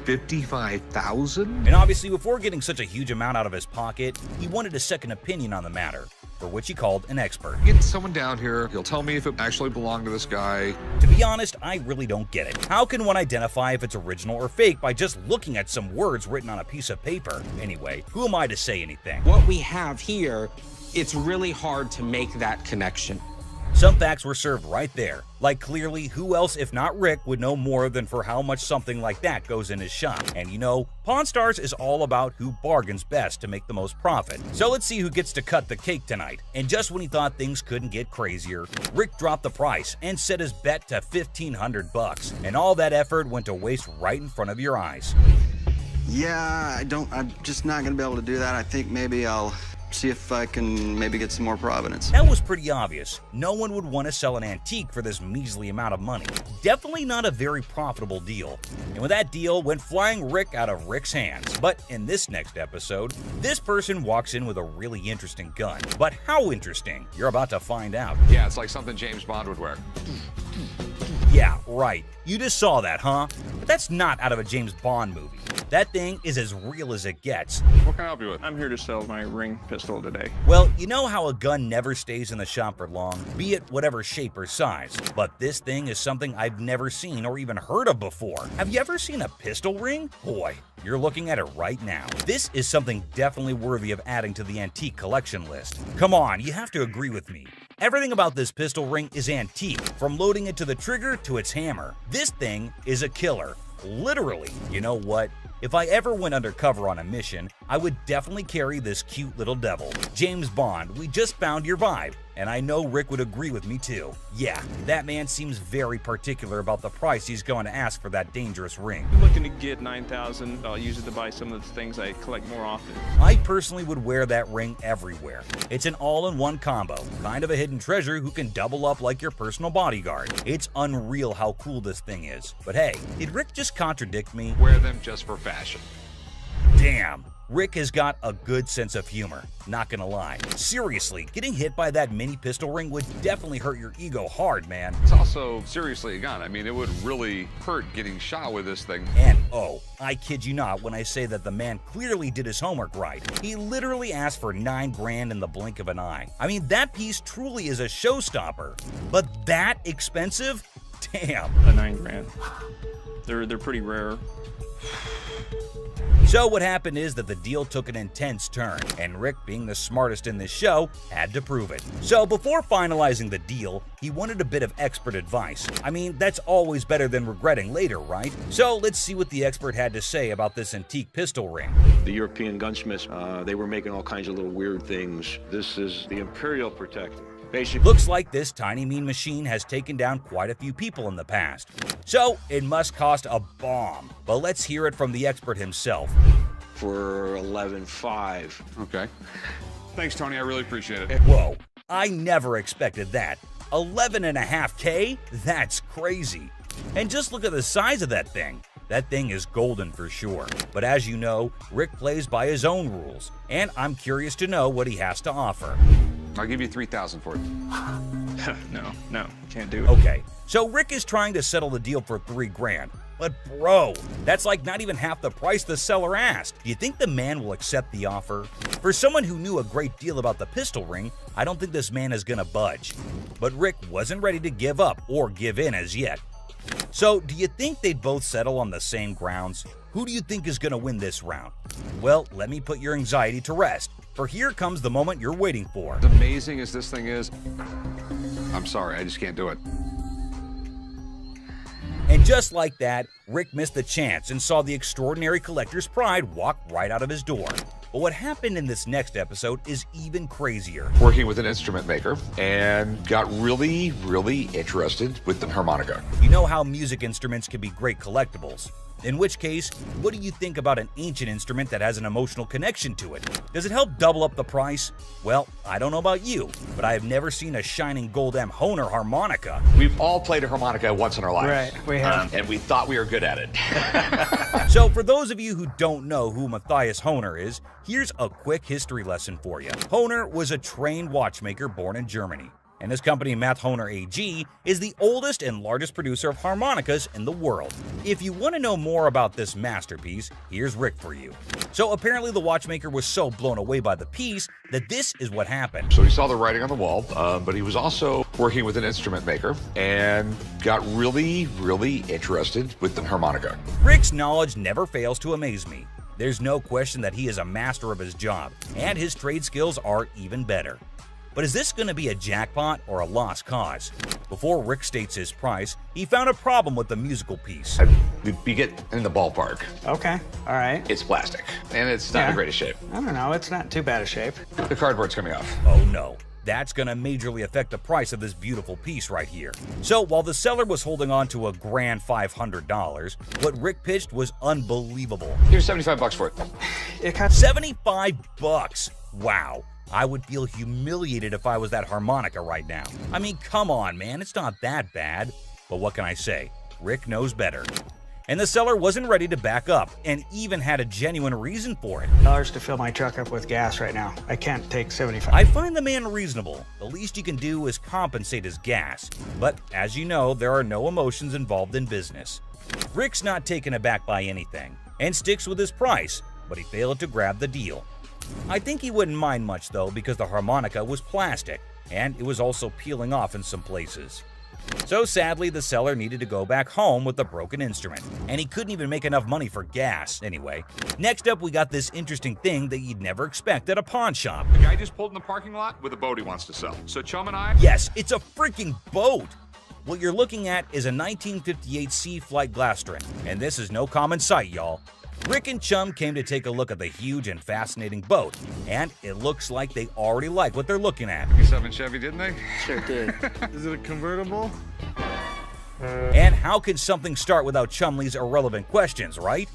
55,000? And obviously, before getting such a huge amount out of his pocket, he wanted a second opinion on the matter, for which he called an expert. Get someone down here, he'll tell me if it actually belonged to this guy. To be honest, I really don't get it. How can one identify if it's original or fake by just looking at some words written on a piece of paper? Anyway, who am I to say anything? What we have here, it's really hard to make that connection. Some facts were served right there. Like clearly, who else if not Rick would know more than for how much something like that goes in his shop. And you know, Pawn Stars is all about who bargains best to make the most profit. So let's see who gets to cut the cake tonight. And just when he thought things couldn't get crazier, Rick dropped the price and set his bet to $1,500. And all that effort went to waste right in front of your eyes. Yeah, I'm just not gonna be able to do that. I think maybe I'll see if I can maybe get some more Providence. That was pretty obvious. No one would want to sell an antique for this measly amount of money. Definitely not a very profitable deal. And with that deal went flying Rick out of Rick's hands. But in this next episode, this person walks in with a really interesting gun. But how interesting? You're about to find out. Yeah, it's like something James Bond would wear. Yeah, right. You just saw that, huh? But that's not out of a James Bond movie. That thing is as real as it gets. What can I help you with? I'm here to sell my ring pistol today. Well, you know how a gun never stays in the shop for long, be it whatever shape or size. But this thing is something I've never seen or even heard of before. Have you ever seen a pistol ring? Boy, you're looking at it right now. This is something definitely worthy of adding to the antique collection list. Come on, you have to agree with me. Everything about this pistol ring is antique, from loading it to the trigger to its hammer. This thing is a killer. Literally. You know what? If I ever went undercover on a mission, I would definitely carry this cute little devil. James Bond, we just found your vibe. And I know Rick would agree with me too. Yeah, that man seems very particular about the price he's going to ask for that dangerous ring. I'm looking to get $9,000. I'll use it to buy some of the things I collect more often. I personally would wear that ring everywhere. It's an all-in-one combo, kind of a hidden treasure who can double up like your personal bodyguard. It's unreal how cool this thing is. But hey, did Rick just contradict me? Wear them just for fashion. Damn. Rick has got a good sense of humor, not gonna lie. Seriously, getting hit by that mini pistol ring would definitely hurt your ego hard, man. It's also seriously a gun. I mean, it would really hurt getting shot with this thing. And oh, I kid you not when I say that the man clearly did his homework right. He literally asked for $9 grand in the blink of an eye. I mean, that piece truly is a showstopper. But that expensive? Damn. $9 grand. They're pretty rare. So what happened is that the deal took an intense turn, and Rick, being the smartest in this show, had to prove it. So before finalizing the deal, he wanted a bit of expert advice. I mean, that's always better than regretting later, right? So let's see what the expert had to say about this antique pistol ring. The European gunsmiths, they were making all kinds of little weird things. This is the Imperial Protector. Basically, looks like this tiny mean machine has taken down quite a few people in the past. So it must cost a bomb. But let's hear it from the expert himself. For $11,500. Okay. Thanks, Tony. I really appreciate it. Whoa, I never expected that. $11.5K? That's crazy. And just look at the size of that thing. That thing is golden for sure. But as you know, Rick plays by his own rules, and I'm curious to know what he has to offer. I'll give you $3,000 for it. No, can't do it. Okay, so Rick is trying to settle the deal for $3,000. But bro, that's like not even half the price the seller asked. Do you think the man will accept the offer? For someone who knew a great deal about the pistol ring, I don't think this man is gonna budge. But Rick wasn't ready to give up or give in as yet. So, do you think they'd both settle on the same grounds? Who do you think is gonna win this round? Well, let me put your anxiety to rest, for here comes the moment you're waiting for. As amazing as this thing is, I'm sorry, I just can't do it. And just like that, Rick missed the chance and saw the extraordinary collector's pride walk right out of his door. But what happened in this next episode is even crazier. Working with an instrument maker and got really, really interested with the harmonica. You know how music instruments can be great collectibles. In which case, what do you think about an ancient instrument that has an emotional connection to it? Does it help double up the price? Well, I don't know about you, but I have never seen a shining gold M. Hohner harmonica. We've all played a harmonica once in our lives. Right, we have. And we thought we were good at it. So for those of you who don't know who Matthias Hohner is, here's a quick history lesson for you. Hohner was a trained watchmaker born in Germany. And his company, Math Hohner AG, is the oldest and largest producer of harmonicas in the world. If you want to know more about this masterpiece, here's Rick for you. So apparently the watchmaker was so blown away by the piece that this is what happened. So he saw the writing on the wall, but he was also working with an instrument maker and got really, really interested with the harmonica. Rick's knowledge never fails to amaze me. There's no question that he is a master of his job, and his trade skills are even better. But is this going to be a jackpot or a lost cause? Before Rick states his price, he found a problem with the musical piece. We get in the ballpark. Okay, all right. It's plastic, and it's not in the greatest shape. I don't know, it's not too bad a shape. The cardboard's coming off. Oh no. That's going to majorly affect the price of this beautiful piece right here. So while the seller was holding on to a grand $500, what Rick pitched was unbelievable. Here's $75 for it. It cost $75. Wow. I would feel humiliated if I was that harmonica right now. I mean, come on, man, it's not that bad. But what can I say? Rick knows better. And the seller wasn't ready to back up, and even had a genuine reason for it. $1 to fill my truck up with gas right now. I can't take 75. I find the man reasonable. The least you can do is compensate his gas. But as you know, there are no emotions involved in business. Rick's not taken aback by anything, and sticks with his price, but he failed to grab the deal. I think he wouldn't mind much though, because the harmonica was plastic, and it was also peeling off in some places. So sadly, the seller needed to go back home with the broken instrument, and he couldn't even make enough money for gas anyway. Next up, we got this interesting thing that you'd never expect at a pawn shop. The guy just pulled in the parking lot with a boat he wants to sell. So Chum and I... Yes, it's a freaking boat! What you're looking at is a 1958 Sea Flight Glastron, and this is no common sight, y'all. Rick and Chum came to take a look at the huge and fascinating boat, and it looks like they already like what they're looking at. 57 Chevy, didn't they? Sure did. Is it a convertible? And how can something start without Chumley's irrelevant questions, right?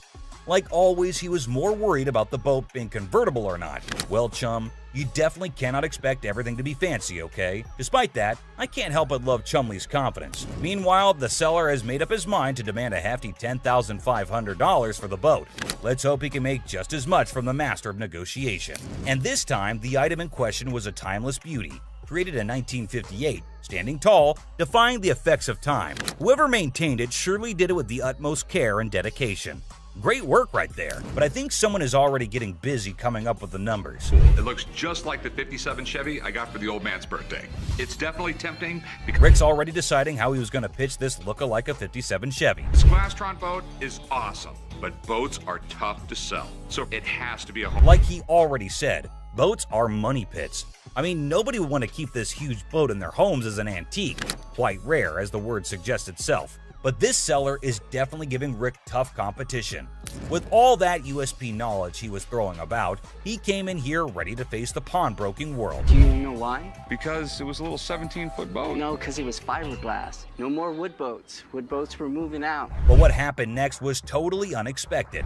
Like always, he was more worried about the boat being convertible or not. Well, Chum, you definitely cannot expect everything to be fancy, okay? Despite that, I can't help but love Chumley's confidence. Meanwhile, the seller has made up his mind to demand a hefty $10,500 for the boat. Let's hope he can make just as much from the master of negotiation. And this time, the item in question was a timeless beauty, created in 1958, standing tall, defying the effects of time. Whoever maintained it surely did it with the utmost care and dedication. Great work right there, but I think someone is already getting busy coming up with the numbers. It looks just like the 57 Chevy I got for the old man's birthday. It's definitely tempting because Rick's already deciding how he was going to pitch this look-alike a 57 Chevy. this Glastron boat is awesome, but boats are tough to sell, so it has to be a home. Like he already said, boats are money pits. I mean, nobody would want to keep this huge boat in their homes as an antique. Quite rare, as the word suggests itself. But this seller is definitely giving Rick tough competition. With all that USP knowledge he was throwing about, he came in here ready to face the pawnbroking world. Do you know why? Because it was a little 17-foot boat. No, because it was fiberglass. No more wood boats. Wood boats were moving out. But what happened next was totally unexpected.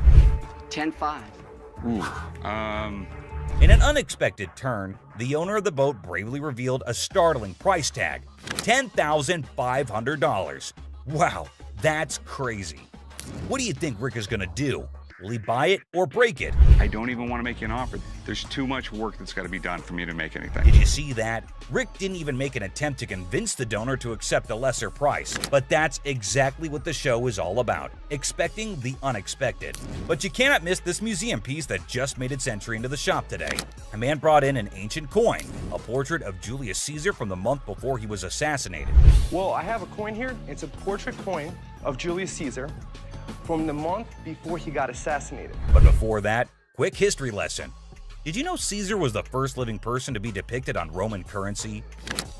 10-5. In an unexpected turn, the owner of the boat bravely revealed a startling price tag, $10,500. Wow, that's crazy. What do you think Rick is gonna do? Will he buy it or break it? I don't even want to make you an offer. There's too much work that's got to be done for me to make anything. Did you see that? Rick didn't even make an attempt to convince the donor to accept a lesser price. But that's exactly what the show is all about, expecting the unexpected. But you cannot miss this museum piece that just made its entry into the shop today. A man brought in an ancient coin, a portrait of Julius Caesar from the month before he was assassinated. Well, I have a coin here. It's a portrait coin of Julius Caesar from the month before he got assassinated. But before that, quick history lesson. Did you know Caesar was the first living person to be depicted on Roman currency?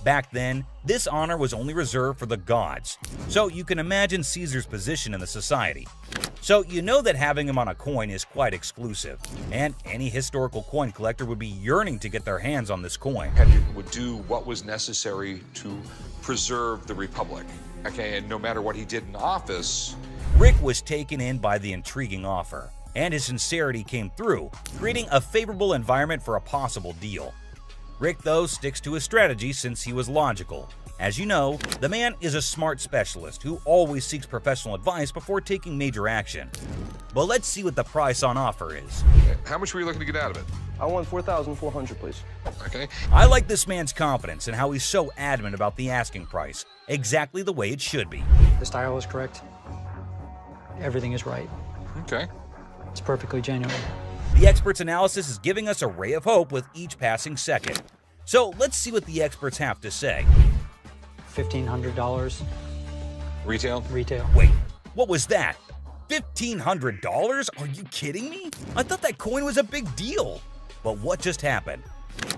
Back then, this honor was only reserved for the gods, so you can imagine Caesar's position in the society. So you know that having him on a coin is quite exclusive, and any historical coin collector would be yearning to get their hands on this coin. Henry would do what was necessary to preserve the Republic. Okay, and no matter what he did in office, Rick was taken in by the intriguing offer, and his sincerity came through, creating a favorable environment for a possible deal. Rick, though, sticks to his strategy since he was logical. As you know, the man is a smart specialist who always seeks professional advice before taking major action. But let's see what the price on offer is. how much were you looking to get out of it? I want $4,400, please. Okay. I like this man's confidence and how he's so adamant about the asking price, exactly the way it should be. The style is correct. Everything is right. Okay. It's perfectly genuine. The expert's analysis is giving us a ray of hope with each passing second. So let's see what the experts have to say. $1,500. Retail? Retail. Wait, what was that? $1,500? Are you kidding me? I thought that coin was a big deal. But what just happened?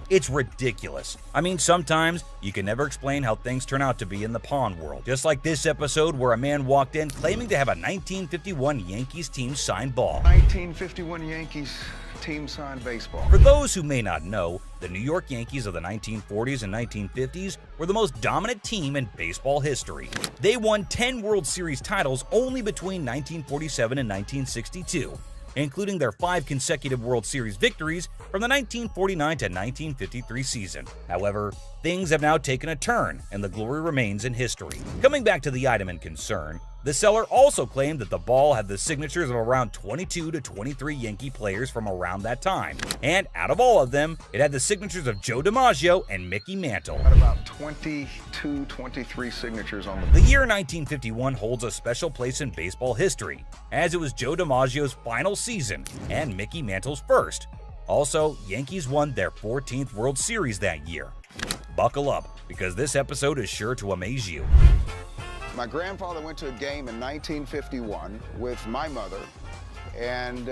It's ridiculous. I mean, sometimes you can never explain how things turn out to be in the pawn world. Just like this episode where a man walked in claiming to have a 1951 Yankees team signed ball. 1951 Yankees team signed baseball. For those who may not know, the New York Yankees of the 1940s and 1950s were the most dominant team in baseball history. They won 10 World Series titles only between 1947 and 1962. Including their 5 consecutive World Series victories from the 1949 to 1953 season. However, things have now taken a turn, and the glory remains in history. Coming back to the item in concern, the seller also claimed that the ball had the signatures of around 22 to 23 Yankee players from around that time, and out of all of them, it had the signatures of Joe DiMaggio and Mickey Mantle. Got about 22, 23 signatures on The year 1951 holds a special place in baseball history, as it was Joe DiMaggio's final season and Mickey Mantle's first. Also, Yankees won their 14th World Series that year. Buckle up, because this episode is sure to amaze you. My grandfather went to a game in 1951 with my mother and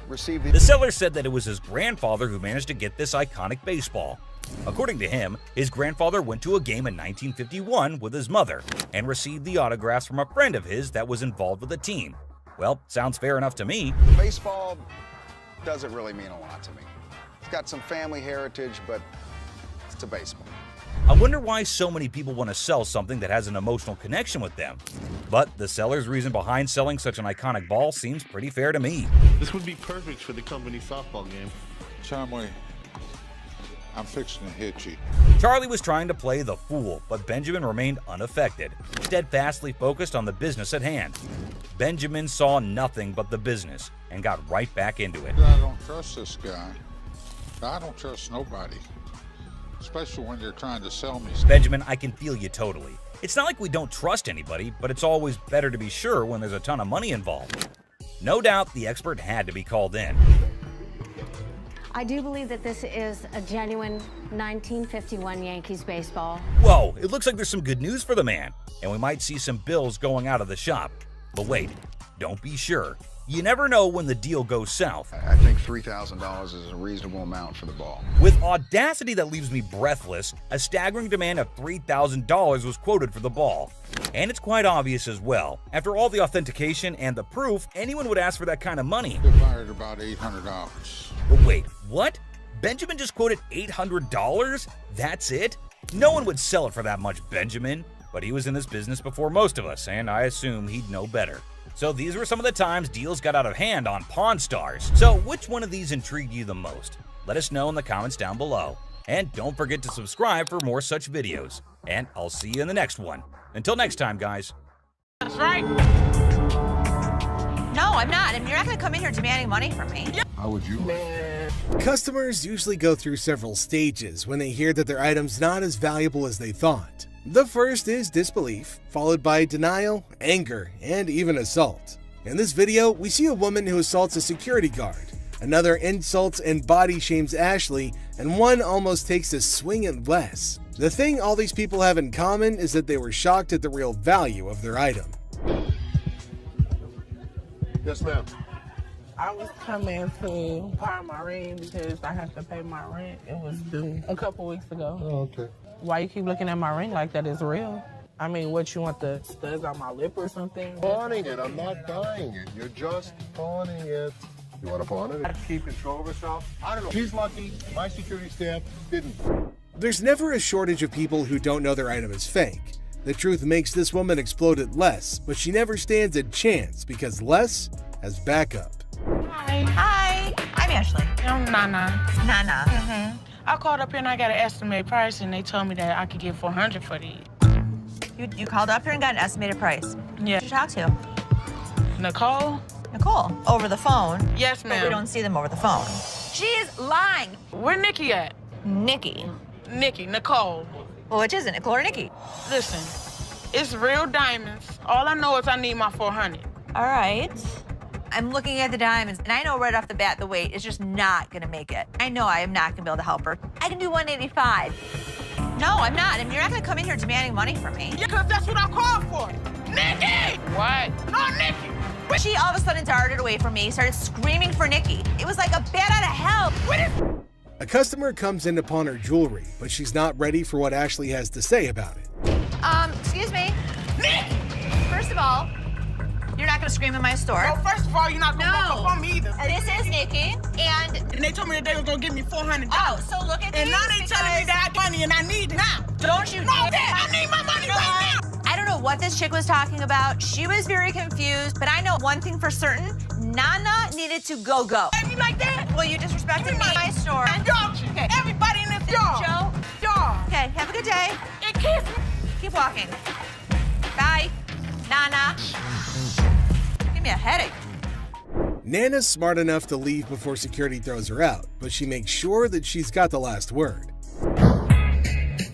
received The seller said that it was his grandfather who managed to get this iconic baseball. According to him, his grandfather went to a game in 1951 with his mother and received the autographs from a friend of his that was involved with the team. Well, sounds fair enough to me. Baseball doesn't really mean a lot to me. It's got some family heritage, but it's a baseball. I wonder why so many people want to sell something that has an emotional connection with them. But the seller's reason behind selling such an iconic ball seems pretty fair to me. This would be perfect for the company softball game. Chumley, I'm fixing to hit you. Charlie was trying to play the fool, but Benjamin remained unaffected, steadfastly focused on the business at hand. Benjamin saw nothing but the business and got right back into it. I don't trust this guy. I don't trust nobody. Especially when you're trying to sell me stuff. Benjamin, I can feel you totally. It's not like we don't trust anybody, but it's always better to be sure when there's a ton of money involved. No doubt the expert had to be called in. I do believe that this is a genuine 1951 Yankees baseball. Whoa, it looks like there's some good news for the man, and we might see some bills going out of the shop. But wait, don't be sure. You never know when the deal goes south. I think $3,000 is a reasonable amount for the ball. With audacity that leaves me breathless, a staggering demand of $3,000 was quoted for the ball. And it's quite obvious as well. After all the authentication and the proof, anyone would ask for that kind of money. They fired about $800. But wait, what? Benjamin just quoted $800? That's it? No one would sell it for that much, Benjamin. But he was in this business before most of us, and I assume he'd know better. So these were some of the times deals got out of hand on Pawn Stars. So which one of these intrigued you the most? Let us know in the comments down below. And don't forget to subscribe for more such videos. And I'll see you in the next one. Until next time, guys. That's right. No, I'm not. I mean, you're not going to come in here demanding money from me. How would you? Customers usually go through several stages when they hear that their item's not as valuable as they thought. The first is disbelief, followed by denial, anger, and even assault. In this video, we see a woman who assaults a security guard, another insults and body shames Ashley, and one almost takes a swing at Les. The thing all these people have in common is that they were shocked at the real value of their item. Yes, ma'am. I was coming to pawn my ring because I have to pay my rent. It was due a couple weeks ago. Oh, okay. Why you keep looking at my ring like that is real? I mean, what, you want the studs on my lip or something? Pawning it. I'm not buying it. You're just pawning it. You want to pawn it? Keep control of herself? I don't know. She's lucky. My security staff didn't. There's never a shortage of people who don't know their item is fake. The truth makes this woman explode at Les, but she never stands a chance because Les has backup. Hi. Hi. I'm Ashley. I'm Nana. Nana. Mm-hmm. I called up here and I got an estimate price, and they told me that I could get $400 for these. You called up here and got an estimated price. Yeah. Who did you talk to? Nicole? Nicole. Over the phone? Yes, ma'am. But we don't see them over the phone. She's lying. Where Nikki at? Nikki. Nicole. Well, which is it, Nicole or Nikki? Listen, it's real diamonds. All I know is I need my $400. All right. I'm looking at the diamonds, and I know right off the bat the weight is just not gonna make it. I know I am not gonna be able to help her. I can do 185. No, I'm not. I mean, you're not gonna come in here demanding money from me. Yeah, because that's what I called for. Nikki! What? No, Nikki! She all of a sudden darted away from me, started screaming for Nikki. It was like a bat out of hell. A customer comes in to pawn her jewelry, but she's not ready for what Ashley has to say about it. Excuse me. Nikki! First of all, you're not gonna scream in my store. No, first of all, you're not gonna walk up on me either. This is Nikki, and they told me that they were gonna give me $400. Oh, so look at and these now they telling me that I got money and I need it now. Don't you? No, I need my money right now. I don't know what this chick was talking about. She was very confused, but I know one thing for certain. Nana needed to go. And you like that? Well, you disrespected me in my store. And don't you? Okay. Everybody in this store. Joe. Okay, have a good day. And kiss me. Keep walking. Bye. Nana. Give me a headache. Nana's smart enough to leave before security throws her out, but she makes sure that she's got the last word.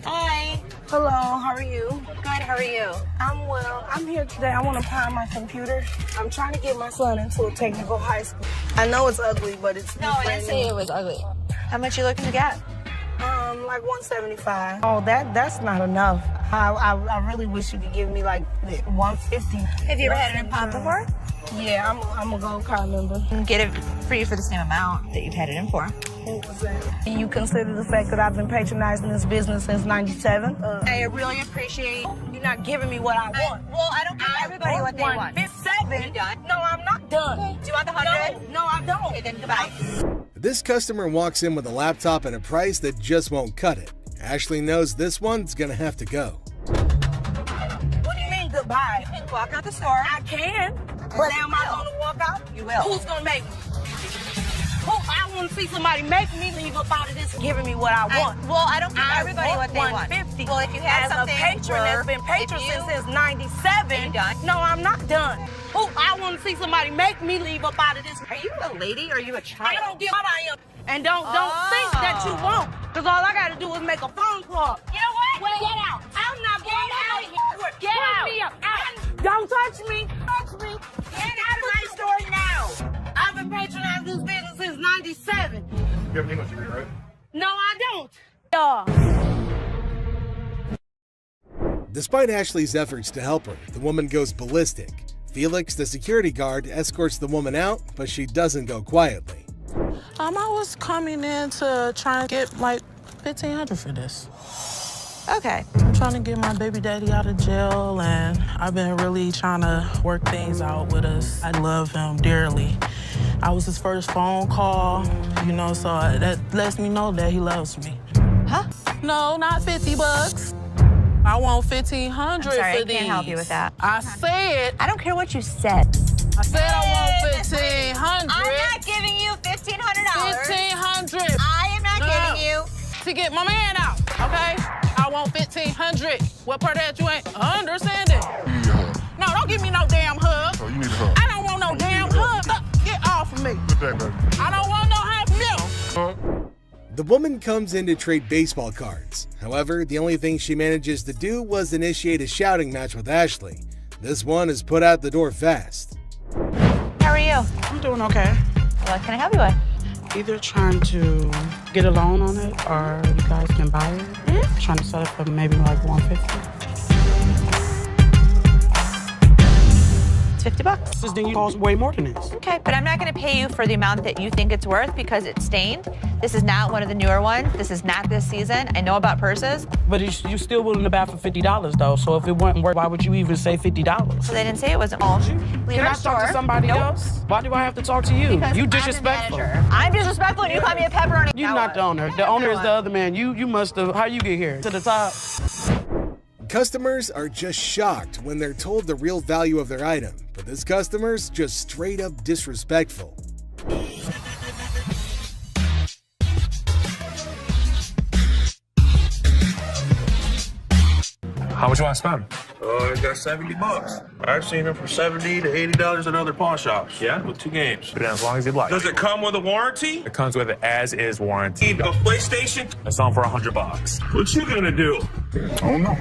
Hi. Hello, how are you? Good, how are you? I'm well. I'm here today. I want to pawn my computer. I'm trying to get my son into a technical high school. I know it's ugly, but it's No, I didn't say it was ugly. How much you looking to get? Like 175. Oh, that's not enough. I really wish you could give me like 150. Have you ever had it in pawn before? Yeah, I'm a gold card member. Get it for you for the same amount that you've had it in for. What was that? You consider the fact that I've been patronizing this business since '97? I really appreciate you're not giving me what I want. Well, I don't give everybody what they want. You done? No, I'm not done. Okay. Do you want the 100? No, I don't. Okay, then goodbye. This customer walks in with a laptop and a price that just won't cut it. Ashley knows this one's gonna have to go. What do you mean goodbye? You can walk out the store. I can. But am I gonna walk out? You will. Who's gonna make me? I want to see somebody make me leave up out of this giving me what I want. I don't give everybody what they want. 150. Well, if you had as something a patron that's been patron since '97. No, I'm not done. I want to see somebody make me leave up out of this. Are you a lady or are you a child? I don't give what I am. And don't think that you won't. Because all I got to do is make a phone call. You know what? Get out. I'm not going out of here. Get out. Don't touch me. Touch me. Get out of my store now. been patronizing this business since 97. You have an English degree, right? No, I don't. Y'all. Despite Ashley's efforts to help her, the woman goes ballistic. Felix, the security guard, escorts the woman out, but she doesn't go quietly. I was coming in to try and get like $1,500 for this. Okay. I'm trying to get my baby daddy out of jail, and I've been really trying to work things out with us. I love him dearly. I was his first phone call, you know, so that lets me know that he loves me. Huh? No, not $50. I want $1,500 I'm sorry, for I these. can't help you with that. I said. I don't care what you said. I said I want $1,500. I'm not giving you $1,500. $1,500. I am not giving you. To get my man out, okay? I want $1,500. What part of that you ain't understanding? You need a hug. No, don't give me no damn hug. Oh, you need a hug. I don't want no damn hug. Get off of me. Good day, baby. I don't want no hug from you. The woman comes in to trade baseball cards. However, the only thing she manages to do was initiate a shouting match with Ashley. This one is put out the door fast. How are you? I'm doing okay. What can I help you with? Either trying to get a loan on it or you guys can buy it. Mm-hmm. Trying to sell it for maybe like $150. It's $50. This thing costs way more than this. Okay, but I'm not going to pay you for the amount that you think it's worth because it's stained. This is not one of the newer ones. This is not this season. I know about purses. But you're still willing to buy for $50 though. So if it wasn't worth, why would you even say $50? So they didn't say it wasn't. Leave Can our I store. talk to somebody else? Why do I have to talk to you? Because You I'm the disrespectful. manager. I'm disrespectful and you call me a pepperoni. You're not the owner. The owner is the other man. You must have. How you get here? To the top. Customers are just shocked when they're told the real value of their item, but this customer's just straight up disrespectful. How much you want to spend? I got $70. I've seen them for $70 to $80 at other pawn shops. Yeah? With 2 games. Put it in as long as you'd like. Does it come with a warranty? It comes with an as-is warranty. A PlayStation? I sell them for $100. What you gonna do? Oh, no.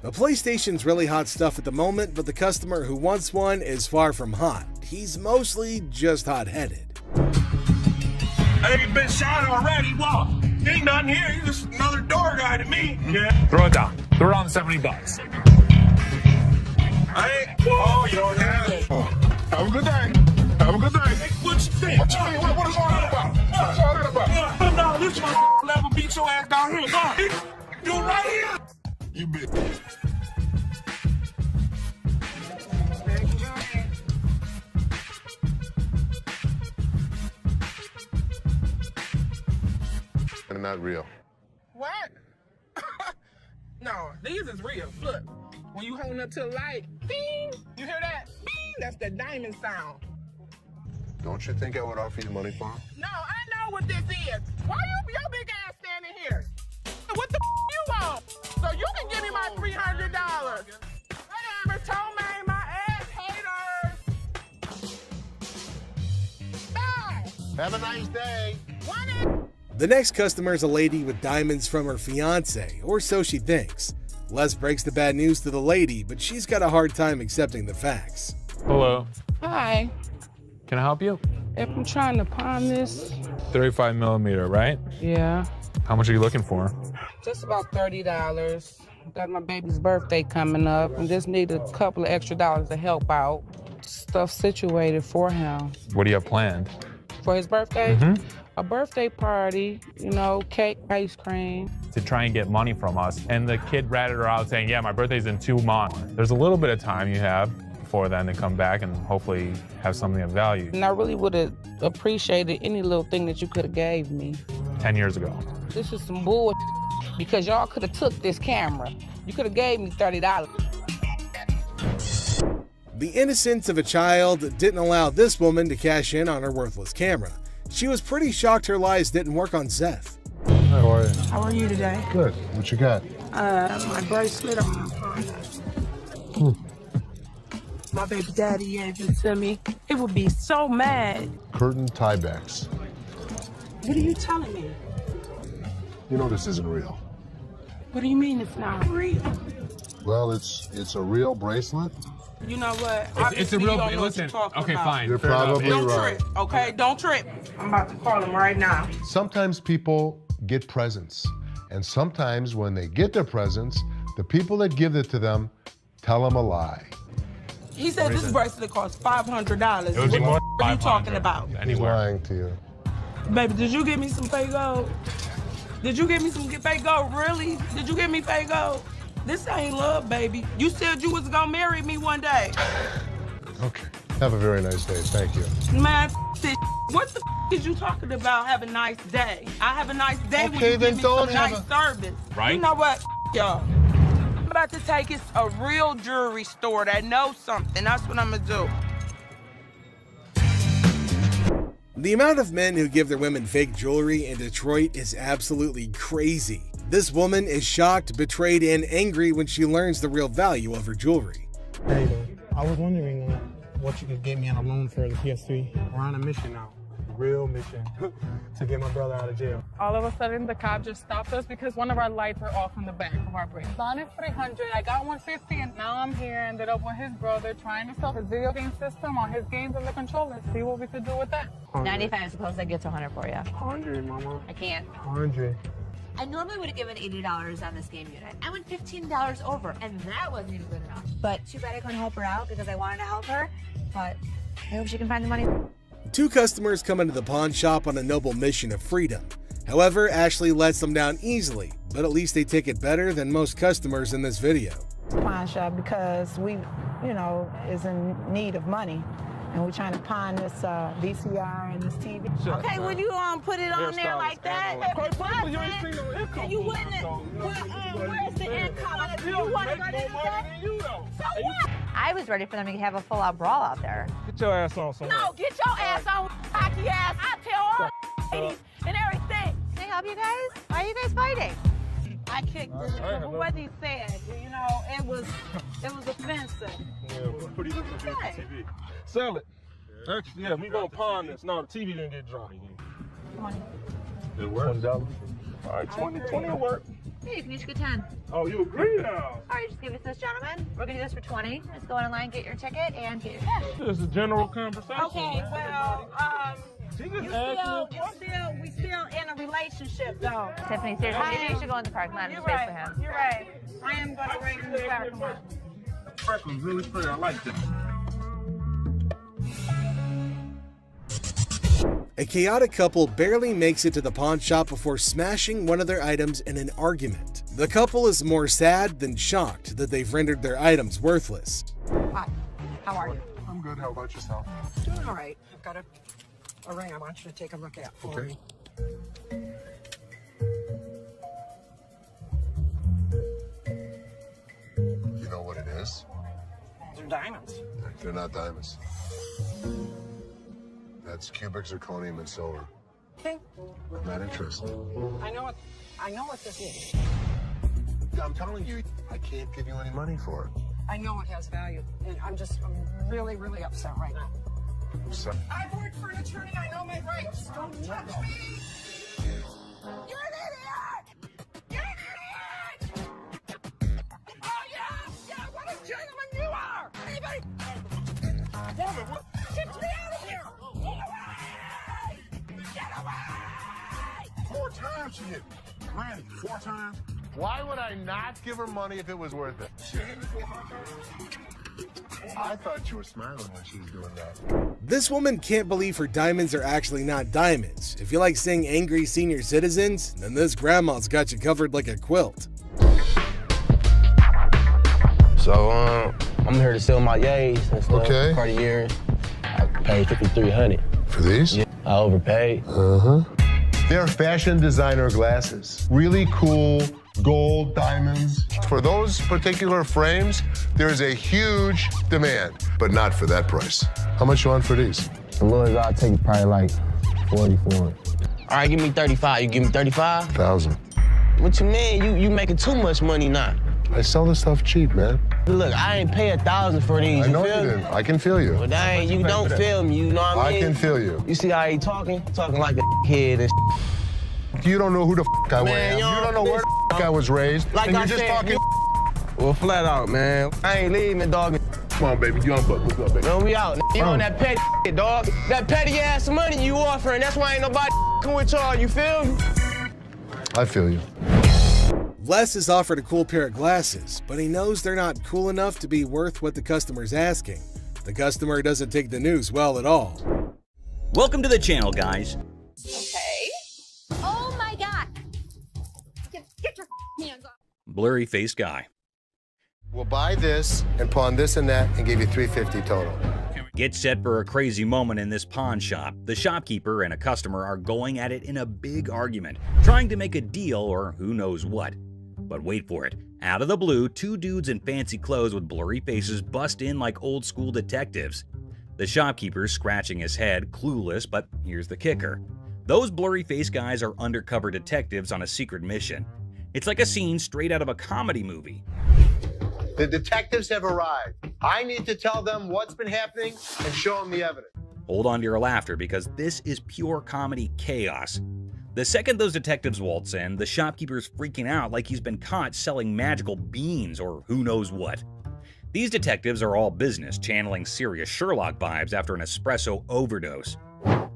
The PlayStation's really hot stuff at the moment, but the customer who wants one is far from hot. He's mostly just hot-headed. Hey, you been shot already. What? Ain't nothing here. You're just another door guy to me. Yeah. Throw it down. Throw it on $70. Oh, you don't have it. Have a good day. Have a good day. Hey, what you think? What is all that about? What's all that about? No, this one level beat your ass down here. Go. You right here. You bitch. And not real. What? No, these is real. Look, when you holding up to the light, ding, you hear that? Ding, that's the diamond sound. Don't you think I would offer you money for it? No, I know what this is. Why your big ass standing here? What the you want? So you can give me my $300. Whatever, Tomei, my ass haters. Bye. Have a nice day. The next customer is a lady with diamonds from her fiance, or so she thinks. Les breaks the bad news to the lady, but she's got a hard time accepting the facts. Hello. Hi. Can I help you? If I'm trying to pawn this, 35 millimeter, right? yeah, How much are you looking for? just about $30. Got my baby's birthday coming up and just need a couple of extra dollars to help out. Stuff situated for him. What do you have planned? For his birthday, Mm-hmm. a birthday party, you know, cake, ice cream. To try and get money from us. And the kid ratted her out saying, yeah, my birthday's in 2 months. There's a little bit of time you have before then to come back and hopefully have something of value. And I really would have appreciated any little thing that you could have gave me. 10 years ago. This is some bull because y'all could have took this camera. You could have gave me $30. The innocence of a child didn't allow this woman to cash in on her worthless camera. She was pretty shocked her lies didn't work on Seth. How are you? How are you today? Good. What you got? My bracelet on my phone. My baby daddy gave it to me. It would be so mad. Curtain tiebacks. What are you telling me? You know this isn't real. What do you mean it's not real? Well, it's a real bracelet, You know what? It's a Obviously, real. you don't know what Listen. you're talking Okay, about. fine. You're Fair enough. probably Don't right. trip, okay? Don't trip. I'm about to call him right now. Sometimes people get presents, and sometimes when they get their presents, the people that give it to them tell them a lie. He said this bracelet costs $500. It would be more What are you talking about? He's Anywhere. lying to you. Baby, did you give me some fake gold? Did you give me some fake gold? Really? Did you give me fake gold? This ain't love, baby. You said you was gonna marry me one day. Okay. Have a very nice day. Thank you. Man, this. What the is you talking about? Have a nice day. I have a nice day when Okay, you then give me don't some have nice service. Right? You know what, y'all? I'm about to take it to a real jewelry store that knows something. That's what I'm gonna do. The amount of men who give their women fake jewelry in Detroit is absolutely crazy. This woman is shocked, betrayed, and angry when she learns the real value of her jewelry. Hey, I was wondering what you could get me on a loan for the PS3. We're on a mission now, real mission, to get my brother out of jail. All of a sudden, the cop just stopped us because one of our lights are off in the back of our brake. Bought it $300, I got $150, and now I'm here, ended up with his brother trying to sell his video game system on his games and the controller. See what we could do with that. 95, suppose I get to 100 for you. 100, mama. I can't. 100. I normally would have given $80 on this game unit. I went $15 over, and that wasn't even good enough. But too bad I couldn't help her out because I wanted to help her. But I hope she can find the money. Two customers come into the pawn shop on a noble mission of freedom. However, Ashley lets them down easily, but at least they take it better than most customers in this video. Pawn shop because we, is in need of money. And we're trying to pawn this VCR and this TV. Okay, when you put it on there like that, You ain't seen no income. you wouldn't. Where's the income? If you want to go to so what? I was ready for them to have a full-out brawl out there. Get your ass on somewhere. No, get your ass on, cocky ass. I tell all ladies and everything. Can I help you guys? Why are you guys fighting? I kicked this. What he said, it was offensive. Yeah, we're pretty different from TV. Sell it. Actually, yeah, we gonna pawn this. No, the TV didn't get dropped. It worked. $20. All right, 20 will work. Hey, you can each get 10. Oh, you agree now? All right, just give it to this gentleman. We're gonna do this for 20. Just go online, get your ticket, and get your cash. This is a general conversation. Okay, well, we still in a relationship though. Tiffany, seriously, maybe you should go in the parking lot and just wait for him. You're right. I am gonna wait in the parking lot. Franklin's really fair. I like that. A chaotic couple barely makes it to the pawn shop before smashing one of their items in an argument. The couple is more sad than shocked that they've rendered their items worthless. Hi, how are you? I'm good. How about yourself? Doing all right. I've got a ring I want you to take a look at for me. You know what it is? They're diamonds. They're not diamonds. That's cubic zirconium and silver. Okay. Not interested. I know what this is. I'm telling you, I can't give you any money for it. I know it has value, and I'm really, really upset right now. So, I've worked for an attorney. I know my rights. Don't touch me. You're an idiot. You're an idiot. Oh yeah, what a gentleman you are. Anybody? Woman, what? Get me out of here. Get away. Get away. 4 times she hit me. Randy, 4 times? Why would I not give her money if it was worth it? I thought you were smiling when she was doing that. This woman can't believe her diamonds are actually not diamonds. If you like seeing angry senior citizens, then this grandma's got you covered like a quilt. So, I'm here to sell my yays and stuff. Okay. Cartier. I paid $5,300. For these? Yeah, I overpaid. They're fashion designer glasses. Really cool gold diamonds. For those particular frames, there's a huge demand, but not for that price. How much you want for these? The lowest I'll take probably like 40 for it. All right, give me 35. You give me 35? 1,000. What you mean? You making too much money now. I sell this stuff cheap, man. Look, I ain't pay 1,000 for these. I know feel you me? didn't. I can feel you. But you don't feel me, you know what I mean? I can feel you. You see how he talking? Talking like a kid and You don't know who the I Man, am. You don't know where the I was raised. Like and I you're just said, talking. Well, flat out, man. I ain't leaving, dog. Come on, baby, young buck, what's up, baby? No, we out. You on that petty shit, dog. That petty ass money you offering, that's why ain't nobody with y'all, you feel me? I feel you. Les is offered a cool pair of glasses, but he knows they're not cool enough to be worth what the customer's asking. The customer doesn't take the news well at all. Welcome to the channel, guys. Okay. Oh my God. Get your hands off. Blurry-faced guy. We'll buy this and pawn this and that and give you $350 total. Get set for a crazy moment in this pawn shop. The shopkeeper and a customer are going at it in a big argument, trying to make a deal or who knows what. But wait for it. Out of the blue, two dudes in fancy clothes with blurry faces bust in like old school detectives. The shopkeeper's scratching his head, clueless, but here's the kicker. Those blurry-faced guys are undercover detectives on a secret mission. It's like a scene straight out of a comedy movie. The detectives have arrived. I need to tell them what's been happening and show them the evidence. Hold on to your laughter because this is pure comedy chaos. The second those detectives waltz in, the shopkeeper's freaking out like he's been caught selling magical beans or who knows what. These detectives are all business, channeling serious Sherlock vibes after an espresso overdose.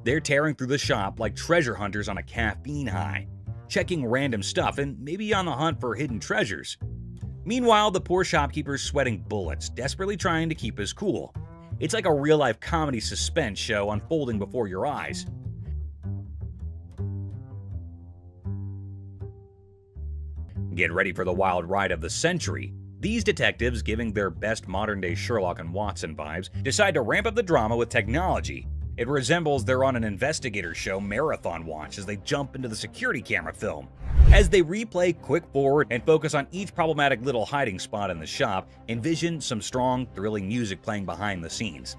They're tearing through the shop like treasure hunters on a caffeine high, checking random stuff and maybe on the hunt for hidden treasures. Meanwhile, the poor shopkeeper's sweating bullets, desperately trying to keep his cool. It's like a real-life comedy suspense show unfolding before your eyes. Get ready for the wild ride of the century. These detectives, giving their best modern-day Sherlock and Watson vibes, decide to ramp up the drama with technology. It resembles they're on an investigator show marathon watch as they jump into the security camera film. As they replay quick forward and focus on each problematic little hiding spot in the shop, envision some strong, thrilling music playing behind the scenes.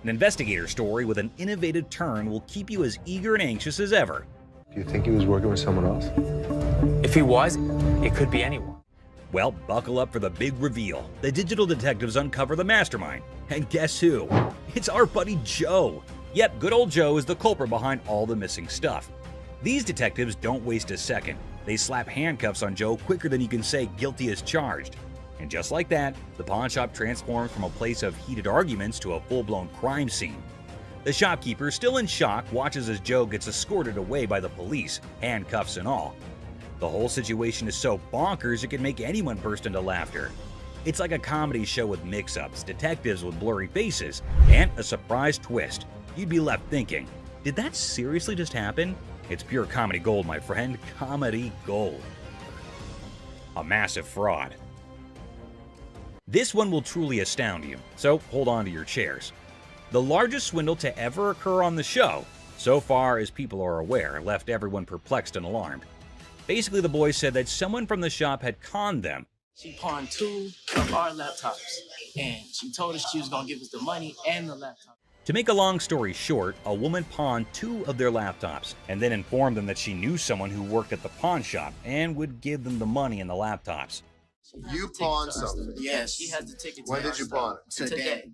An investigator story with an innovative turn will keep you as eager and anxious as ever. Do you think he was working with someone else? If he was, it could be anyone. Well, buckle up for the big reveal. The digital detectives uncover the mastermind. And guess who? It's our buddy Joe. Yep, good old Joe is the culprit behind all the missing stuff. These detectives don't waste a second. They slap handcuffs on Joe quicker than you can say guilty as charged. And just like that, the pawn shop transforms from a place of heated arguments to a full-blown crime scene. The shopkeeper, still in shock, watches as Joe gets escorted away by the police, handcuffs and all. The whole situation is so bonkers it can make anyone burst into laughter. It's like a comedy show with mix-ups, detectives with blurry faces, and a surprise twist. You'd be left thinking, did that seriously just happen? It's pure comedy gold, my friend. Comedy gold. A massive fraud. This one will truly astound you, so hold on to your chairs. The largest swindle to ever occur on the show, so far as people are aware, left everyone perplexed and alarmed. Basically, the boys said that someone from the shop had conned them. She pawned 2 of our laptops, and she told us she was gonna give us the money and the laptop. To make a long story short, a woman pawned 2 of their laptops and then informed them that she knew someone who worked at the pawn shop and would give them the money and the laptops. You pawned something? Yes, she has the ticket. When did you pawn it? Today.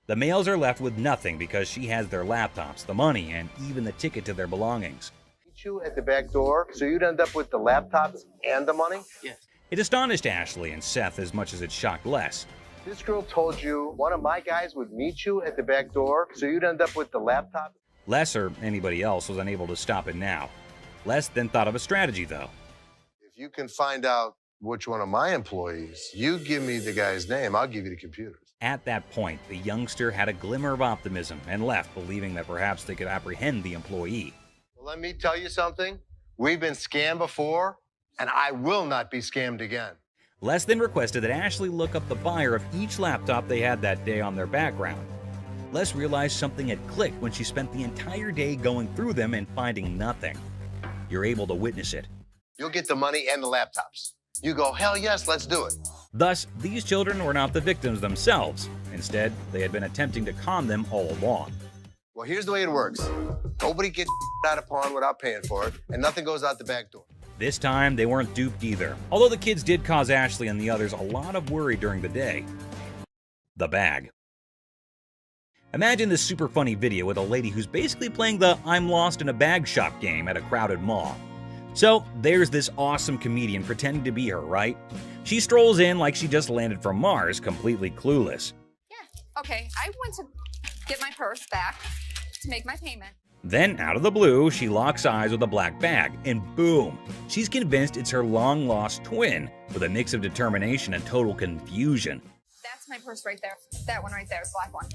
The males are left with nothing because she has their laptops, the money, and even the ticket to their belongings. You at the back door, so you'd end up with the laptops and the money? Yes. It astonished Ashley and Seth as much as it shocked Les. This girl told you one of my guys would meet you at the back door, so you'd end up with the laptop? Les or anybody else was unable to stop it now. Les then thought of a strategy, though. If you can find out which one of my employees, you give me the guy's name, I'll give you the computers. At that point, the youngster had a glimmer of optimism and left, believing that perhaps they could apprehend the employee. Well, let me tell you something. We've been scammed before, and I will not be scammed again. Les then requested that Ashley look up the buyer of each laptop they had that day on their background. Les realized something had clicked when she spent the entire day going through them and finding nothing. You're able to witness it. You'll get the money and the laptops. You go, hell yes, let's do it. Thus, these children were not the victims themselves. Instead, they had been attempting to con them all along. Well, here's the way it works. Nobody gets out of pawn without paying for it, and nothing goes out the back door. This time, they weren't duped either, although the kids did cause Ashley and the others a lot of worry during the day. The bag. Imagine this super funny video with a lady who's basically playing the I'm lost in a bag shop game at a crowded mall. So there's this awesome comedian pretending to be her, right? She strolls in like she just landed from Mars, completely clueless. Yeah, Okay, I went to get my purse back to make my payment. Then, out of the blue, she locks eyes with a black bag, and boom, she's convinced it's her long-lost twin, with a mix of determination and total confusion. That's my purse right there. That one right there, the black one.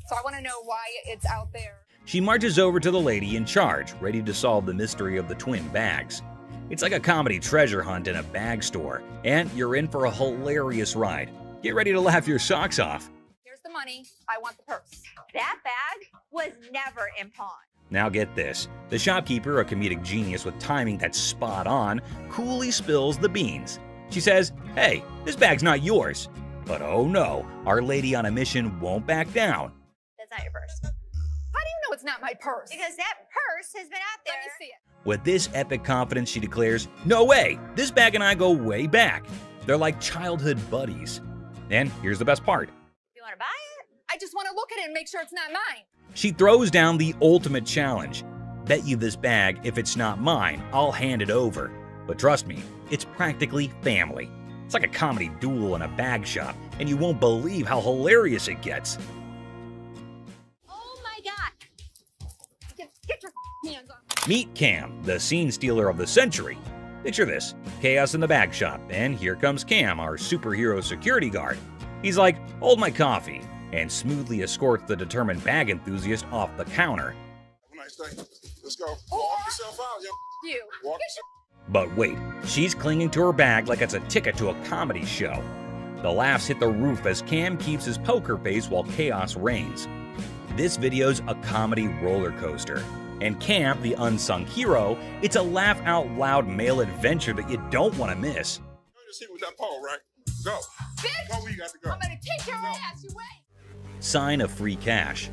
So I want to know why it's out there. She marches over to the lady in charge, ready to solve the mystery of the twin bags. It's like a comedy treasure hunt in a bag store, and you're in for a hilarious ride. Get ready to laugh your socks off. Here's the money. I want the purse. That bag was never in pawn. Now get this, the shopkeeper, a comedic genius with timing that's spot on, coolly spills the beans. She says, "Hey, this bag's not yours." But oh no, our lady on a mission won't back down. That's not your purse. How do you know it's not my purse? Because that purse has been out there. Let me see it. With this epic confidence, she declares, "No way, this bag and I go way back." They're like childhood buddies. And here's the best part. You want to buy it? I just want to look at it and make sure it's not mine. She throws down the ultimate challenge. Bet you this bag, if it's not mine, I'll hand it over. But trust me, it's practically family. It's like a comedy duel in a bag shop, and you won't believe how hilarious it gets. Oh my God. Get your hands off. Meet Cam, the scene stealer of the century. Picture this, chaos in the bag shop, and here comes Cam, our superhero security guard. He's like, "Hold my coffee," and smoothly escorts the determined bag enthusiast off the counter. Have a nice day. Let's go. Walk yourself out, yo. You. Walk But wait, she's clinging to her bag like it's a ticket to a comedy show. The laughs hit the roof as Cam keeps his poker face while chaos reigns. This video's a comedy roller coaster. And Cam, the unsung hero, it's a laugh-out-loud male adventure that you don't want to miss. Just hit with that pole, right? Go. Bitch, Go where you got to go. I'm gonna kick your ass. You wait. Sign of free cash.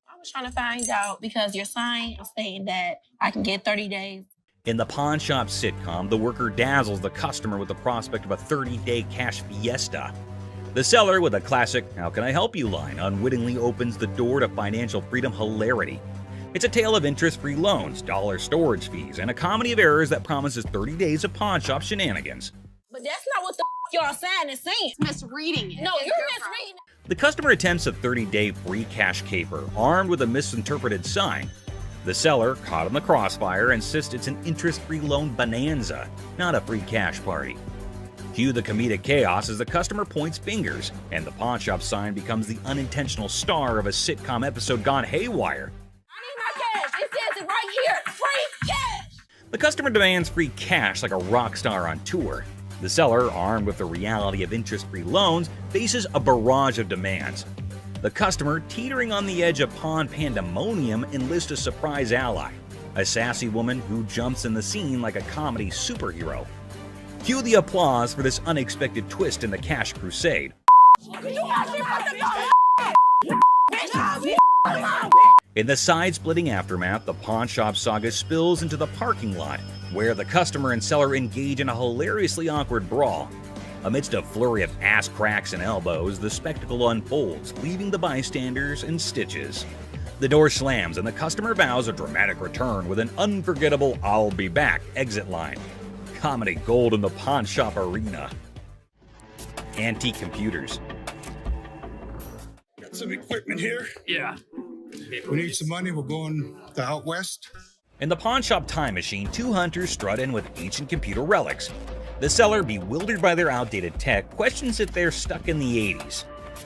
I was trying to find out because your sign is saying that I can get 30 days. In the pawn shop sitcom, the worker dazzles the customer with the prospect of a 30-day cash fiesta. The seller, with a classic "How can I help you" line, unwittingly opens the door to financial freedom hilarity. It's a tale of interest-free loans, dollar storage fees, and a comedy of errors that promises 30 days of pawn shop shenanigans. But that's not what the y'all sign is saying. Misreading it. No, It's you're your misreading it. The customer attempts a 30-day free cash caper, armed with a misinterpreted sign. The seller, caught in the crossfire, insists it's an interest-free loan bonanza, not a free cash party. Cue the comedic chaos as the customer points fingers, and the pawn shop sign becomes the unintentional star of a sitcom episode gone haywire. I need my cash. It says it right here. Free cash. The customer demands free cash like a rock star on tour. The seller, armed with the reality of interest-free loans, faces a barrage of demands. The customer, teetering on the edge of pawn pandemonium, enlists a surprise ally, a sassy woman who jumps in the scene like a comedy superhero. Cue the applause for this unexpected twist in the cash crusade. In the side-splitting aftermath, the pawn shop saga spills into the parking lot, where the customer and seller engage in a hilariously awkward brawl. Amidst a flurry of ass cracks and elbows, the spectacle unfolds, leaving the bystanders in stitches. The door slams and the customer vows a dramatic return with an unforgettable "I'll be back" exit line. Comedy gold in the pawn shop arena. Antique computers. Got some equipment here. Yeah. We need some money. We're going to out west. In the pawn shop time machine, two hunters strut in with ancient computer relics. The seller, bewildered by their outdated tech, questions if they're stuck in the 80s.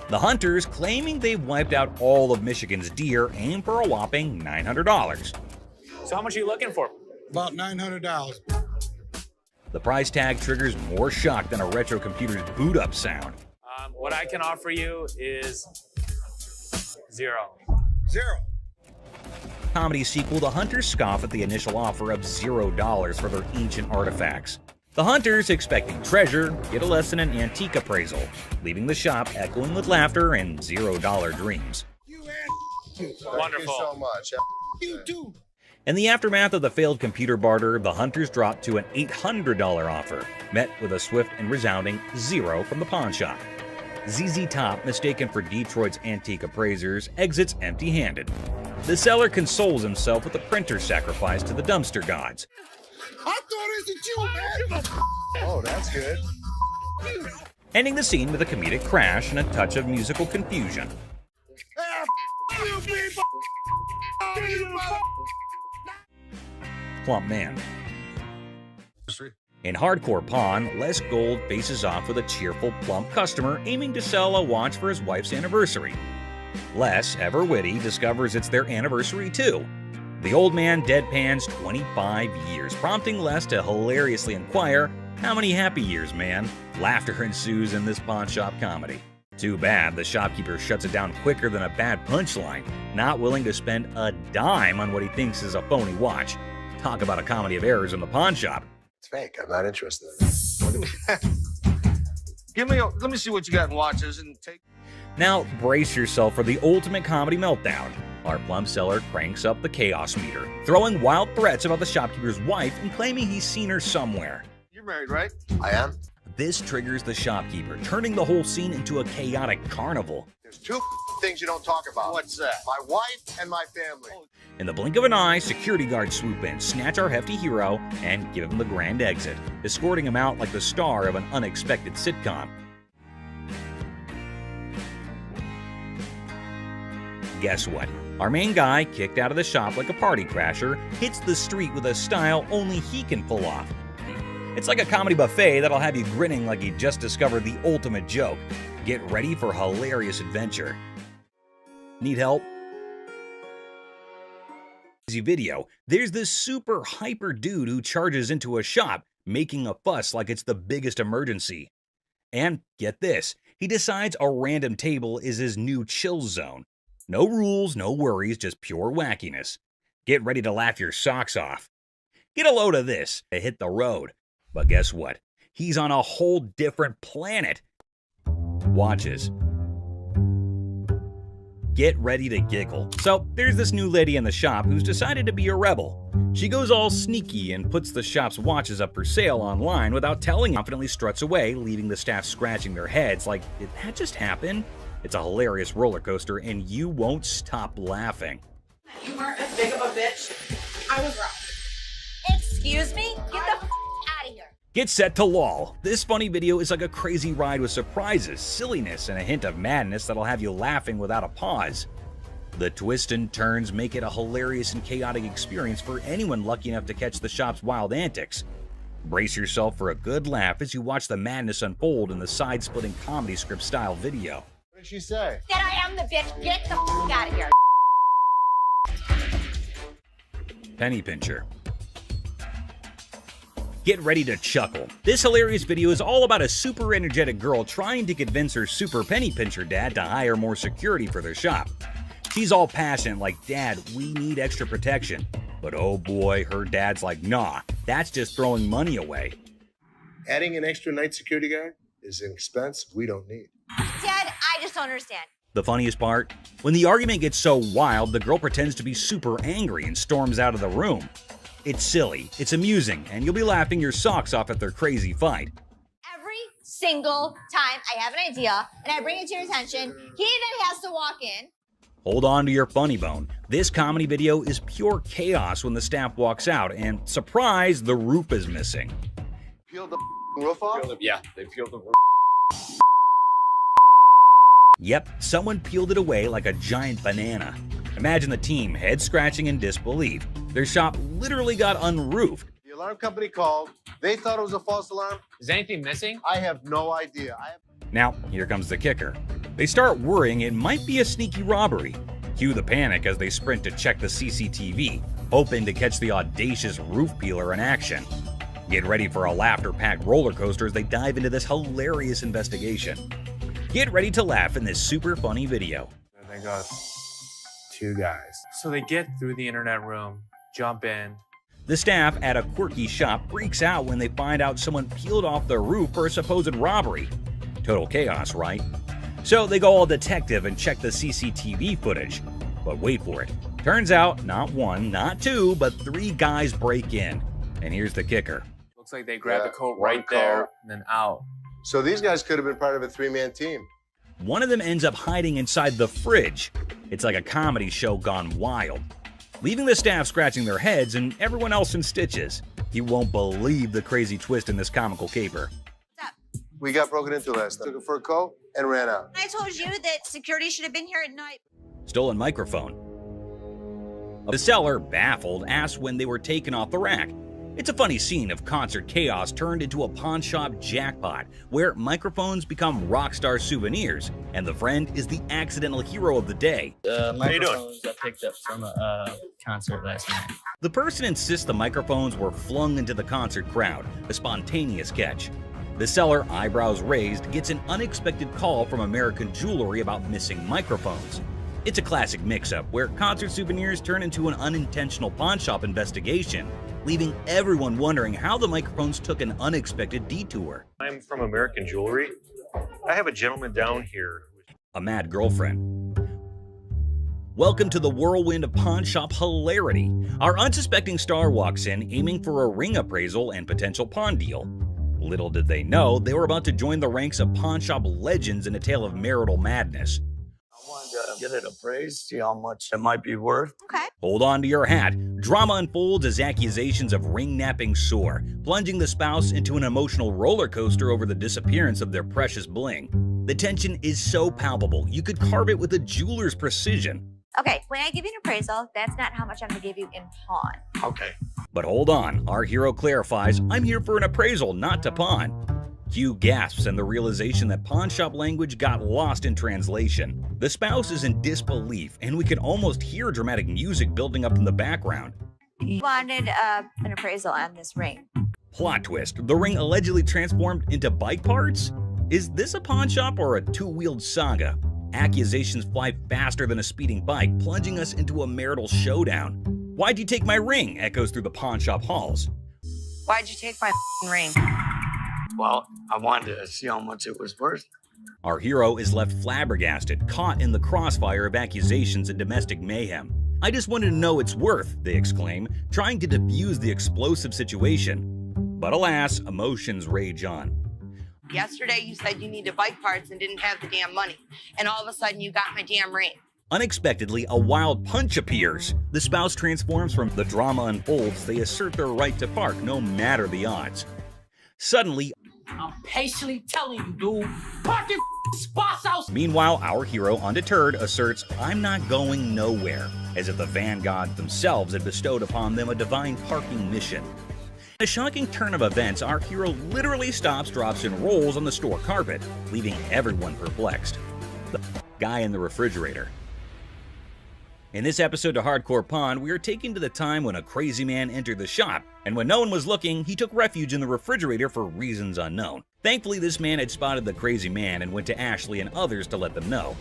The hunters, claiming they've wiped out all of Michigan's deer, aim for a whopping $900. So how much are you looking for? About $900. The price tag triggers more shock than a retro computer's boot-up sound. What I can offer you is zero. Zero. Comedy sequel, the hunters scoff at the initial offer of $0 for their ancient artifacts. The hunters, expecting treasure, get a less than an antique appraisal, leaving the shop echoing with laughter and $0 dreams. Wonderful. Thank you so much. You too. In the aftermath of the failed computer barter, the hunters drop to an $800 offer, met with a swift and resounding zero from the pawn shop. ZZ Top, mistaken for Detroit's antique appraisers, exits empty-handed. The seller consoles himself with a printer sacrifice to the dumpster gods. I thought it was you, man. Oh, that's good. ending the scene with a comedic crash and a touch of musical confusion. Plump man. In Hardcore Pawn, Les Gold faces off with a cheerful, plump customer aiming to sell a watch for his wife's anniversary. Les, ever witty, discovers it's their anniversary too. The old man deadpans 25 years, prompting Les to hilariously inquire, "How many happy years, man?" Laughter ensues in this pawn shop comedy. Too bad the shopkeeper shuts it down quicker than a bad punchline, not willing to spend a dime on what he thinks is a phony watch. Talk about a comedy of errors in the pawn shop. It's fake. I'm not interested. Let me see what you got in watches and take. Now brace yourself for the ultimate comedy meltdown. Our plum seller cranks up the chaos meter, throwing wild threats about the shopkeeper's wife and claiming he's seen her somewhere. You're married, right? I am. This triggers the shopkeeper, turning the whole scene into a chaotic carnival. There's two things you don't talk about. What's that? My wife and my family. In the blink of an eye, security guards swoop in, snatch our hefty hero, and give him the grand exit, escorting him out like the star of an unexpected sitcom. Guess what? Our main guy, kicked out of the shop like a party crasher, hits the street with a style only he can pull off. It's like a comedy buffet that'll have you grinning like you just discovered the ultimate joke. Get ready for hilarious adventure. Need help? Video, there's this super hyper dude who charges into a shop, making a fuss like it's the biggest emergency. And get this, he decides a random table is his new chill zone. No rules, no worries, just pure wackiness. Get ready to laugh your socks off. Get a load of this to hit the road. But guess what? He's on a whole different planet. Watches. Get ready to giggle. So there's this new lady in the shop who's decided to be a rebel. She goes all sneaky and puts the shop's watches up for sale online without telling, confidently struts away, leaving the staff scratching their heads like, did that just happen? It's a hilarious roller coaster and you won't stop laughing. You weren't as big of a bitch. I was wrong. Excuse me? Get the out of here. Get set to lol. This funny video is like a crazy ride with surprises, silliness, and a hint of madness that'll have you laughing without a pause. The twists and turns make it a hilarious and chaotic experience for anyone lucky enough to catch the shop's wild antics. Brace yourself for a good laugh as you watch the madness unfold in the side-splitting comedy script style video. What did she say? That I am the bitch. Get the out of here. Penny pincher. Get ready to chuckle. This hilarious video is all about a super energetic girl trying to convince her super penny pincher dad to hire more security for their shop. She's all passionate like, "Dad, we need extra protection." But oh boy, her dad's like, "Nah, that's just throwing money away." Adding an extra night security guard is an expense we don't need. Dad, I just don't understand. The funniest part? When the argument gets so wild, the girl pretends to be super angry and storms out of the room. It's silly, it's amusing, and you'll be laughing your socks off at their crazy fight. Every single time I have an idea and I bring it to your attention, he then has to walk in. Hold on to your funny bone. This comedy video is pure chaos when the staff walks out, and surprise, the roof is missing. Peeled the roof off? Yeah, they peeled the roof. Yep, someone peeled it away like a giant banana. Imagine the team head scratching in disbelief. Their shop literally got unroofed. The alarm company called. They thought it was a false alarm. Is anything missing? I have no idea. Now, here comes the kicker. They start worrying it might be a sneaky robbery. Cue the panic as they sprint to check the CCTV, hoping to catch the audacious roof peeler in action. Get ready for a laughter-packed roller coaster as they dive into this hilarious investigation. Get ready to laugh in this super funny video. They got two guys. So they get through the internet room, jump in. The staff at a quirky shop freaks out when they find out someone peeled off the roof for a supposed robbery. Total chaos, right? So they go all detective and check the CCTV footage. But wait for it. Turns out, not one, not two, but three guys break in. And here's the kicker. Looks like they grabbed the coat right there and then out. So these guys could have been part of a three-man team. One of them ends up hiding inside the fridge. It's like a comedy show gone wild, leaving the staff scratching their heads and everyone else in stitches. You won't believe the crazy twist in this comical caper. We got broken into last night. Took a fur coat and ran out. I told you that security should have been here at night. Stolen microphone. The seller, baffled, asked when they were taken off the rack. It's a funny scene of concert chaos turned into a pawn shop jackpot, where microphones become rock star souvenirs, and the friend is the accidental hero of the day. Microphones I picked up from a concert last night. The person insists the microphones were flung into the concert crowd, a spontaneous catch. The seller, eyebrows raised, gets an unexpected call from American Jewelry about missing microphones. It's a classic mix-up where concert souvenirs turn into an unintentional pawn shop investigation, leaving everyone wondering how the microphones took an unexpected detour. I'm from American Jewelry. I have a gentleman down here. A mad girlfriend. Welcome to the whirlwind of pawn shop hilarity. Our unsuspecting star walks in aiming for a ring appraisal and potential pawn deal. Little did they know, they were about to join the ranks of pawn shop legends in a tale of marital madness. I wanted to get it appraised, see how much it might be worth. Okay. Hold on to your hat. Drama unfolds as accusations of ring-napping soar, plunging the spouse into an emotional roller coaster over the disappearance of their precious bling. The tension is so palpable, you could carve it with a jeweler's precision. Okay, when I give you an appraisal, that's not how much I'm going to give you in pawn. Okay. But hold on, our hero clarifies, I'm here for an appraisal, not to pawn. Q gasps in the realization that pawn shop language got lost in translation. The spouse is in disbelief, and we can almost hear dramatic music building up in the background. You wanted an appraisal on this ring. Plot twist, the ring allegedly transformed into bike parts? Is this a pawn shop or a two-wheeled saga? Accusations fly faster than a speeding bike, plunging us into a marital showdown. Why'd you take my ring? Echoes through the pawn shop halls. Why'd you take my ring? Well, I wanted to see how much it was worth. Our hero is left flabbergasted, caught in the crossfire of accusations and domestic mayhem. I just wanted to know its worth, they exclaim, trying to defuse the explosive situation. But alas, emotions rage on. Yesterday you said you needed bike parts and didn't have the damn money. And all of a sudden you got my damn ring. Unexpectedly, a wild punch appears. The spouse transforms from the drama unfolds. They assert their right to park no matter the odds. Suddenly, I'm patiently telling you, dude, park your spots out. Meanwhile, our hero, undeterred, asserts, I'm not going nowhere, as if the van gods themselves had bestowed upon them a divine parking mission. In a shocking turn of events, our hero literally stops, drops, and rolls on the store carpet, leaving everyone perplexed. The guy in the refrigerator. In this episode of Hardcore Pawn, we are taken to the time when a crazy man entered the shop, and when no one was looking, he took refuge in the refrigerator for reasons unknown. Thankfully, this man had spotted the crazy man and went to Ashley and others to let them know.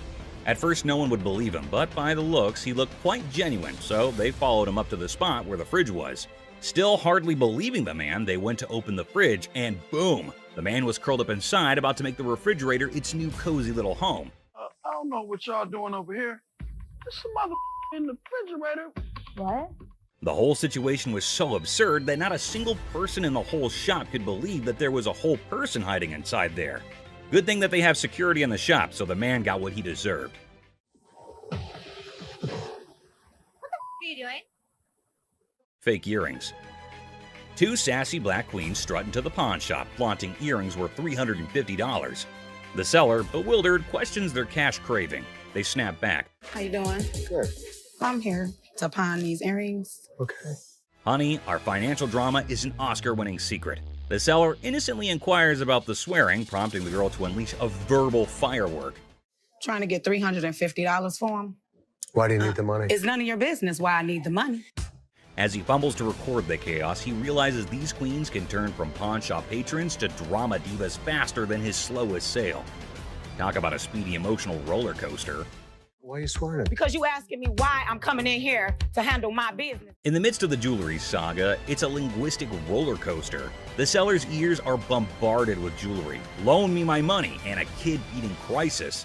At first, no one would believe him, but by the looks, he looked quite genuine, so they followed him up to the spot where the fridge was. Still hardly believing the man, they went to open the fridge, and boom! The man was curled up inside, about to make the refrigerator its new cozy little home. I don't know what y'all doing over here. There's some mother in the refrigerator. What? The whole situation was so absurd that not a single person in the whole shop could believe that there was a whole person hiding inside there. Good thing that they have security in the shop, so the man got what he deserved. What the f are you doing? Fake earrings. Two sassy black queens strut into the pawn shop, flaunting earrings worth $350. The seller, bewildered, questions their cash craving. They snap back. How you doing? Good. I'm here to pawn these earrings. Okay. Honey, our financial drama is an Oscar-winning secret. The seller innocently inquires about the swearing, prompting the girl to unleash a verbal firework. Trying to get $350 for them. Why do you need the money? It's none of your business why I need the money. As he fumbles to record the chaos, he realizes these queens can turn from pawn shop patrons to drama divas faster than his slowest sail. Talk about a speedy emotional roller coaster. Why are you swearing at me? Because you asking me why I'm coming in here to handle my business. In the midst of the jewelry saga, it's a linguistic roller coaster. The seller's ears are bombarded with jewelry, loan me my money, and a kid-eating crisis.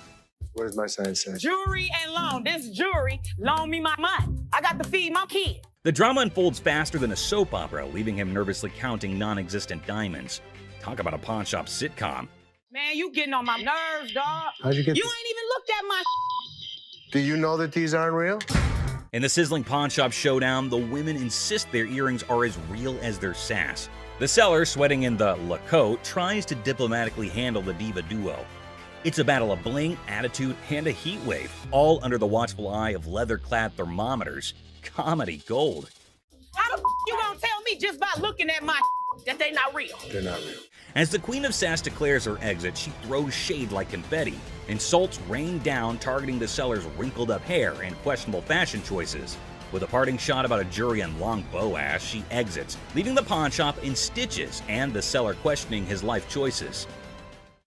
What does my sign say? Jewelry and loan. This jewelry, loan me my money. I got to feed my kid. The drama unfolds faster than a soap opera, leaving him nervously counting non-existent diamonds. Talk about a pawn shop sitcom. Man, you getting on my nerves, dog. How'd you get You this? ain't even looked at my Do you know that these aren't real? In the sizzling pawn shop showdown, the women insist their earrings are as real as their sass. The seller, sweating in the Lacote, tries to diplomatically handle the diva duo. It's a battle of bling, attitude, and a heat wave, all under the watchful eye of leather-clad thermometers. Comedy gold. How the you gonna tell me just by looking at my that they not real? They're not real. As the Queen of Sass declares her exit, she throws shade like confetti. Insults rain down, targeting the seller's wrinkled-up hair and questionable fashion choices. With a parting shot about a jury and long bow ass, she exits, leaving the pawn shop in stitches and the seller questioning his life choices.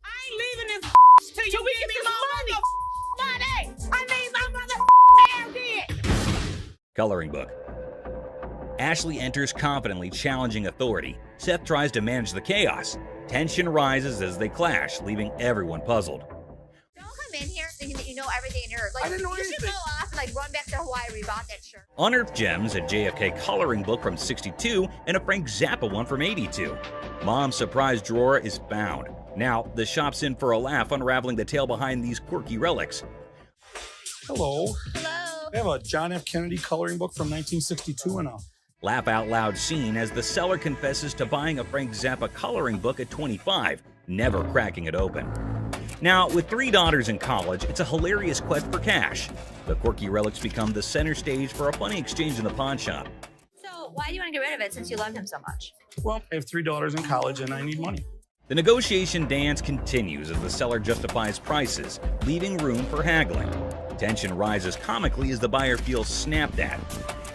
I ain't leaving this till you give me my money. I need my mother did. Coloring book. Ashley enters confidently, challenging authority. Seth tries to manage the chaos. Tension rises as they clash, leaving everyone puzzled. Don't come in here thinking that you know everything in your like. I didn't know you should anything. go off and like run back to Hawaii where you bought that shirt. Unearthed gems, a JFK coloring book from '62, and a Frank Zappa one from '82. Mom's surprise drawer is found. Now, the shop's in for a laugh, unraveling the tale behind these quirky relics. Hello. Hello. I have a John F. Kennedy coloring book from 1962 and a Laugh out loud scene as the seller confesses to buying a Frank Zappa coloring book at 25, never cracking it open. Now, with 3 daughters in college, it's a hilarious quest for cash. The quirky relics become the center stage for a funny exchange in the pawn shop. So why do you want to get rid of it since you loved him so much? well, I have 3 daughters in college and I need money. The negotiation dance continues as the seller justifies prices, leaving room for haggling. Tension rises comically as the buyer feels snapped at.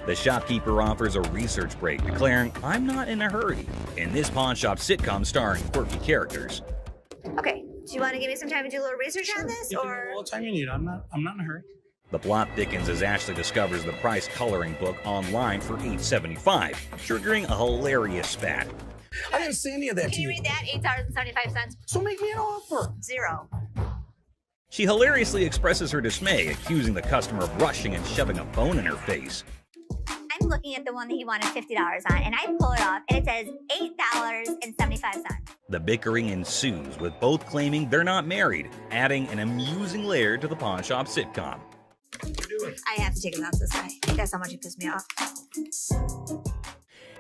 The shopkeeper offers a research break, declaring, "I'm not in a hurry," in this pawn shop sitcom starring quirky characters. Okay, do you want to give me some time to do a little research on this, You can or? have all the time you need. I'm not in a hurry. The plot thickens as Ashley discovers the price coloring book online for $8.75, triggering a hilarious spat. I didn't say any of that Can to you you. read that? $8.75. So make me an offer. 0. She hilariously expresses her dismay, accusing the customer of rushing and shoving a phone in her face. I'm looking at the one that he wanted $50 on, and I pull it off, and it says $8.75. The bickering ensues, with both claiming they're not married, adding an amusing layer to the pawn shop sitcom. I have to take him out this way. That's how much it pissed me off.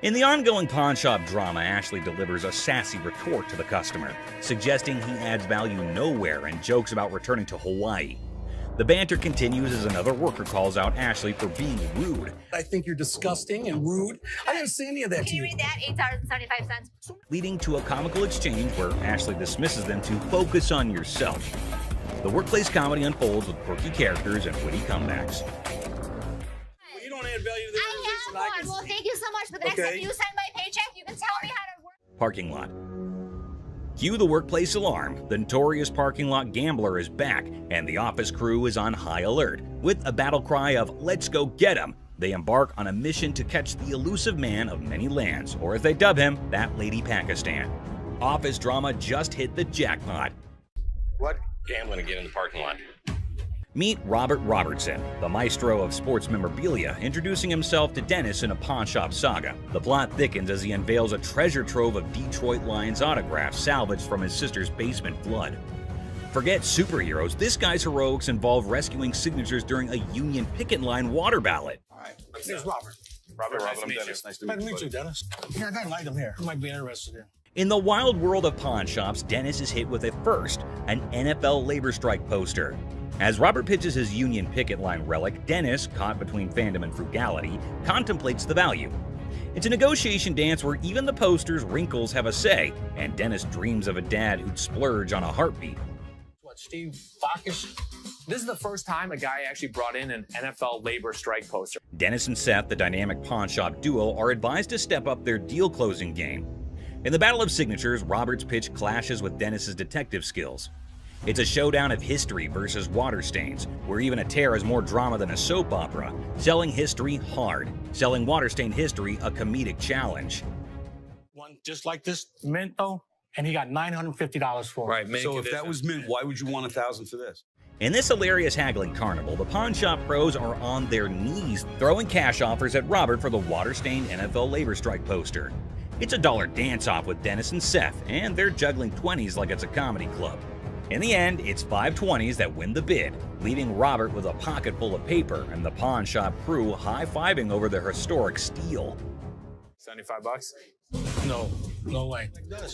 In the ongoing pawn shop drama, Ashley delivers a sassy retort to the customer, suggesting he adds value nowhere and jokes about returning to Hawaii. The banter continues as another worker calls out Ashley for being rude, I think you're disgusting and rude. I didn't say any of that Can to you you. read that? $8.75. leading to a comical exchange where Ashley dismisses them to focus on yourself. The workplace comedy unfolds with quirky characters and witty comebacks. Well, you don't add value to the organization. I have one. Well, thank you so much. But the next Okay. time you send my paycheck, you can tell me how to work. Parking lot. Cue the workplace alarm. The notorious parking lot gambler is back, and the office crew is on high alert. With a battle cry of "Let's go get him!" they embark on a mission to catch the elusive man of many lands, or as they dub him, that lady Pakistan. Office drama just hit the jackpot. What gambling to get in the parking lot? Meet Robert Robertson, the maestro of sports memorabilia, introducing himself to Dennis in a pawn shop saga. The plot thickens as he unveils a treasure trove of Detroit Lions autographs salvaged from his sister's basement flood. Forget superheroes, this guy's heroics involve rescuing signatures during a Union picket line water ballot. All right. Here's Robert. Robert, Nice to I'm meet Dennis. Nice to Nice meet to you. meet you, Dennis. Yeah, I got an item here. You might be interested in. In the wild world of pawn shops, Dennis is hit with a first, an NFL labor strike poster. As Robert pitches his Union picket line relic, Dennis, caught between fandom and frugality, contemplates the value. It's a negotiation dance where even the poster's wrinkles have a say, and Dennis dreams of a dad who'd splurge on a heartbeat. What, Steve Backus? This is the first time a guy actually brought in an NFL labor strike poster. Dennis and Seth, the dynamic pawn shop duo, are advised to step up their deal-closing game. In the battle of signatures, Robert's pitch clashes with Dennis's detective skills. It's a showdown of history versus water stains, where even a tear is more drama than a soap opera. Selling history hard, selling water-stained history a comedic challenge. One just like this mint, though, and he got $950 for it. Right, so if that was mint, why would you want $1,000 for this? In this hilarious haggling carnival, the pawn shop pros are on their knees throwing cash offers at Robert for the water-stained NFL labor strike poster. It's a dollar dance-off with Dennis and Seth, and they're juggling 20s like it's a comedy club. In the end, it's 520s that win the bid, leaving Robert with a pocket full of paper and the pawn shop crew high-fiving over their historic steal. $75? No, no way.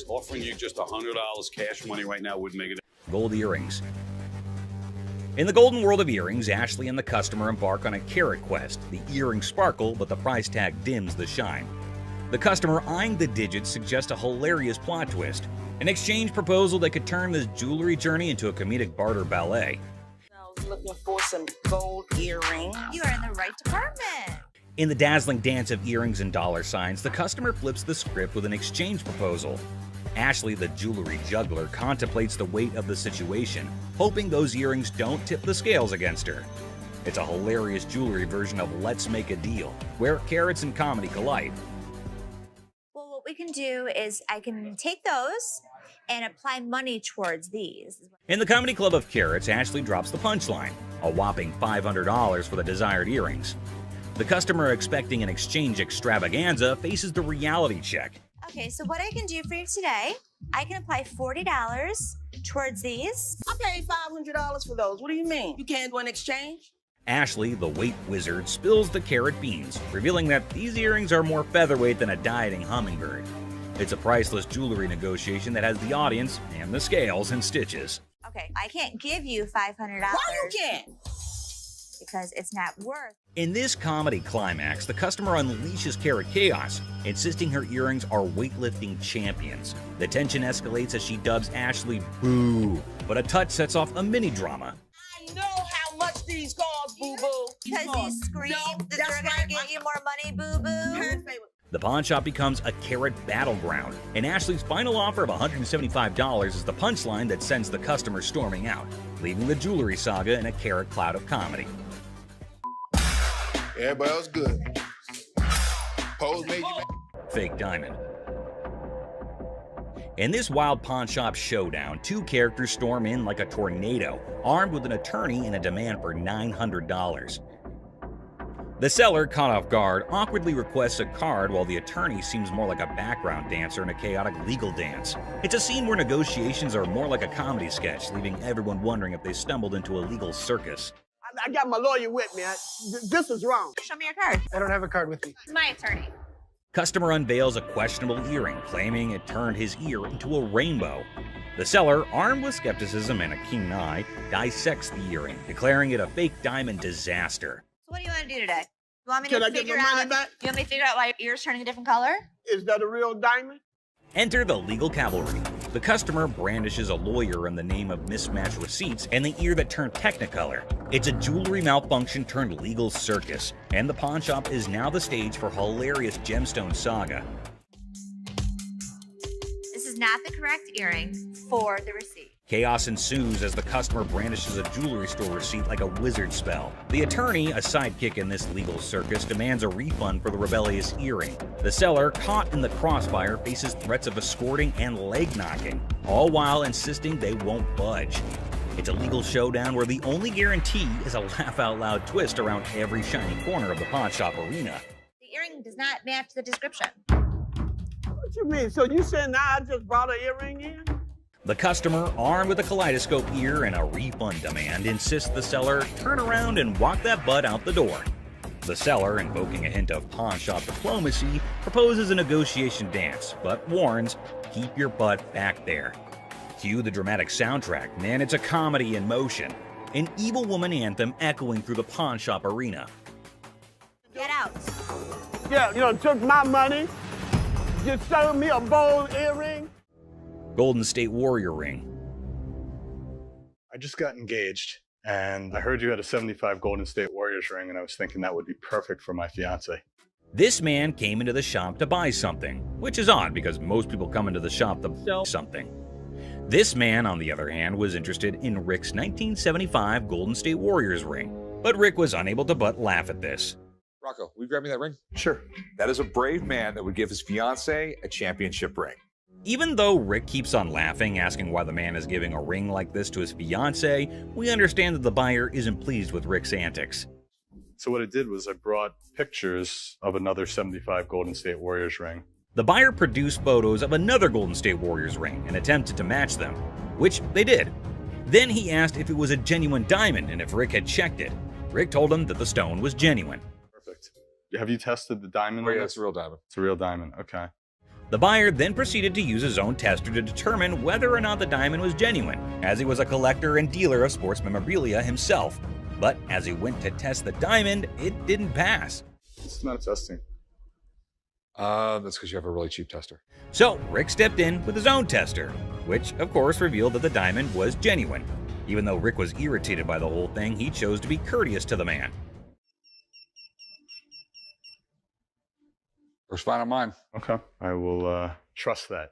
Offering you just $100 cash money right now would make it. Gold earrings. In the golden world of earrings, Ashley and the customer embark on a carat quest. The earrings sparkle, but the price tag dims the shine. The customer eyeing the digits suggests a hilarious plot twist, an exchange proposal that could turn this jewelry journey into a comedic barter ballet. I was looking for some gold earrings. You are in the right department. In the dazzling dance of earrings and dollar signs, the customer flips the script with an exchange proposal. Ashley, the jewelry juggler, contemplates the weight of the situation, hoping those earrings don't tip the scales against her. It's a hilarious jewelry version of Let's Make a Deal, where carrots and comedy collide. Well, what we can do is I can take those and apply money towards these. In the Comedy Club of Carrots, Ashley drops the punchline, a whopping $500 for the desired earrings. The customer expecting an exchange extravaganza faces the reality check. Okay, so what I can do for you today, I can apply $40 towards these. I paid $500 for those. What do you mean? You can't do an exchange? Ashley, the weight wizard, spills the carrot beans, revealing that these earrings are more featherweight than a dieting hummingbird. It's a priceless jewelry negotiation that has the audience and the scales in stitches. Okay, I can't give you $500. Why you can't? Because it's not worth. In this comedy climax, the customer unleashes carrot chaos, insisting her earrings are weightlifting champions. The tension escalates as she dubs Ashley Boo, but a touch sets off a mini drama. I know how much these cost, boo-boo. Because you scream that they're gonna get you more money, boo-boo. The pawn shop becomes a carrot battleground, and Ashley's final offer of $175 is the punchline that sends the customer storming out, leaving the jewelry saga in a carrot cloud of comedy. Everybody else good. Pose made you Fake diamond. In this wild pawn shop showdown, two characters storm in like a tornado, armed with an attorney and a demand for $900. The seller, caught off guard, awkwardly requests a card while the attorney seems more like a background dancer in a chaotic legal dance. It's a scene where negotiations are more like a comedy sketch, leaving everyone wondering if they stumbled into a legal circus. I got my lawyer with me. This is wrong. Show me your card. I don't have a card with me. My attorney. Customer unveils a questionable earring, claiming it turned his ear into a rainbow. The seller, armed with skepticism and a keen eye, dissects the earring, declaring it a fake diamond disaster. So what do you want to do today? You want me Can to I get figure my money out? back? You want me to figure out why your ear's turning a different color? Is that a real diamond? Enter the legal cavalry. The customer brandishes a lawyer in the name of mismatched receipts and the ear that turned technicolor. It's a jewelry malfunction turned legal circus, and the pawn shop is now the stage for hilarious gemstone saga. This is not the correct earring for the receipt. Chaos ensues as the customer brandishes a jewelry store receipt like a wizard spell. The attorney, a sidekick in this legal circus, demands a refund for the rebellious earring. The seller, caught in the crossfire, faces threats of escorting and leg knocking, all while insisting they won't budge. It's a legal showdown where the only guarantee is a laugh-out-loud twist around every shiny corner of the pawn shop arena. The earring does not match the description. What you mean? So you said now I just brought an earring in? The customer, armed with a kaleidoscope ear and a refund demand, insists the seller turn around and walk that butt out the door. The seller, invoking a hint of pawn shop diplomacy, proposes a negotiation dance, but warns, keep your butt back there. Cue the dramatic soundtrack, man, it's a comedy in motion. An evil woman anthem echoing through the pawn shop arena. Get out. Yeah, you know, took my money, just sold me a bold earring. Golden State Warrior ring. I just got engaged, and I heard you had a 75 Golden State Warriors ring, and I was thinking that would be perfect for my fiance. This man came into the shop to buy something, which is odd because most people come into the shop to sell something. This man, on the other hand, was interested in Rick's 1975 Golden State Warriors ring, but Rick was unable to but laugh at this. Rocco, will you grab me that ring? Sure. That is a brave man that would give his fiance a championship ring. Even though Rick keeps on laughing, asking why the man is giving a ring like this to his fiance, we understand that the buyer isn't pleased with Rick's antics. So what I did was I brought pictures of another 75 Golden State Warriors ring. The buyer produced photos of another Golden State Warriors ring and attempted to match them, which they did. Then he asked if it was a genuine diamond and if Rick had checked it. Rick told him that the stone was genuine. Perfect. Have you tested the diamond? Oh, yeah, it's a real diamond. It's a real diamond. Okay. The buyer then proceeded to use his own tester to determine whether or not the diamond was genuine, as he was a collector and dealer of sports memorabilia himself. But as he went to test the diamond, it didn't pass. It's not testing. That's because you have a really cheap tester. So Rick stepped in with his own tester, which of course revealed that the diamond was genuine. Even though Rick was irritated by the whole thing, he chose to be courteous to the man. First find on mine. Okay. I will trust that.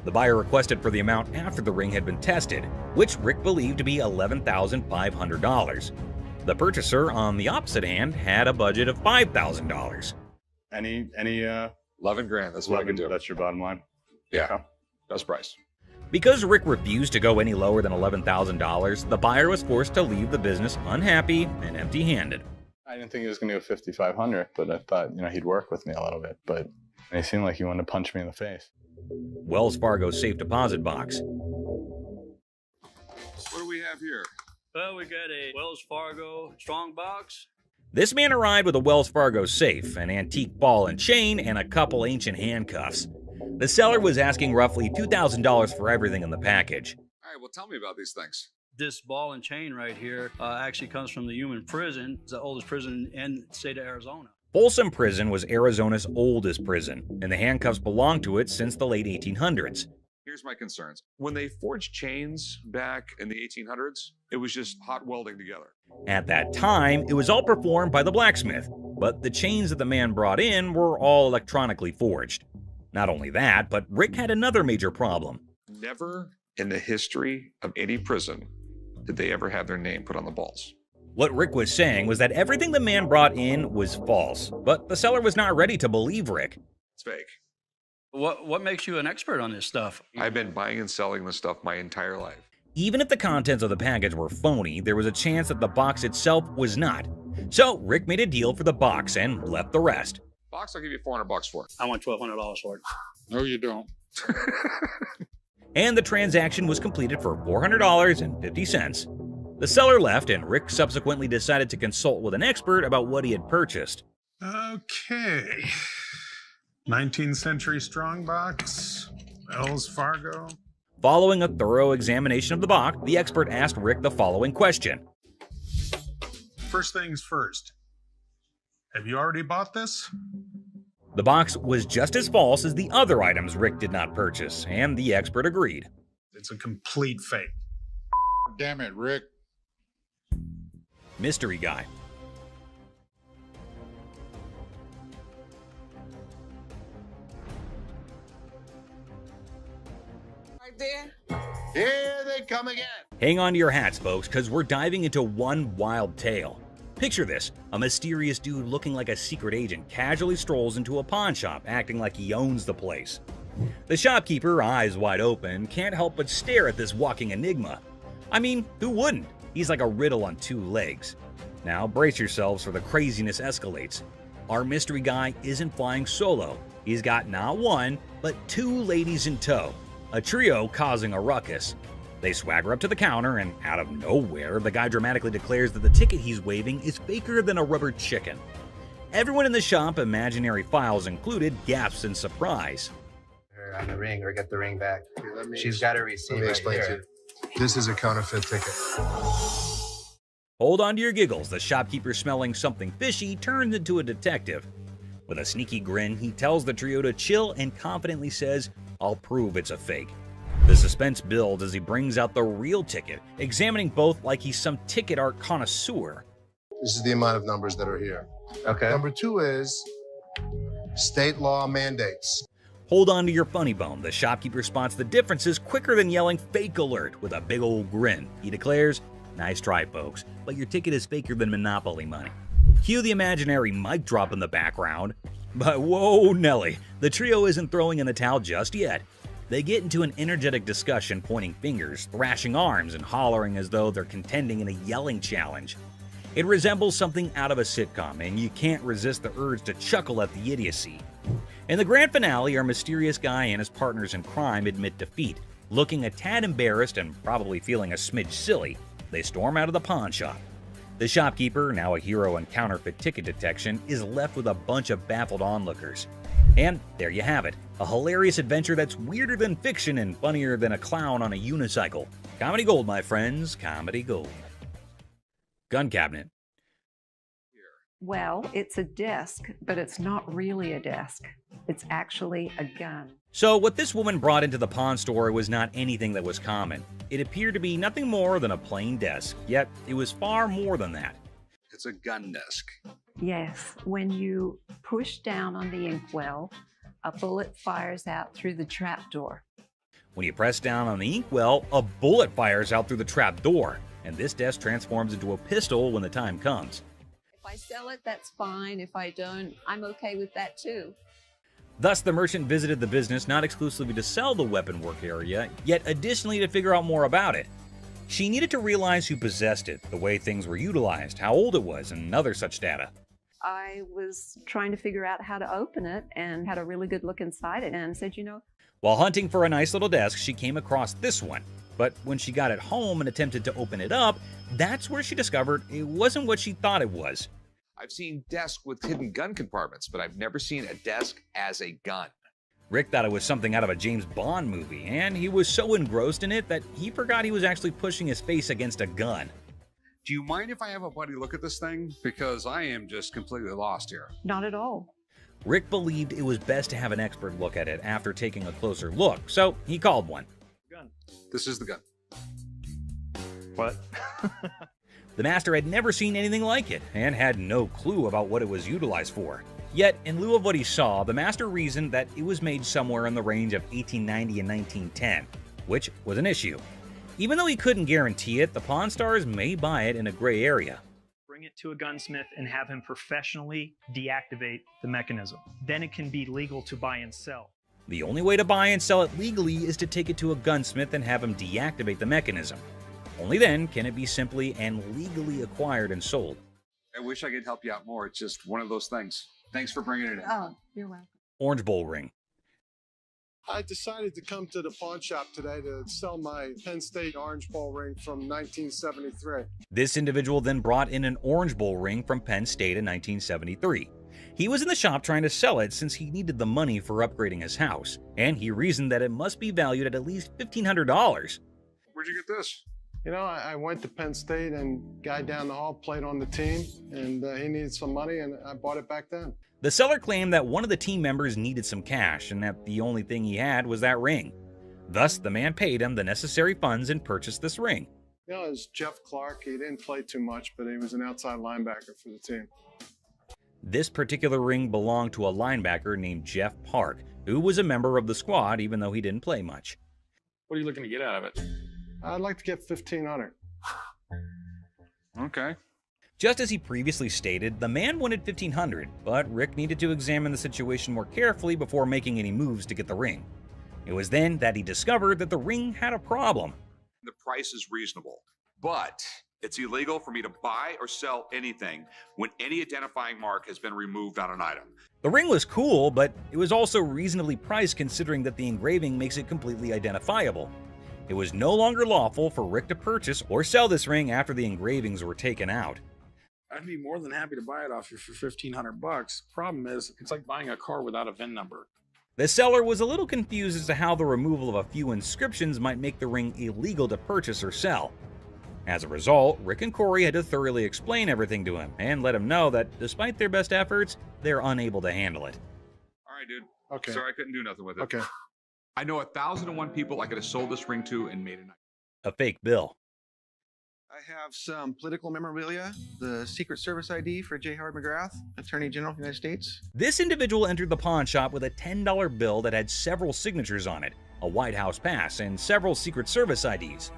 The buyer requested for the amount after the ring had been tested, which Rick believed to be $11,500. The purchaser, on the opposite hand, had a budget of $5,000. Any 11 grand. That's what I can do. That's your bottom line? Yeah. Okay. Best price. Because Rick refused to go any lower than $11,000, the buyer was forced to leave the business unhappy and empty-handed. I didn't think he was going to go 5,500, but I thought, he'd work with me a little bit. But it seemed like he wanted to punch me in the face. Wells Fargo's safe deposit box. What do we have here? Well, we got a Wells Fargo strong box. This man arrived with a Wells Fargo safe, an antique ball and chain, and a couple ancient handcuffs. The seller was asking roughly $2,000 for everything in the package. All right, well, tell me about these things. This ball and chain right here actually comes from the Human Prison. It's the oldest prison in the state of Arizona. Folsom Prison was Arizona's oldest prison, and the handcuffs belonged to it since the late 1800s. Here's my concerns. When they forged chains back in the 1800s, it was just hot welding together. At that time, it was all performed by the blacksmith, but the chains that the man brought in were all electronically forged. Not only that, but Rick had another major problem. Never in the history of any prison did they ever have their name put on the balls. What Rick was saying was that everything the man brought in was false, but the seller was not ready to believe Rick. It's fake. What makes you an expert on this stuff? I've been buying and selling this stuff my entire life. Even if the contents of the package were phony, there was a chance that the box itself was not. So Rick made a deal for the box and left the rest. Box, I'll give you $400 for it. I want $1,200 for it. No, you don't. And the transaction was completed for $400.50. The seller left, and Rick subsequently decided to consult with an expert about what he had purchased. Okay. 19th century strongbox, Wells Fargo. Following a thorough examination of the box, the expert asked Rick the following question. First things first. Have you already bought this? The box was just as false as the other items Rick did not purchase, and the expert agreed. It's a complete fake. Damn it, Rick. Mystery guy. Right there. Here they come again. Hang on to your hats, folks, because we're diving into one wild tale. Picture this, a mysterious dude looking like a secret agent casually strolls into a pawn shop acting like he owns the place. The shopkeeper, eyes wide open, can't help but stare at this walking enigma. I mean, who wouldn't? He's like a riddle on two legs. Now brace yourselves for the craziness escalates. Our mystery guy isn't flying solo. He's got not one, but two ladies in tow, a trio causing a ruckus. They swagger up to the counter, and out of nowhere, the guy dramatically declares that the ticket he's waving is faker than a rubber chicken. Everyone in the shop, imaginary files included, gasps in surprise. Her on the ring, or get the ring back. She's got a receipt. Let me explain to you. This is a counterfeit ticket. Hold on to your giggles. The shopkeeper, smelling something fishy, turns into a detective. With a sneaky grin, he tells the trio to chill and confidently says, "I'll prove it's a fake." The suspense builds as he brings out the real ticket, examining both like he's some ticket art connoisseur. This is the amount of numbers that are here. Okay. Number 2 is state law mandates. Hold on to your funny bone. The shopkeeper spots the differences quicker than yelling "fake alert" with a big old grin. He declares, "Nice try, folks, but your ticket is faker than Monopoly money." Cue the imaginary mic drop in the background. But whoa, Nelly, the trio isn't throwing in the towel just yet. They get into an energetic discussion, pointing fingers, thrashing arms, and hollering as though they're contending in a yelling challenge. It resembles something out of a sitcom, and you can't resist the urge to chuckle at the idiocy. In the grand finale, our mysterious guy and his partners in crime admit defeat, Looking a tad embarrassed and probably feeling a smidge silly, they storm out of the pawn shop. The shopkeeper, now a hero in counterfeit ticket detection, is left with a bunch of baffled onlookers. And there you have it, a hilarious adventure that's weirder than fiction and funnier than a clown on a unicycle. Comedy gold, my friends, comedy gold. Gun cabinet. Well, it's a desk, but it's not really a desk. It's actually a gun. So what this woman brought into the pawn store was not anything that was common. It appeared to be nothing more than a plain desk, yet it was far more than that. It's a gun desk. Yes, when you push down on the inkwell, a bullet fires out through the trapdoor. When you press down on the inkwell, a bullet fires out through the trap door, and this desk transforms into a pistol when the time comes. If I sell it, that's fine. If I don't, I'm okay with that too. Thus, the merchant visited the business not exclusively to sell the weapon work area, yet additionally to figure out more about it. She needed to realize who possessed it, the way things were utilized, how old it was, and other such data. I was trying to figure out how to open it and had a really good look inside it and said, you know. While hunting for a nice little desk, she came across this one. But when she got it home and attempted to open it up, that's where she discovered it wasn't what she thought it was. I've seen desks with hidden gun compartments, but I've never seen a desk as a gun. Rick thought it was something out of a James Bond movie, and he was so engrossed in it that he forgot he was actually pushing his face against a gun. Do you mind if I have a buddy look at this thing? Because I am just completely lost here. Not at all. Rick believed it was best to have an expert look at it after taking a closer look, so he called one. Gun. This is the gun. What? The master had never seen anything like it and had no clue about what it was utilized for. Yet, in lieu of what he saw, the master reasoned that it was made somewhere in the range of 1890 and 1910, which was an issue. Even though he couldn't guarantee it, the Pawn Stars may buy it in a gray area. Bring it to a gunsmith and have him professionally deactivate the mechanism. Then it can be legal to buy and sell. The only way to buy and sell it legally is to take it to a gunsmith and have him deactivate the mechanism. Only then can it be simply and legally acquired and sold. I wish I could help you out more. It's just one of those things. Thanks for bringing it in. Oh, you're welcome. Orange Bowl ring. I decided to come to the pawn shop today to sell my Penn State Orange Bowl ring from 1973. This individual then brought in an Orange Bowl ring from Penn State in 1973. He was in the shop trying to sell it since he needed the money for upgrading his house, and he reasoned that it must be valued at least $1,500. Where'd you get this? You know, I went to Penn State and guy down the hall played on the team, and he needed some money, and I bought it back then. The seller claimed that one of the team members needed some cash and that the only thing he had was that ring. Thus, the man paid him the necessary funds and purchased this ring. You know, it was Jeff Clark. He didn't play too much, but he was an outside linebacker for the team. This particular ring belonged to a linebacker named Jeff Park, who was a member of the squad even though he didn't play much. What are you looking to get out of it? I'd like to get $1,500. Okay. Just as he previously stated, the man wanted $1,500, but Rick needed to examine the situation more carefully before making any moves to get the ring. It was then that he discovered that the ring had a problem. The price is reasonable, but it's illegal for me to buy or sell anything when any identifying mark has been removed on an item. The ring was cool, but it was also reasonably priced considering that the engraving makes it completely identifiable. It was no longer lawful for Rick to purchase or sell this ring after the engravings were taken out. I'd be more than happy to buy it off you for $1,500. Problem is, it's like buying a car without a VIN number. The seller was a little confused as to how the removal of a few inscriptions might make the ring illegal to purchase or sell. As a result, Rick and Corey had to thoroughly explain everything to him and let him know that despite their best efforts, they're unable to handle it. All right, dude. Okay. Sorry, I couldn't do nothing with it. Okay. I know 1,001 people I could have sold this ring to and made a fake bill. I have some political memorabilia, the Secret Service ID for J. Howard McGrath, Attorney General of the United States. This individual entered the pawn shop with a $10 bill that had several signatures on it, a White House pass, and several Secret Service IDs.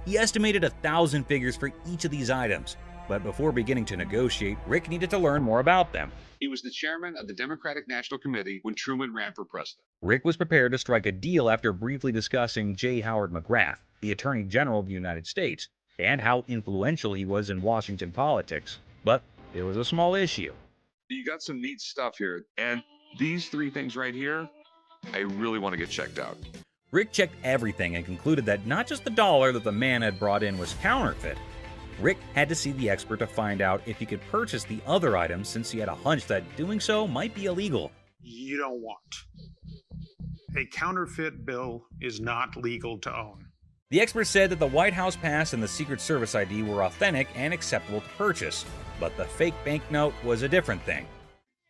He estimated 1,000 figures for each of these items, but before beginning to negotiate, Rick needed to learn more about them. He was the chairman of the Democratic National Committee when Truman ran for president. Rick was prepared to strike a deal after briefly discussing J. Howard McGrath, the Attorney General of the United States, and how influential he was in Washington politics. But it was a small issue. You got some neat stuff here, and these three things right here, I really want to get checked out. Rick checked everything and concluded that not just the dollar that the man had brought in was counterfeit. Rick had to see the expert to find out if he could purchase the other items, since he had a hunch that doing so might be illegal. You don't want. A counterfeit bill is not legal to own. The expert said that the White House pass and the Secret Service ID were authentic and acceptable to purchase, but the fake banknote was a different thing.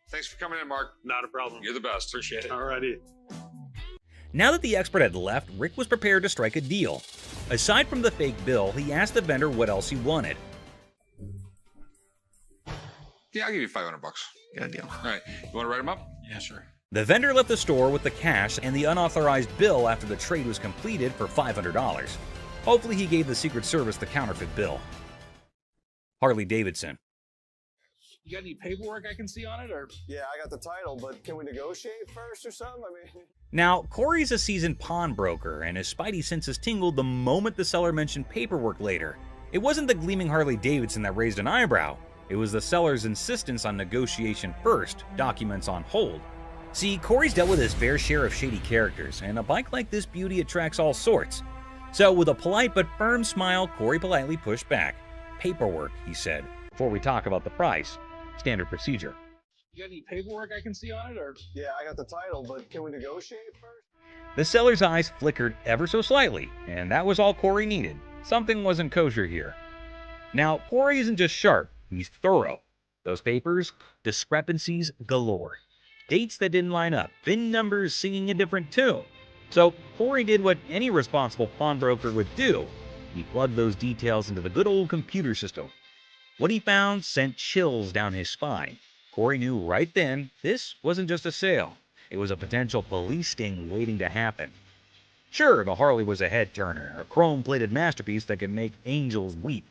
Thanks for coming in, Mark. Not a problem. You're the best. Appreciate it. Alrighty. Now that the expert had left, Rick was prepared to strike a deal. Aside from the fake bill, he asked the vendor what else he wanted. Yeah, I'll give you $500. Good deal. All right. You want to write them up? Yeah, sure. The vendor left the store with the cash and the unauthorized bill after the trade was completed for $500. Hopefully he gave the Secret Service the counterfeit bill. Harley Davidson. You got any paperwork I can see on it, or? Yeah, I got the title, but can we negotiate first or something? I mean... Now, Corey's a seasoned pawnbroker, and his spidey senses tingled the moment the seller mentioned paperwork later. It wasn't the gleaming Harley Davidson that raised an eyebrow. It was the seller's insistence on negotiation first, documents on hold. See, Corey's dealt with his fair share of shady characters, and a bike like this beauty attracts all sorts. So with a polite but firm smile, Corey politely pushed back. Paperwork, he said, before we talk about the price. Standard procedure. You got any paperwork I can see on it, or? Yeah, I got the title, but can we negotiate first? The seller's eyes flickered ever so slightly, and that was all Corey needed. Something wasn't kosher here. Now, Corey isn't just sharp, he's thorough. Those papers, discrepancies galore. Dates that didn't line up, VIN numbers singing a different tune. So Corey did what any responsible pawnbroker would do. He plugged those details into the good old computer system. What he found sent chills down his spine. Corey knew right then this wasn't just a sale. It was a potential police sting waiting to happen. Sure, the Harley was a head-turner, a chrome-plated masterpiece that could make angels weep.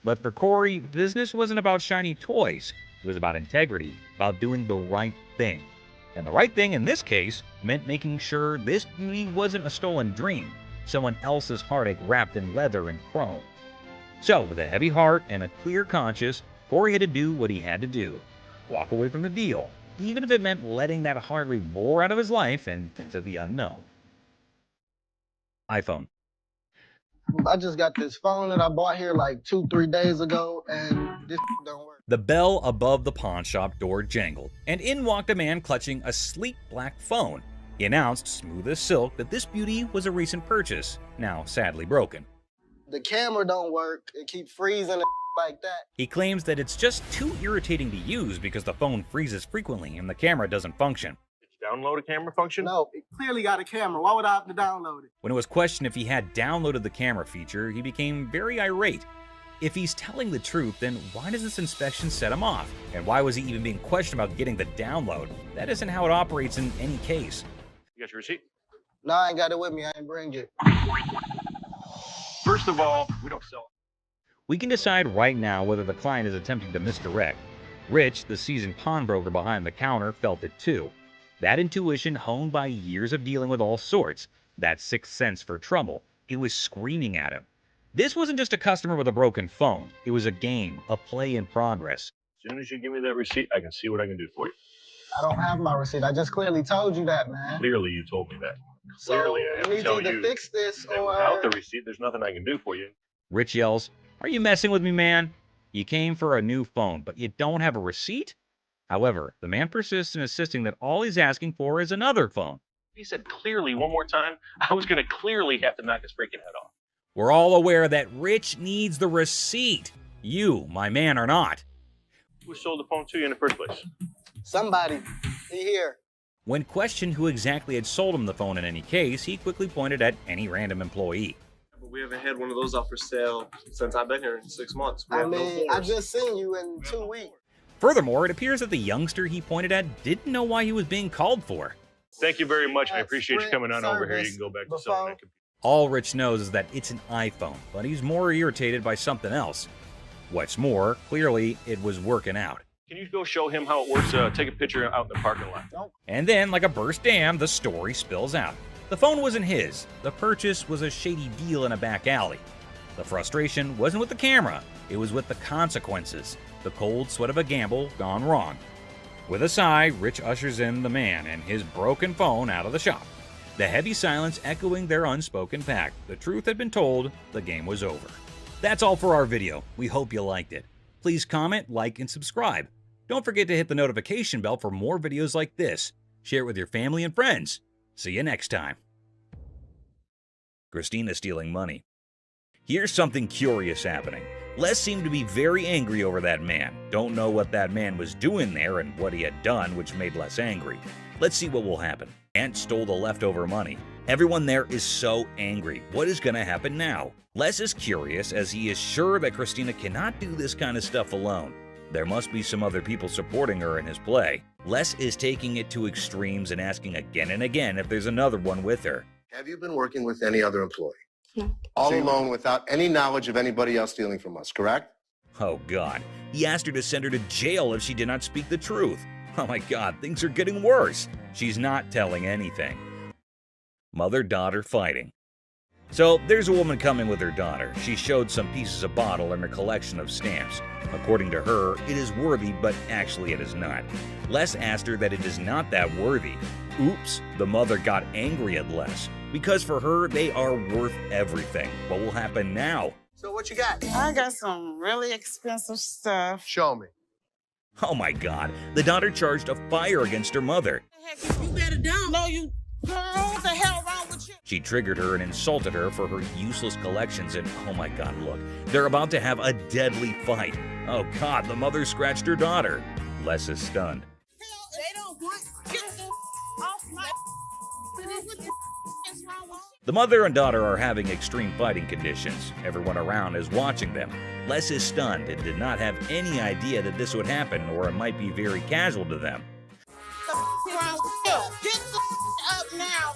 But for Corey, business wasn't about shiny toys. It was about integrity, about doing the right thing. And the right thing in this case meant making sure this beauty wasn't a stolen dream, someone else's heartache wrapped in leather and chrome. So, with a heavy heart and a clear conscience, Corey had to do what he had to do. Walk away from the deal, even if it meant letting that Harley roar out of his life and into the unknown. iPhone. I just got this phone that I bought here like 2-3 days ago, and this don't work. The bell above the pawn shop door jangled, and in walked a man clutching a sleek black phone. He announced, smooth as silk, that this beauty was a recent purchase, now sadly broken. The camera don't work. It keeps freezing and like that. He claims that it's just too irritating to use because the phone freezes frequently and the camera doesn't function. Did you download a camera function? No, it clearly got a camera. Why would I have to download it? When it was questioned if he had downloaded the camera feature, he became very irate. If he's telling the truth, then why does this inspection set him off? And why was he even being questioned about getting the download? That isn't how it operates in any case. You got your receipt? No, I ain't got it with me. I ain't bring it. First of all, we don't sell. We can decide right now whether the client is attempting to misdirect. Rich, the seasoned pawnbroker behind the counter, felt it too. That intuition, honed by years of dealing with all sorts, that sixth sense for trouble, it was screaming at him. This wasn't just a customer with a broken phone. It was a game, a play in progress. As soon as you give me that receipt, I can see what I can do for you. I don't have my receipt. I just clearly told you that, man. Clearly, you told me that. So Clearly, I have we to need tell to you fix this, that or without the receipt, there's nothing I can do for you. Rich yells, "Are you messing with me, man? You came for a new phone, but you don't have a receipt?" However, the man persists in insisting that all he's asking for is another phone. He said clearly one more time, I was going to clearly have to knock his freaking head off. We're all aware that Rich needs the receipt. You, my man, are not. Who sold the phone to you in the first place? somebody. He here. When questioned who exactly had sold him the phone in any case, he quickly pointed at any random employee. But we haven't had one of those out for sale since I've been here in 6 months. I mean, I just seen you in 2 weeks. Furthermore, it appears that the youngster he pointed at didn't know why he was being called for. Thank you very much. I appreciate you coming on over here. You can go back to selling that computer. All Rich knows is that it's an iPhone, but he's more irritated by something else. What's more, clearly it was working out. Can you go show him how it works? Take a picture out in the parking lot. Nope. And then, like a burst dam, the story spills out. The phone wasn't his. The purchase was a shady deal in a back alley. The frustration wasn't with the camera. It was with the consequences. The cold sweat of a gamble gone wrong. With a sigh, Rich ushers in the man and his broken phone out of the shop. the heavy silence echoing their unspoken pact. The truth had been told, the game was over. That's all for our video. We hope you liked it. Please comment, like, and subscribe. Don't forget to hit the notification bell for more videos like this. Share it with your family and friends. See you next time. Christina stealing money. Here's something curious happening. Les seemed to be very angry over that man. Don't know what that man was doing there and what he had done, which made Les angry. Let's see what will happen. Ant stole the leftover money. Everyone there is so angry. What is going to happen now? Les is curious as he is sure that Christina cannot do this kind of stuff alone. There must be some other people supporting her in his play. Les is taking it to extremes and asking again and again if there's another one with her. Have you been working with any other employee? No. All alone without any knowledge of anybody else stealing from us, correct? Oh God, he asked her to send her to jail if she did not speak the truth. Oh my God, things are getting worse. She's not telling anything. Mother-daughter fighting. So there's a woman coming with her daughter. She showed some pieces of bottle in her collection of stamps. According to her, it is worthy, but actually it is not. Les asked her that it is not that worthy. Oops, the mother got angry at Les, because for her, they are worth everything. What will happen now? So what you got? I got some really expensive stuff. Show me. Oh my God, the daughter charged a fire against her mother. You better down. No, you. Girl, what the hell wrong with you? She triggered her and insulted her for her useless collections, and oh my God, look, they're about to have a deadly fight. Oh God, the mother scratched her daughter. Les is stunned. They don't want get off my. What the is wrong with you? The mother and daughter are having extreme fighting conditions. Everyone around is watching them. Les is stunned and did not have any idea that this would happen, or it might be very casual to them. Get the up now.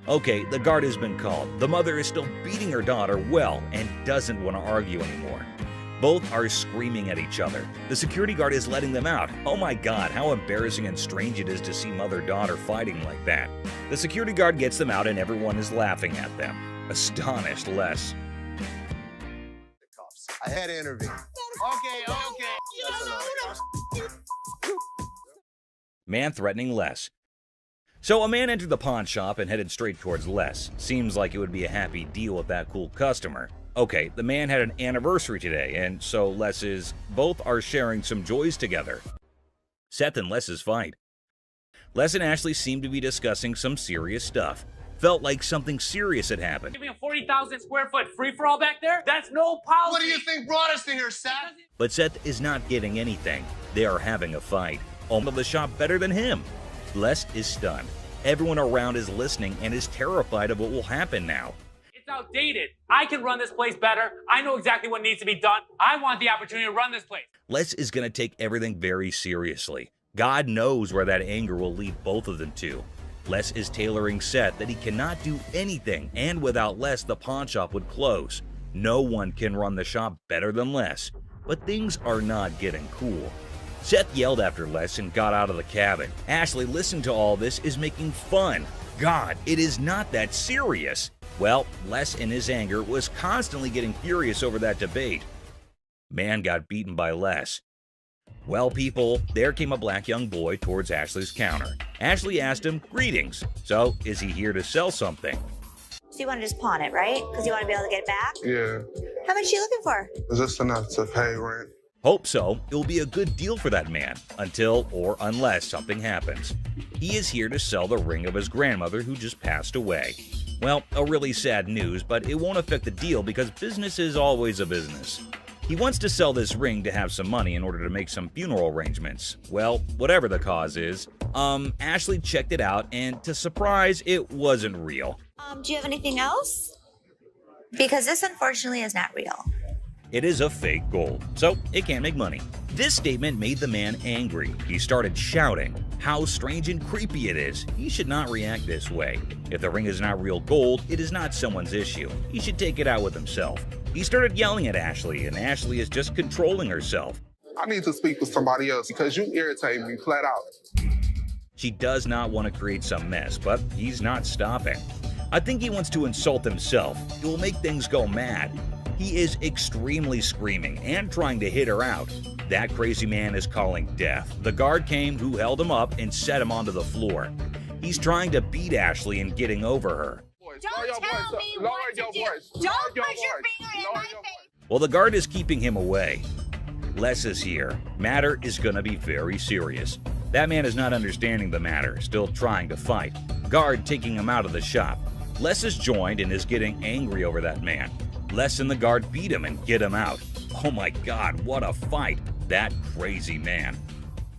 Okay, the guard has been called. The mother is still beating her daughter well and doesn't want to argue anymore. Both are screaming at each other. The security guard is letting them out. Oh my God, how embarrassing and strange it is to see mother-daughter fighting like that. The security guard gets them out and everyone is laughing at them. Astonished Les. I had to intervene. Okay. Man threatening Les. So a man entered the pawn shop and headed straight towards Les. Seems like it would be a happy deal with that cool customer. Okay, the man had an anniversary today, and so both are sharing some joys together. Seth and Les's fight. Les and Ashley seemed to be discussing some serious stuff. Felt like something serious had happened. Giving a 40,000 square foot free-for-all back there? That's no policy. What do you think brought us to here, Seth? But Seth is not getting anything. They are having a fight. Owned the shop better than him. Les is stunned. Everyone around is listening and is terrified of what will happen now. It's outdated. I can run this place better. I know exactly what needs to be done. I want the opportunity to run this place. Les is going to take everything very seriously. God knows where that anger will lead both of them to. Les is tailoring Seth that he cannot do anything, and without Les, the pawn shop would close. No one can run the shop better than Les. But things are not getting cool. Seth yelled after Les and got out of the cabin. Ashley listened to all this is making fun. God, it is not that serious. Well, Les in his anger was constantly getting furious over that debate. Man got beaten by Les. Well, people, there came a black young boy towards Ashley's counter. Ashley asked him, "Greetings. So, is he here to sell something?" So you want to just pawn it, right? Because you want to be able to get it back? Yeah. How much are you looking for? Is this enough to pay rent? Hope so. It will be a good deal for that man, until or unless something happens. He is here to sell the ring of his grandmother who just passed away. Well, a really sad news, but it won't affect the deal because business is always a business. He wants to sell this ring to have some money in order to make some funeral arrangements. Well, whatever the cause is, Ashley checked it out, and to surprise, it wasn't real. Do you have anything else? Because this unfortunately is not real. It is a fake gold, so it can't make money. This statement made the man angry. He started shouting how strange and creepy it is. He should not react this way. If the ring is not real gold, it is not someone's issue. He should take it out with himself. He started yelling at Ashley, and Ashley is just controlling herself. I need to speak with somebody else because you irritate me flat out. She does not want to create some mess, but he's not stopping. I think he wants to insult himself. It will make things go mad. He is extremely screaming and trying to hit her out. That crazy man is calling death. The guard came who held him up and set him onto the floor. He's trying to beat Ashley in getting over her. Don't tell me what to do. Don't put your finger in my face. While the guard is keeping him away, Les is here. Matter is gonna be very serious. That man is not understanding the matter, still trying to fight. Guard taking him out of the shop. Les is joined and is getting angry over that man. Les and the guard beat him and get him out. Oh my God, what a fight. That crazy man.